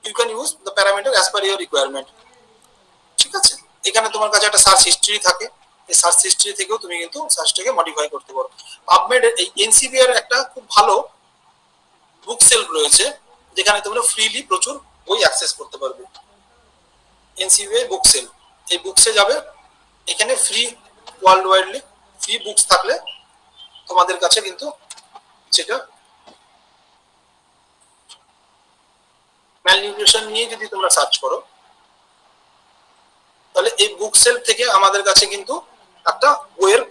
You can use the parameter as per your requirement, ঠিক আছে? এখানে তোমার কাছে একটা সার্চ হিস্ট্রি থাকে, এই সার্চ হিস্ট্রি থেকেও তুমি কিন্তু সার্চটাকে মডিফাই করতে পারো। পাবমেড এই এনসিবি এর একটা খুব ভালো বুক সেলফ রয়েছে, যেখানে তোমরা ফ্রিলি প্রচুর বই অ্যাক্সেস করতে পারবে। এনসিবি বুক সেল, এই বুকসে যাবে, এখানে free world widely free books থাকলে তোমাদের কাছে কিন্তু সেটা ম্যালনিউট্রিশন নিয়ে যদি তোমরা সার্চ করো, তাহলে এই বুক সেলফ থেকে আমাদের কাছে কিন্তু একটা বইয়ের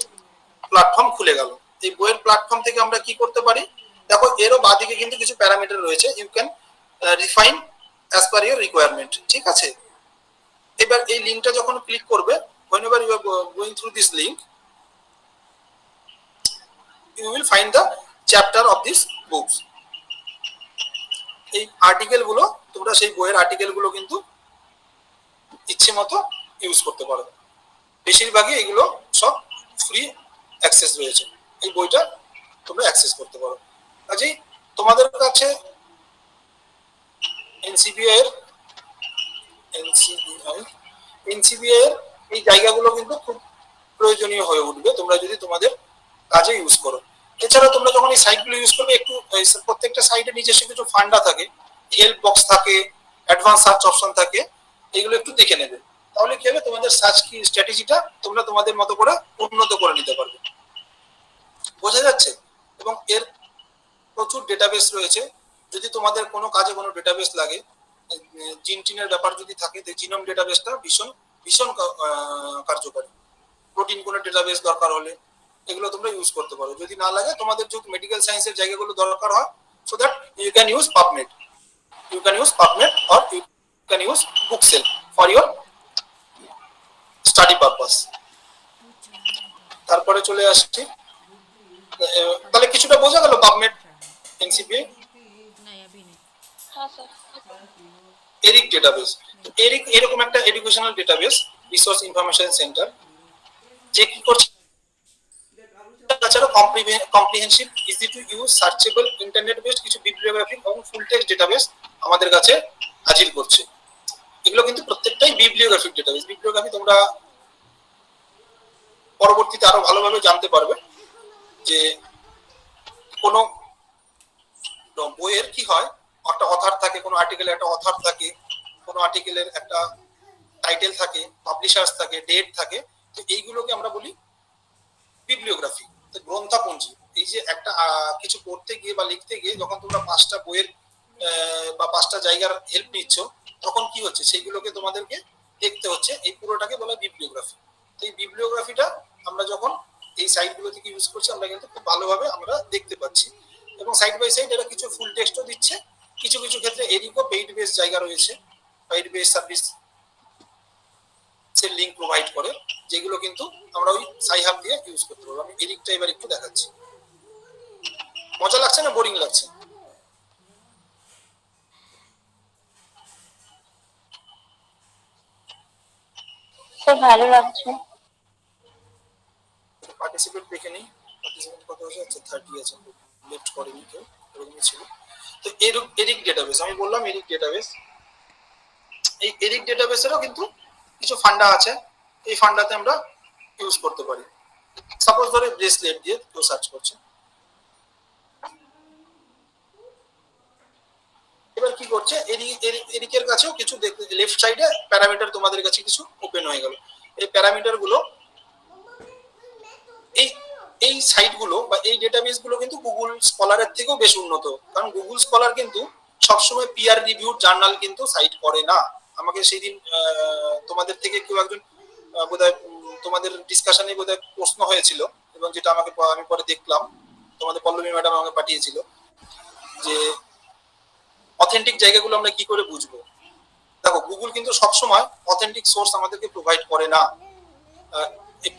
প্ল্যাটফর্ম খুলে গেল। এই বইয়ের প্ল্যাটফর্ম থেকে আমরা কি করতে পারি? দেখো এরও বাদিকে কিন্তু কিছু প্যারামিটার রয়েছে, you can refine as per your requirement, ঠিক আছে? এবার এই লিঙ্কটা যখন ক্লিক করবে, whenever you are going through this link, you will find the chapter of this books. এই আর্টিকেল গুলো তোমরা সেই বইয়ের আর্টিকেল গুলো কিন্তু ইচ্ছে মতো ইউজ করতে পারো। বেশিরভাগই এগুলো সব ফ্রি অ্যাক্সেস রয়েছে, এই বইটা তোমরা অ্যাক্সেস করতে পারো। কাজেই তোমাদের কাছে এনসিবিআই এর এই জায়গাগুলো কিন্তু খুব প্রয়োজনীয় হয়ে উঠবে তোমরা যদি তোমাদের কাজে ইউজ করো। এছাড়া তোমরা যখন এই সাইটগুলো ইউজ করবে, একটু প্রত্যেকটা সাইটে নিজস্ব কিছু ফান্ডা থাকে, হেল্প বক্স থাকে, অ্যাডভান্স সার্চ অপশন থাকে, এগুলো একটু দেখে নেবে। তাহলে কি হবে, তোমাদের সার্চ কি স্ট্র্যাটেজিটা তোমরা তোমাদের মতো করে উন্নত করে নিতে পারবে। বোঝা যাচ্ছে? এবং এর প্রচুর ডেটাবেস রয়েছে। যদি তোমাদের কোনো কাজে কোনো ডেটাবেস লাগে, জিনটিনের ব্যাপার যদি থাকে, জিনোম ডেটাবেসটা ভীষণ ভীষণ কার্যকারী। প্রোটিন কোনো ডেটাবেস দরকার হলে এগুলো তোমরা ইউজ করতে পারো। যদি না লাগে, তোমাদের যদি মেডিকেল সায়েন্সের জায়গাগুলো দরকার হয়, so that you can use PubMed, or you can use Bookcell for your study purpose. তারপরে চলে আসছি, তাহলে কিছুটা বোঝা গেল পাবমেড, এনসিপিআই, হ্যাঁ স্যার। Eric database. এরিক এরকম একটা educational database, resource information centre, যে কি করছে, তাছাড়া comprehensive, easy to use, searchable, internet based কিছু বিবলিওগ্রাফিক এবং ফুল টেক্সট ডেটাবেস আমাদের কাছে হাজির করছে। এগুলো কিন্তু প্রত্যেকটাই বিবলিওগ্রাফিক ডেটাবেস। বিবলিওগ্রাফি তোমরা পরবর্তীতে আরো ভালোভাবে জানতে পারবে যে কোনো বইয়ের কি হয়, একটা অথার থাকে, কোনো আর্টিকেলের একটা অথার থাকে, কোনো আর্টিকেলের একটা টাইটেল থাকে, পাবলিশার্স থাকে, ডেট থাকে, তো এইগুলোকে আমরা বলি বিবলিওগ্রাফি, গ্রন্থাপুঞ্জি। এই যে একটা কিছু পড়তে গিয়ে বা লিখতে গিয়ে যখন তোমরা 5টা বইয়ের বা 5টা জায়গার হেল্প নিচ্ছ, তখন কি হচ্ছে, সেইগুলোকে তোমাদেরকে দেখতে হচ্ছে। এই পুরোটাকে বলা বিবলিওগ্রাফি। তো এই বিবলিওগ্রাফিটা আমরা যখন এই সাইটগুলো থেকে ইউজ করছি, আমরা কিন্তু খুব ভালোভাবে আমরা দেখতে পাচ্ছি। এবং সাইড বাই সাইড এরা কিছু ফুল টেক্সটও দিচ্ছে। কিছু কিছু ক্ষেত্রে এরিকও পেইড বেস জায়গা রয়েছে, পেইড বেস সার্ভিস সে লিংক প্রোভাইড করে, যেগুলো কিন্তু আমরা ওই সাইহাব দিয়ে ইউজ করতে পারবো। আমি এরিকটা এবার একটু দেখাচ্ছি। মজা লাগছে না বোরিং লাগছে? স্যার ভালো লাগছে। পার্টিসিপেট দেখে নিই, পার্টিসিপেট কত আছে? আচ্ছা 30 আছে, লেফট করেনি কেউ, এরকমই ছিল। তো এরিক ডেটাবেস, আমি বললাম এরিক ডেটাবেস। এই এরিক ডেটাবেসেরও কিন্তু কিছু ফান্ডা আছে, এই ফান্ডাতে আমরা ইউজ করতে পারি। সাপোজ ধরে ব্রেসলেট দিয়ে কেউ সার্চ করছে, এবার কি করছে, এরিকের কাছেও কিছু দেখতে, লেফট সাইডে প্যারামিটার তোমাদের কাছে কিছু ওপেন হয়ে গেল। এই প্যারামিটার গুলো, এই সাইট গুলো বা এই ডেটাবেস গুলো কিন্তু গুগল স্কলারের থেকেও বেশ উন্নত। কারণ গুগল স্কলার কিন্তু সবসময় পিয়ার রিভিউড জার্নাল কিন্তু সাইট করে না। আমাকে সেই দিন তোমাদের থেকে কেউ একজন বোধহয় তোমাদের ডিসকাশনে বোধহয় প্রশ্ন হয়েছিল, এবং যেটা আমি পরে দেখলাম, তোমাদের পল্লবী ম্যাডাম আমাকে পাঠিয়েছিল, যে অথেন্টিক জায়গাগুলো আমরা কি করে বুঝবো। দেখো, গুগল কিন্তু সবসময় অথেন্টিক সোর্স আমাদেরকে প্রোভাইড করে না।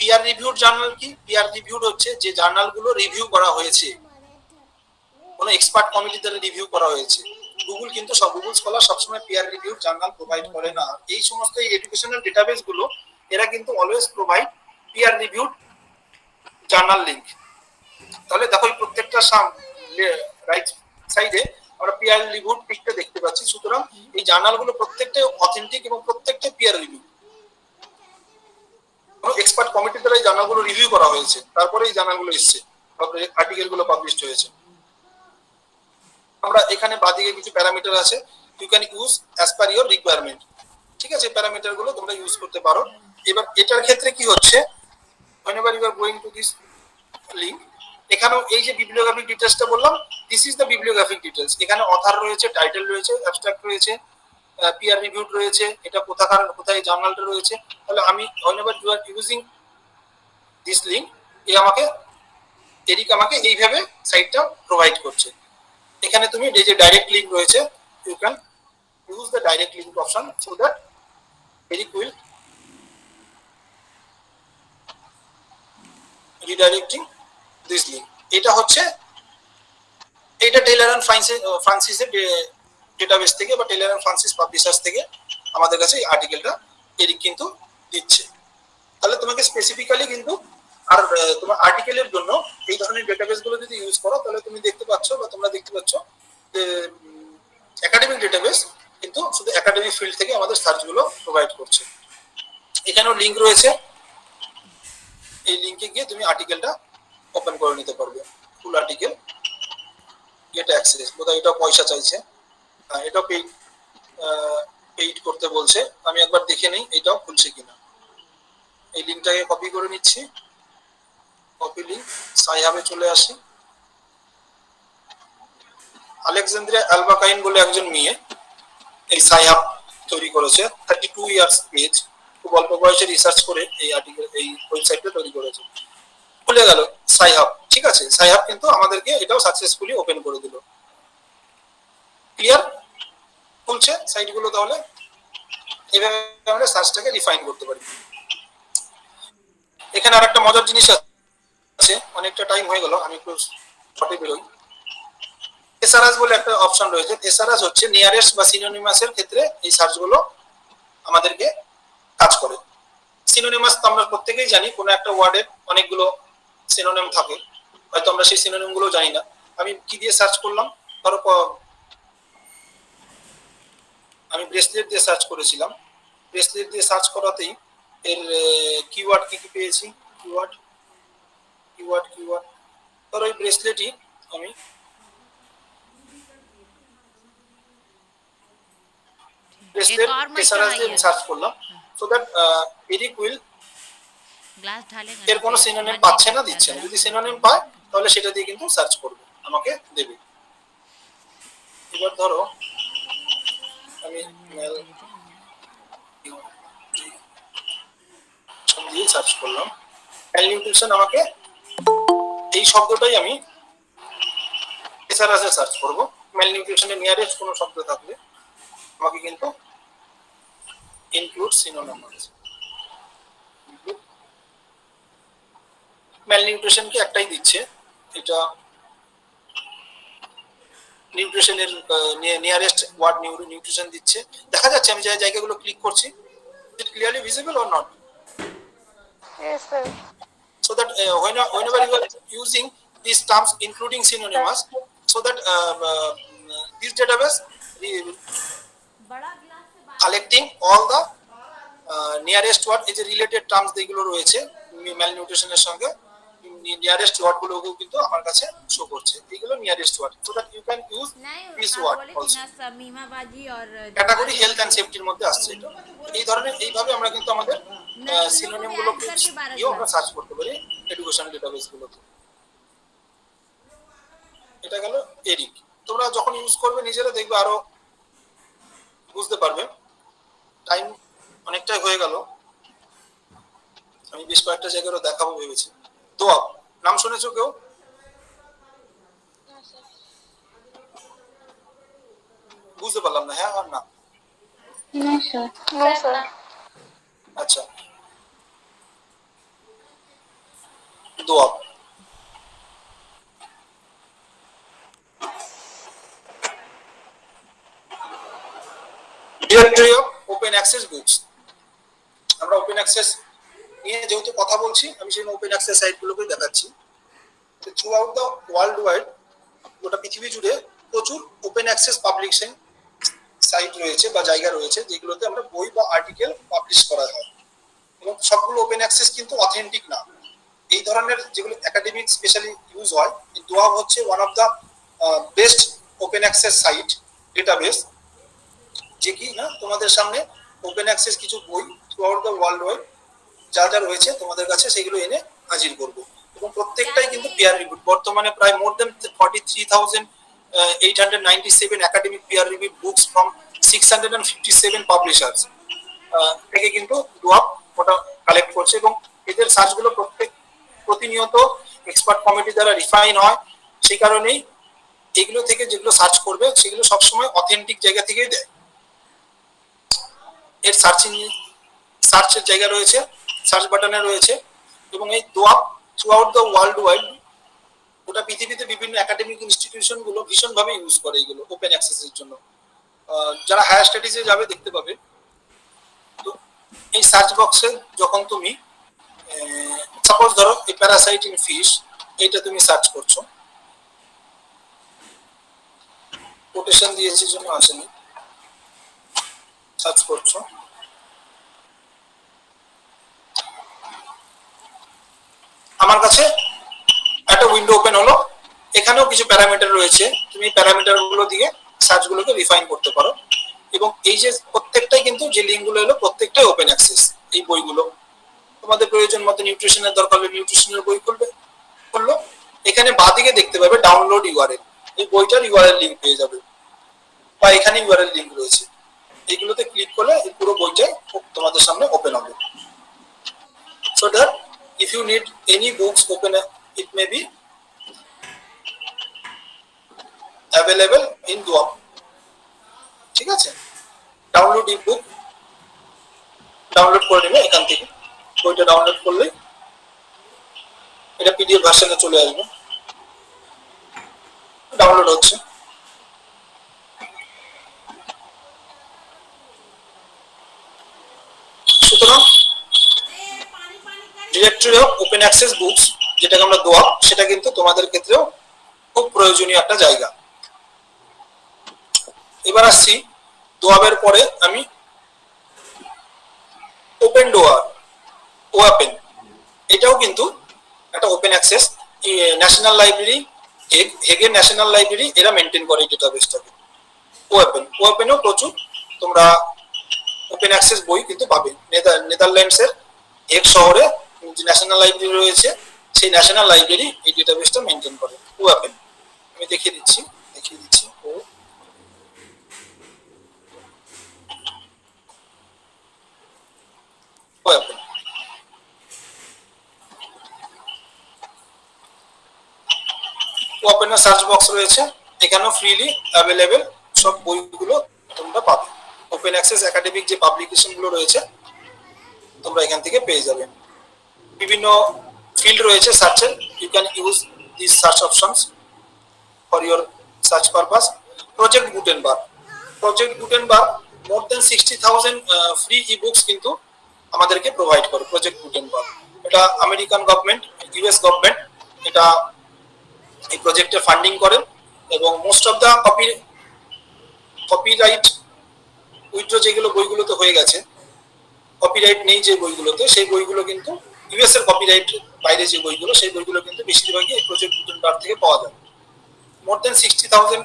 পিয়ার রিভিউড জার্নাল কি? পিয়ার রিভিউড হচ্ছে যে জার্নালগুলো রিভিউ করা হয়েছে, কোনো এক্সপার্ট কমিটি দ্বারা রিভিউ করা হয়েছে। গুগল কিন্তু গুগল স্কলার সবসময় পিয়ার রিভিউড জার্নাল প্রোভাইড করে না। এই সমস্ত এডুকেশনাল ডেটাবেস গুলো এরা কিন্তু always provide peer reviewed journal link. তাহলে দেখো, এই প্রত্যেকটা রাইট সাইডে আমরা পিয়ার রিভিউড লিংকটা দেখতে পাচ্ছি। সুতরাং এই জার্নালগুলো প্রত্যেকটাই অথেন্টিক এবং প্রত্যেকটাই পিয়ার রিভিউ, কোনো এক্সপার্ট কমিটি দ্বারা এই জার্নালগুলো রিভিউ করা হয়েছে, তারপরে এই জার্নালগুলো এসেছে, আর্টিকেল গুলো পাবলিশড হয়েছে। আমরা এখানে বাদিকে কিছু প্যারামিটার আছে, you can use as per your requirement. ঠিক আছে, প্যারামিটার গুলো তোমরা ইউজ করতে পারো। এবার এটার ক্ষেত্রে কি হচ্ছে, whenever you are going to this link, এখানেও এই যে বিবলিওগ্রাফিক ডিটেইলসটা বললাম, দিস ইজ দ্য বিবলিওগ্রাফিক ডিটেইলস। এখানে অথার রয়েছে, টাইটেল রয়েছে, অ্যাবস্ট্রাক্ট রয়েছে, পিয়ার রিভিউড রয়েছে, এটা কোথায় জার্নালটা রয়েছে। তাহলে আমি whenever you are using this link, Eric আমাকে এইভাবে সাইটটা প্রোভাইড করছে। এখানে তুমি এই যে ডাইরেক্ট লিংক রয়েছে, you can use the direct link option, so that Eric will redirecting this link. এটা হচ্ছে এটা টেইলর এন্ড ফ্রান্সিসের ডেটাবেস থেকে বা টেইলর এন্ড ফ্রান্সিস পাবলিশার্স থেকে আমাদের কাছে এই আর্টিকেলটা এরিক কিন্তু দিচ্ছে। তাহলে তোমাকে স্পেসিফিক্যালি কিন্তু আর তোমার আর্টিকেলের জন্য এই ধরনের ডেটাবেস গুলো যদি ইউজ করো তাহলে তুমি দেখতে পাচ্ছ বা তোমরা দেখতে পাচ্ছ যে একাডেমিক ডেটাবেস কিন্তু শুধু একাডেমিক ফিল্ড থেকে আমাদের সার্চ গুলো প্রোভাইড করছে। এখানেও লিংক রয়েছে, এই লিংকে গিয়ে তুমি আর্টিকেলটা ওপেন করে নিতে পারবে, ফুল আর্টিকেল গেট অ্যাক্সেস। বোধহয় এটা পয়সা চাইছে, এটা পেইড করতে বলছে। আমি একবার দেখে নেই এটাও খুলছে কিনা। এই লিংকটাকে কপি করে নিচ্ছি, কপি লিংক, সাইহাবে চলে আসি। আলেকজান্দ্রিয়া অ্যালবাকাইন বলে একজন মেয়ে এই সাইহাব তৈরি করেছে, 32 ইয়ার্স এজ, খুব অল্প বয়সে রিসার্চ করে এই আর্টিকেল এই ওয়েবসাইটটা তৈরি করেছে। খুলে গেল সাইহাব, ঠিক আছে। সাইহাব কিন্তু আমাদেরকে এটাও সাকসেসফুলি ওপেন করে দিল। ক্লিয়ার? খুলছে সাইটগুলো। তাহলে এভাবে আমরা সার্চটাকে রিফাইন করতে পারি। এখানে আরেকটা মজার জিনিস আছে, অনেকটা টাইম হয়ে গেল, আমি একটু শর্টে বেরোই। থেসারাস বলে একটা অপশন রয়েছে। থেসারাস হচ্ছে নিয়ারেস্ট বা সিনোনিমাসের ক্ষেত্রে এই সার্চগুলো আমাদেরকে কাজ করে। সিনোনিমাস তো আমরা প্রত্যেকেই জানি, কোনো একটা ওয়ার্ডের অনেকগুলো সিনোনিম থাকে, হয়তো আমরা সেই সিনোনিম গুলো জানি না। আমি কি দিয়ে সার্চ করলাম, ধরো আমি ব্রেসলেট দিয়ে সার্চ করেছিলাম। ব্রেসলেট দিয়ে সার্চ করাতেই এর কিওয়ার্ড কি কি পেয়েছি, কিওয়ার্ড ধরো এই ব্রেসলেটই আমি ব্রেসলেট থেসারাস দিয়ে সার্চ করলাম, সো দ্যাট এরিক উইল এর কোনো সিনোনিম পাচ্ছে না, দিচ্ছে না। যদি সিনোনিম পায় তাহলে সেটা দিয়ে কিন্তু সার্চ করবে, আমাকে দেবে। এবার ধরো আমি মেল দিয়ে সার্চ করলাম, ম্যালনিউট্রিশন, আমাকে এই শব্দটাই আমি থেসারাসে সার্চ করব। ম্যালনিউট্রিশনের নিয়ারেস্ট কোনো শব্দ থাকলে আমাকে কিন্তু ইনক্লুড সিনোনিম আছে। ম্যালনিউট্রিশনকে একটাই দিচ্ছে, এটা নিউট্রিশনের নিয়ারেস্ট ওয়ার্ড নিউট্রিশন দিচ্ছে। দেখা যাচ্ছে আমি যে জায়গাগুলো ক্লিক করছি, it clearly visible or not? Yes, sir. So that whenever you are using these terms including synonymous, so that this database collecting all the nearest word এই যে রিলেটেড টার্মস যেগুলো রয়েছে ম্যালনিউট্রিশনের সঙ্গে, নিয়ারেস্ট ওয়ার্ড গুলো কিন্তু আমার কাছে শো করছে। এগুলো nearest word, so that you can use this word also. Category health and সেফটির মধ্যে আসছে এটা। এই ধরনের এইভাবে আমরা কিন্তু আমাদের সিনোনিম গুলোকে আমরা সার্চ করতে পারি এডুকেশন ডেটাবেস গুলোতে। এটা গেল এরিক। তোমরা যখন ইউজ করবে নিজেরা দেখবে আরো বুঝতে পারবে। টাইম অনেকটাই হয়ে গেল, আমি বেশ কয়েকটা জায়গায়ও দেখাবো ভেবেছি। দোয়াব নাম শুনেছো কেউ? বুঝতে পারলাম না, হ্যাঁ আর না? No, sir. আচ্ছা, doab directory of open access books. আমরা ওপেন অ্যাক্সেস নিয়ে যেহেতু কথা বলছি, আমি সেই ওপেন অ্যাক্সেস সাইটগুলোকে দেখাচ্ছি। Through out the world wide, গোটা পৃথিবী জুড়ে প্রচুর ওপেন অ্যাক্সেস পাবলিশিং সাইট রয়েছে বা জায়গা রয়েছে যেগুলোতে আমরা বই বা আর্টিকেল পাবলিশ করা হয়, এবং সবগুলো ওপেন অ্যাক্সেস কিন্তু অথেন্টিক না। এই ধরনের যেগুলো একাডেমিক স্পেশালি ইউজ হয়, দোয়াব হচ্ছে one of the best open access site database, যে কি না তোমাদের সামনে ওপেন অ্যাক্সেস কিছু বই throughout the world wide যা যা রয়েছে তোমাদের কাছে সেগুলো এনে হাজির করবো, এবং প্রত্যেকটাই কিন্তু পেয়ার রিভিউড। বর্তমানে প্রায় মোর দেন 43,897 academic pair reviewed books from 657 publishers থেকে কিন্তু দোয়াব ওটা কালেক্ট করছে, এবং এদের সার্চগুলো প্রতিনিয়ত এক্সপার্ট কমিটি দ্বারা রিফাইন হয়। সেই কারণেই এগুলো থেকে যেগুলো সার্চ করবে সেগুলো সবসময় অথেন্টিক জায়গা থেকেই দেয়। এর সার্চিং সার্চের জায়গা রয়েছে, সার্চ বাটনে রয়েছে, এবং এই doab through out the world wide, গোটা পৃথিবীতে বিভিন্ন একাডেমিক ইনস্টিটিউশন গুলো ভীষণভাবে ইউজ করে এগুলো ওপেন অ্যাক্সেসের জন্য। যারা হায়ার স্টাডিজে যাবে দেখতে পাবে। তো এই সার্চ বক্সে যখন তুমি সাপোজ ধরো এই প্যারাসাইট ইন ফিশ, এটা তুমি সার্চ করছো, কোটেশন দিয়েছি জন্য আসেনি, সার্চ করছো, আমার কাছে একটা উইন্ডো ওপেন হলো। এখানেও কিছু প্যারামিটার রয়েছে, তুমি প্যারামিটার গুলো দিয়ে সার্চ গুলোকে রিফাইন করতে পারো। এবং এই যে প্রত্যেকটাই কিন্তু যে লিঙ্ক গুলো এলো প্রত্যেকটাই ওপেন অ্যাক্সেস। এই বইগুলো তোমাদের প্রয়োজন মতো, নিউট্রিশনের দরকার হলে নিউট্রিশনের বই করলো। এখানে বাঁদিকে দেখতে পাবে ডাউনলোড ইউআরএল, এই বইটার ইউআরএল লিঙ্ক পেয়ে যাবে, বা এখানে ইউআরএল লিঙ্ক রয়েছে। এইগুলোতে ক্লিক করলে এই পুরো বইটাই তোমাদের সামনে ওপেন হবে। So that if you need any books open, it may be available in Dua. ঠিক আছে, ডাউনলোড ই বুক ডাউনলোড করে নেবে এখান থেকে। বইটা ডাউনলোড করলে এটা পিডিএফ ভার্সনে চলে আসবে, ডাউনলোড হচ্ছে। সুতরাং directory of open access books, যেটাকে আমরা দোয়াব, সেটা কিন্তু তোমাদের ক্ষেত্রেও খুব প্রয়োজনীয় একটা জায়গা। এবার আসছি দোয়াবের পরে আমি ওপেন ডোয়ার, ওয়াপেন, এটাও কিন্তু একটা ওপেন অ্যাক্সেস। ন্যাশনাল লাইব্রেরি, হেগের ন্যাশনাল লাইব্রেরি এরা মেনটেন করে ডেটাবেসটাকে। ওয়াপেনও প্রচুর তোমরা ওপেন অ্যাক্সেস বই কিন্তু পাবে। নেদারল্যান্ডসের হেগ শহরে যে ন্যাশনাল লাইব্রেরি রয়েছে, সেই ন্যাশনাল লাইব্রেরি এই ডেটাবেসটা মেনটেন করে। ওয়াপেন আমি দেখিয়ে দিচ্ছি। ওয়াপেন ওপেনের সার্চ বক্স রয়েছে, এখানেও ফ্রিলি অ্যাভেলেবেল সব বইগুলো তোমরা পাবে। ওপেন অ্যাক্সেস একাডেমিক যে পাবলিকেশন গুলো রয়েছে তোমরা এখান থেকে পেয়ে যাবে। বিভিন্ন ফিল্ড রয়েছে সার্চের, you can use this search options for your search purpose. Project Gutenberg more than 60,000 free e books কিন্তু আমাদেরকে প্রোভাইড করে প্রজেক্ট গুটেনবার্গ। এটা আমেরিকান গভর্নমেন্ট, ইউএস গভর্নমেন্ট এটা এই প্রজেক্টের ফান্ডিং করেন, এবং most of the copyright withdraw যেগুলো বইগুলোতে হয়ে গেছে, কপিরাইট নেই যে বইগুলোতে, সেই বইগুলো কিন্তু ইউএস এর কপিরাইট বাইরে যে বইগুলো, সেই বইগুলো কিন্তু বেশিরভাগই এই প্রজেক্ট গুটেনবার্গ থেকে পাওয়া যায়। মোর than 60,000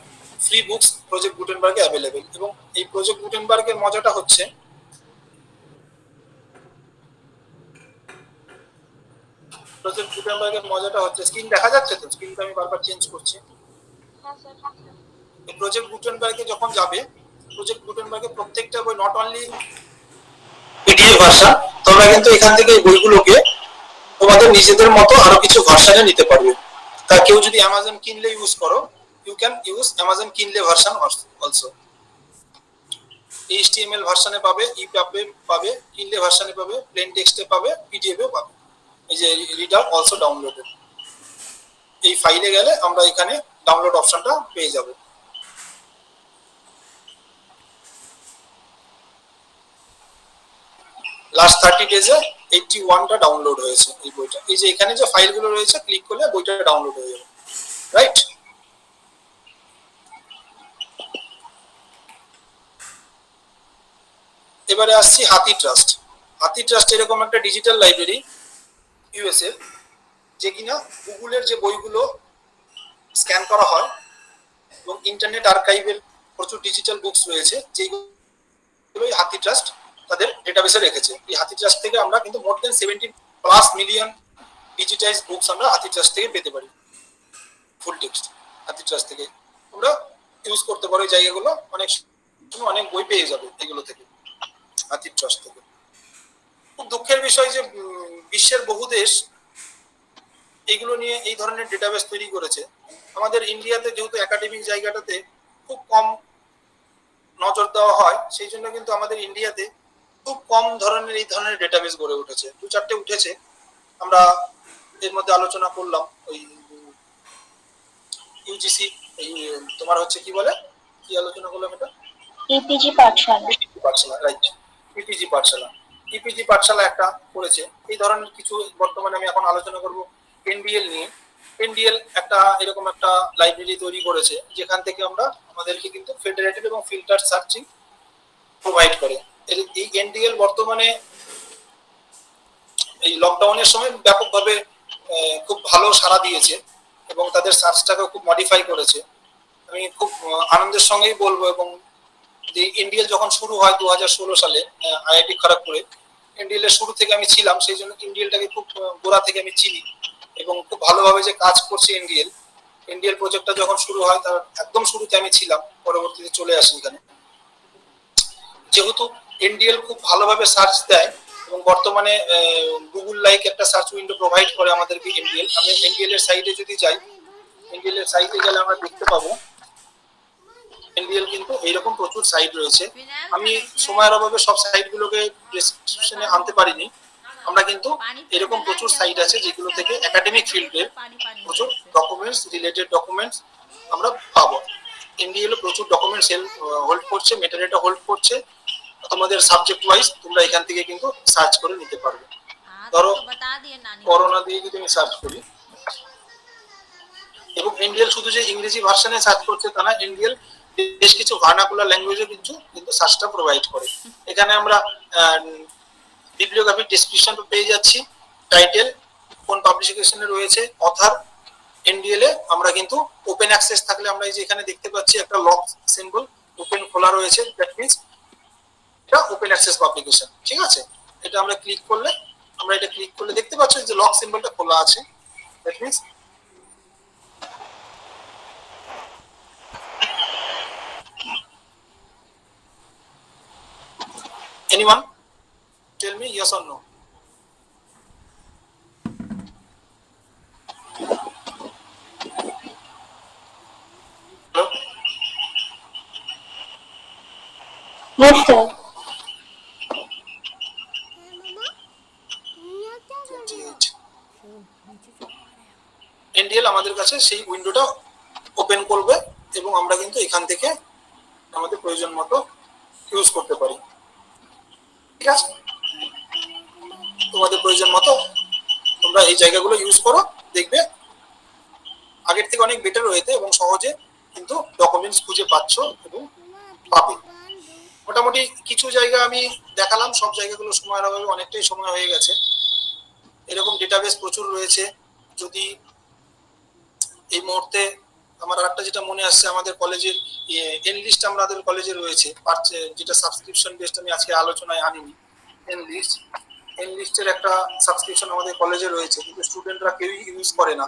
free books project গুটেনবার্গে available. এবং এই প্রজেক্ট গুটেনবার্গের মজাটা হচ্ছে স্ক্রিন দেখা যাচ্ছে তো? স্ক্রিনটা আমি বারবার চেঞ্জ করছি। এই প্রজেক্ট গুটেনবার্গে যখন যাবে, প্রজেক্ট গুটেনবার্গে প্রত্যেকটা বই নট অনলি পিডিএফ ভার্সন, তোমরা কিন্তু এখান থেকে এই বইগুলোকে তোমাদের নিজেদের মতো আরো কিছু ভার্সনে নিতে পারবে। তা কেউ যদি অ্যামাজন কিনলে ইউজ করো, ইউ ক্যান ইউজ অ্যামাজন কিনলে ভার্সন অলসো। HTML ভার্সনে পাবে, পাবে, কিনলে ভার্সনে পাবে, প্লেন টেক্সটে পাবে, পিডিএফ এ পাবে। এই যে রিডার অলসো ডাউনলোডেড, এই ফাইলে গেলে আমরা এখানে ডাউনলোড অপশনটা পেয়ে যাব। লাস্ট 30 ডেজে 81টা ডাউনলোড হয়েছে এই বইটা। এই যে এখানে যে ফাইলগুলো রয়েছে, ক্লিক করলে বইটা ডাউনলোড হয়ে যাবে, রাইট? এবারে আসছি হাতি ট্রাস্ট। হাতি ট্রাস্ট এরকম একটা ডিজিটাল লাইব্রেরি ইউএস এর, যে কিনা গুগলের যে বইগুলো স্ক্যান করা হয় এবং ইন্টারনেট আর্কাইভের প্রচুর ডিজিটাল বুকস রয়েছে, যেগুলো হাতি ট্রাস্ট তাদের ডেটাবেসে রেখেছে। এই হাতি ট্রাস্ট থেকে আমরা কিন্তু মোর দেন 70+ মিলিয়ন ডিজিটাইজ বুকস আমরা হাতি ট্রাস্ট থেকে পেতে পারি। ফুল টেক্সট হাতি ট্রাস্ট থেকে আমরা ইউজ করতে পারো। এই জায়গাগুলো অনেক বই পেয়ে যাবে এগুলো থেকে, হাতি ট্রাস্ট থেকে। খুব দুঃখের বিষয় যে বিশ্বের বহু দেশ এগুলো নিয়ে এই ধরনের ডেটাবেস তৈরি করেছে। আমাদের ইন্ডিয়াতে যেহেতু একাডেমিক জায়গাটাতে খুব কম নজর দেওয়া হয়, সেই জন্য কিন্তু আমাদের ইন্ডিয়াতে খুব কম ধরনের এই ধরনের ডেটাবেস গড়ে উঠেছে, 2-4টে উঠেছে। আমরা এর মধ্যে আলোচনা করলাম ওই ইউজিসি, এই তোমার হচ্ছে কি বলে, কি আলোচনা করলাম এটা, ইপিজি পাঠশালা। পাঠশালা, রাইট, ইপিজি পাঠশালা। ইপিজি পাঠশালা একটা করেছে। এই ধরনের কিছু বর্তমানে আমি এখন আলোচনা করব এনডিএল নিয়ে। এনডিএল একটা এরকম একটা লাইব্রেরি তৈরি করেছে যেখান থেকে আমরা আমাদেরকে কিন্তু ফেডারেটেড এবং ফিল্টার সার্চিং প্রোভাইড করে। এই এনডিএল বর্তমানে এই লকডাউনের সময় ব্যাপকভাবে খুব ভালো সাড়া দিয়েছে এবং তাদের সার্চটাকে খুব মডিফাই করেছে। আমি খুব আনন্দের সঙ্গেই বলবো, এবং যে এনডিএল যখন শুরু হয় 2016 সালে আইআইটি খড়গপুরে, এনডিএল এর শুরু থেকে আমি ছিলাম, সেই জন্য এনডিএলটাকে খুব গোড়া থেকে আমি চিনি এবং খুব ভালোভাবে যে কাজ করছে এনডিএল। এনডিএল প্রজেক্টটা যখন শুরু হয় তার একদম শুরুতে আমি ছিলাম, পরবর্তীতে চলে আসি এখানে। যেহেতু এনডিএল খুব ভালোভাবে সার্চ দেয় এবং বর্তমানে গুগল লাইক একটা সার্চ উইন্ডো প্রোভাইড করে আমাদেরকে এনডিএল। আমি এনডিএল এর সাইটে যদি যাই, এনডিএল এর সাইটে গেলে আমরা দেখতে পাবো এনডিএল কিন্তু এইরকম প্রচুর সাইট রয়েছে। আমি সময়ের অভাবে সব সাইটগুলোকে ডেসক্রিপশনে আনতে পারিনি। আমরা কিন্তু এরকম প্রচুর সাইট আছে যেগুলো থেকে একাডেমিক ফিল্ডে প্রচুর ডকুমেন্টস, রিলেটেড ডকুমেন্টস আমরা পাবো। এনডিএল প্রচুর ডকুমেন্টস হোল্ড করছে, মেটাডেটা হোল্ড করছে। তোমাদের সাবজেক্ট ওয়াইজ তোমরা এখান থেকে কিন্তু সার্চ করে নিতে পারবে। ধরো করোনা দিয়ে যদি আমি সার্চ করি, এবং এনডিএল শুধু যে ইংরেজি ভার্সনে সার্চ করছে তা না, এনডিএল বেশ কিছু ভার্নাকুলার ল্যাঙ্গুয়েজে কিন্তু সার্চটা প্রোভাইড করে। এখানে আমরা বিবলিওগ্রাফি ডেসক্রিপশন পেয়ে যাচ্ছি, টাইটেল, কোন পাবলিকেশনে রয়েছে, অথর। এনডিএল এ আমরা কিন্তু ওপেন অ্যাক্সেস থাকলে আমরা এই যে এখানে দেখতে পাচ্ছি একটা লক সিম্বল ওপেন খোলা রয়েছে, দ্যাট মিন্স এটা ওপেন অ্যাক্সেস পাবলিকেশন। ঠিক আছে, এটা আমরা ক্লিক করলে, আমরা এটা ক্লিক করলে দেখতে পাচ্ছি যে লক সিম্বলটা খোলা আছে, that means anyone tell me yes or no? Hello? Yes, sir. NDL আমাদের কাছে সেই উইন্ডোটা ওপেন করবে এবং আমরা কিন্তু এখান থেকে আমাদের প্রয়োজন মতো ইউজ করতে পারি। ঠিক আছে, তোমাদের প্রয়োজন মতো তোমরা এই জায়গাগুলো ইউজ করো, দেখবে আগের থেকে অনেক বেটার হয়েছে এবং সহজে কিন্তু ডকুমেন্টস খুঁজে পাচ্ছ এবং পাবে। মোটামুটি কিছু জায়গা আমি দেখালাম, সব জায়গাগুলো সময়ের অভাবে অনেকটাই সময় হয়ে গেছে। এরকম ডেটাবেস প্রচুর রয়েছে। যদি এই মুহূর্তে আমার আরেকটা যেটা মনে আসছে, আমাদের কলেজের এনলিস্ট আমাদের কলেজে রয়েছে, যেটা সাবস্ক্রিপশন বেসড, আমি আজকে আলোচনায় আনিনি। এনলিস্টের একটা সাবস্ক্রিপশন আমাদের কলেজে রয়েছে, কিন্তু স্টুডেন্টরা কেউই ইউজ করে না।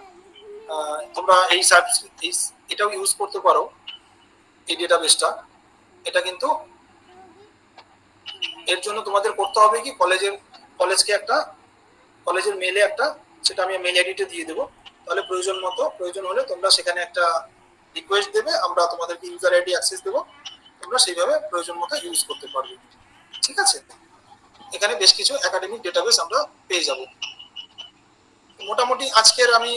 তোমরা এটাও ইউজ করতে পারো, এই ডেটাবেসটা। এটা কিন্তু এর জন্য তোমাদের করতে হবে কি, কলেজকে একটা কলেজের মেলে একটা, সেটা আমি মেল আইডিতে দিয়ে দেবো। তাহলে প্রয়োজন হলে তোমরা সেখানে একটা রিকোয়েস্ট দেবে, আমরা তোমাদেরকে ইউজার আইডি অ্যাক্সেস দেবো, তোমরা সেইভাবে প্রয়োজন মতো ইউজ করতে পারবে। ঠিক আছে, এখানে বেশ কিছু একাডেমিক ডেটাবেস আমরা পেয়ে যাব। মোটামুটি আজকের আমি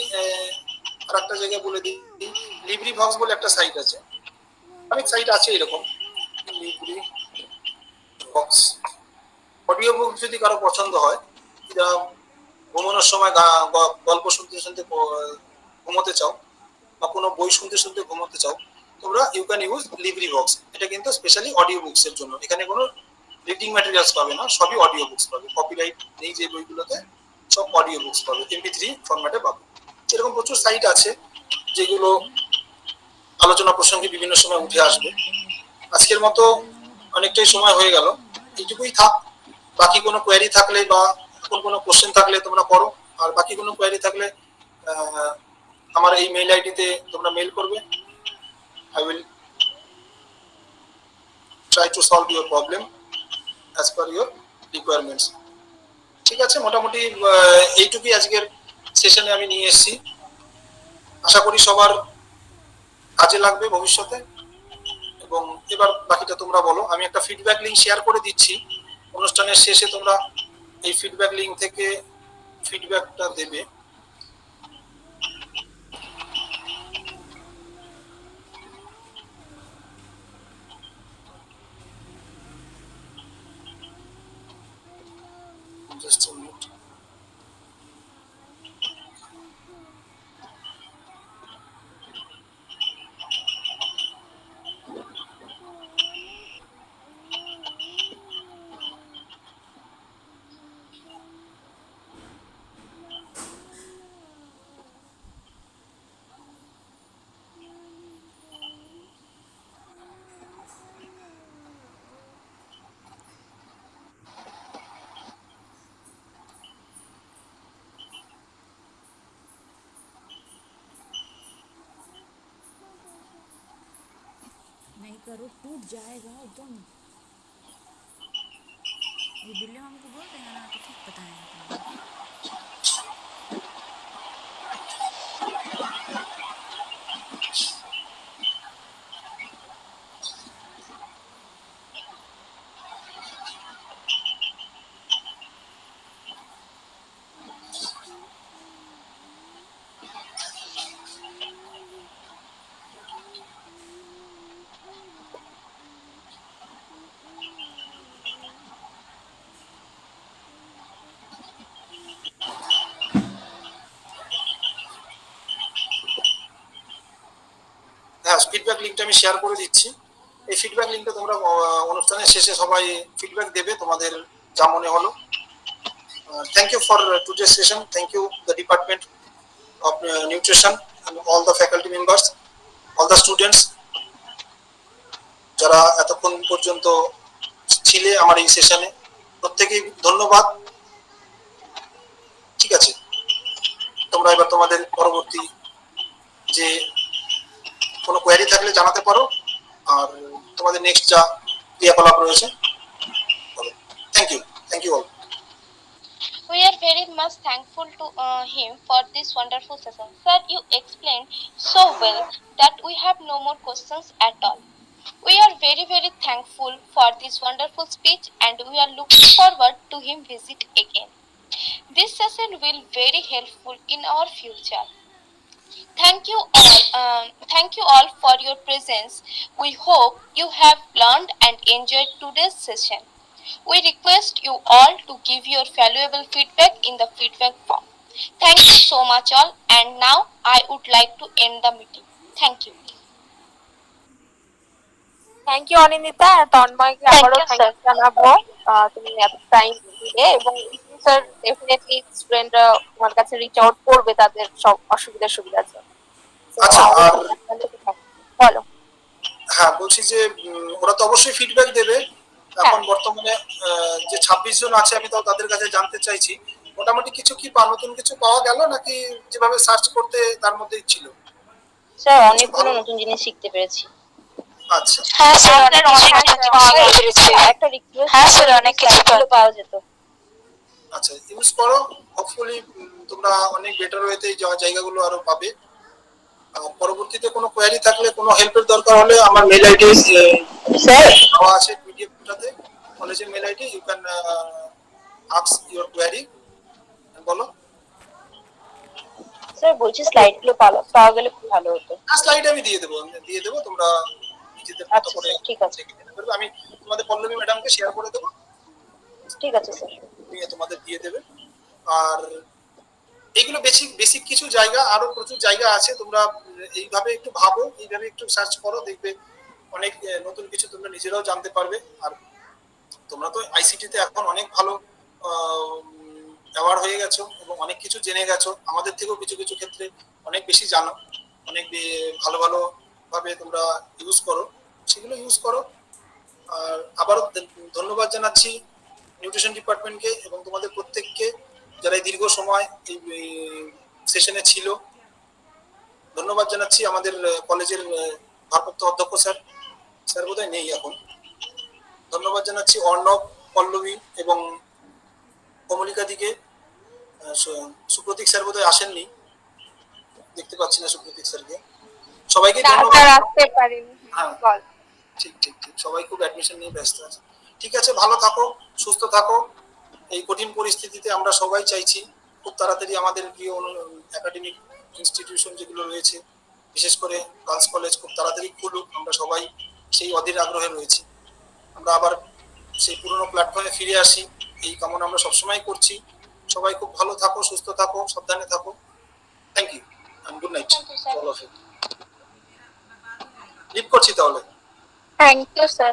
আর একটা জায়গায় বলে দিই, লিব্রি ভক্স বলে একটা সাইট আছে, অনেক সাইট আছে এরকম। লিব্রি ভক্স অডিও বুক যদি কারো পছন্দ হয়, যা ঘুমানোর সময় গল্প শুনতে শুনতে ঘুমোতে চাও বা কোনো বই শুনতে শুনতে ঘুমোতে চাও, তোমরা ইউ ক্যান ইউজ লিব্রি ভক্স। এটা কিন্তু স্পেশালি অডিও বুকস এর জন্য। এখানে কোনো রিডিং ম্যাটেরিয়ালস পাবে না, সবই অডিও বুকস পাবে। কপিরাইট নেই যে বইগুলোতে, সব অডিও বুকস পাবে, MP3 ফরম্যাটে পাবে। এরকম প্রচুর সাইট আছে যেগুলো আলোচনা প্রসঙ্গে বিভিন্ন সময় উঠে আসবে। আজকের মতো অনেকটাই সময় হয়ে গেল, এইটুকুই থাক। বাকি কোনো কোয়েরি থাকলে বা কোনো কোশ্চেন থাকলে তোমরা করো, আর বাকি কোনো কোয়েরি থাকলে আমার এই মেইল আইডিতে তোমরা মেইল করবে। I will try to solve your problem as per your requirements. ঠিক আছে, মোটামুটি এইটুকুই আজকের সেশনে আমি নিয়ে এসেছি। আশা করি সবার কাজে লাগবে ভবিষ্যতে। এবং এবার বাকিটা তোমরা বলো। আমি একটা ফিডব্যাক লিংক শেয়ার করে দিচ্ছি, অনুষ্ঠানের শেষে তোমরা এই ফিডব্যাক লিঙ্ক থেকে ফিডব্যাকটা দেবে। Just a minute. नहीं करो टूट जाएगा एकदम। ये बिल्ले हमको बोल रहे हैं ना तो ठीक बताएंगे। হ্যাঁ, ফিডব্যাক লিঙ্কটা আমি শেয়ার করে দিচ্ছি। এই ফিডব্যাক লিঙ্কটা তোমরা অনুষ্ঠানের শেষে সবাই ফিডব্যাক দেবে তোমাদের যা মনে হলো। Thank you for today session. Thank you the department of nutrition and all the faculty members, all the students যারা এতক্ষণ পর্যন্ত ছিলে আমার এই সেশনে, প্রত্যেকেই ধন্যবাদ। ঠিক আছে, তোমরা এবার তোমাদের পরবর্তী যে কোনো কোয়ারি থাকলে জানাতে পারো, আর তোমাদের নেক্সট যা ক্রিয়াকলাপ রয়েছে। Thank you all. We are very much thankful to him for this wonderful session. Sir, you explained so well that we have no more questions at all. We are very, very thankful for this wonderful speech and we are looking forward to him visit again. This session will very helpful in our future. Thank you all for your presence. We hope you have learned and enjoyed today's session. We request you all to give your valuable feedback in the feedback form. Thank you so much all, and now I would like to end the meeting. Thank you. Thank you Anindita, তন্ময়কে আবারও থ্যাংক ইউ জানাবো। তুমি এত টাইম দিলে, এবং স্যার ডেফিনেটলি স্টুডেন্টরা তোমার কাছে রিচ আউট করবে তাদের সব অসুবিধা সুবিধা আছে। আচ্ছা, আর বলো। হ্যাঁ, বলছি যে ওরা তো অবশ্যই ফিডব্যাক দেবে। এখন বর্তমানে যে 26 জন আছে, আমি তো তাদের কাছে জানতে চাইছি মোটামুটি কিছু কি নতুন কিছু পাওয়া গেল, নাকি যেভাবে সার্চ করতে তার মধ্যেই ছিল? স্যার অনেকগুলো নতুন জিনিস শিখতে পেরেছি। আচ্ছা, হ্যাঁ স্যার, অনেক কিছু একটা রিকোয়েস্ট, হ্যাঁ স্যার অনেক কিছু পাওয়া যেত। আচ্ছা, ইউজ করো। হোপফুলি তোমরা অনেক বেটার ওয়েতে এই জায়গাগুলো আরো পাবে। আর পরবর্তীতে কোনো কোয়ারি থাকলে, কোনো হেল্পের দরকার হলে আমার মেল আইডি স্যার দেওয়া আছে পিডিএফটাতে, কলেজের mail ID. You can ask your query. বলো স্যার, বলছি স্লাইডগুলো পাওয়া গেলে খুব ভালো হতো। স্লাইড আমি দিয়ে দেবো, তোমরা নিজেদের মতো করে। ঠিক আছে, আমি তোমাদের পল্লবী ম্যাডামকে শেয়ার করে দেবো। ঠিক আছে স্যার, নিয়ে তোমাদের দিয়ে দেবে। আর এইগুলো বেসিক কিছু জায়গা, আরো প্রচুর জায়গা আছে। তোমরা এইভাবে একটু ভাবো, এইভাবে একটু সার্চ করো, দেখবে অনেক নতুন কিছু তোমরা নিজেরাও জানতে পারবে। আর তোমরা তো আইসিটিতে এখন অনেক ভালো অ্যাওয়ার হয়ে গেছো এবং অনেক কিছু জেনে গেছো। আমাদের থেকেও কিছু কিছু ক্ষেত্রে অনেক বেশি জানো, অনেক ভালো ভালো ভাবে তোমরা ইউজ করো, সেগুলো ইউজ করো। আর আবারও ধন্যবাদ জানাচ্ছি নিউট্রিশন ডিপার্টমেন্টকে এবং তোমাদের প্রত্যেককে যারা এই দীর্ঘ সময় এই সেশনে ছিল। ধন্যবাদ জানাচ্ছি আমাদের কলেজের ভারপ্রাপ্ত অধ্যক্ষ স্যার বোধহয় নেই এখন। ধন্যবাদ জানাচ্ছি অর্ণব, পল্লবী এবং কমলিকা দিকে। সুপ্রতীক স্যার বোধহয় আসেননি, দেখতে পাচ্ছি না সুপ্রতীক স্যারকে। সবাইকে ধন্যবাদ। আসতে পারিনি। হ্যাঁ, ঠিক, সবাই খুব অ্যাডমিশন নিয়ে ব্যস্ত আছে। ঠিক আছে, ভালো থাকো। সুস্থ থাকো। এই কঠিন পরিস্থিতিতে আমরা সবাই চাইছি খুব তাড়াতাড়ি আমাদের প্রিয় একাডেমিক ইনস্টিটিউশন যেগুলো রয়েছে, বিশেষ করে গার্লস কলেজ খুব তাড়াতাড়ি খুলুক। আমরা সবাই সেই অধীর আগ্রহে রয়েছি, আমরা আবার সেই পুরনো প্ল্যাটফর্মে ফিরে আসি, এই কামনা আমরা সবসময় করছি। সবাই খুব ভালো থাকো, সুস্থ থাকো, সাবধানে থাকো। Thank you and good night all of you. Leave করছি তাহলে। Thank you sir.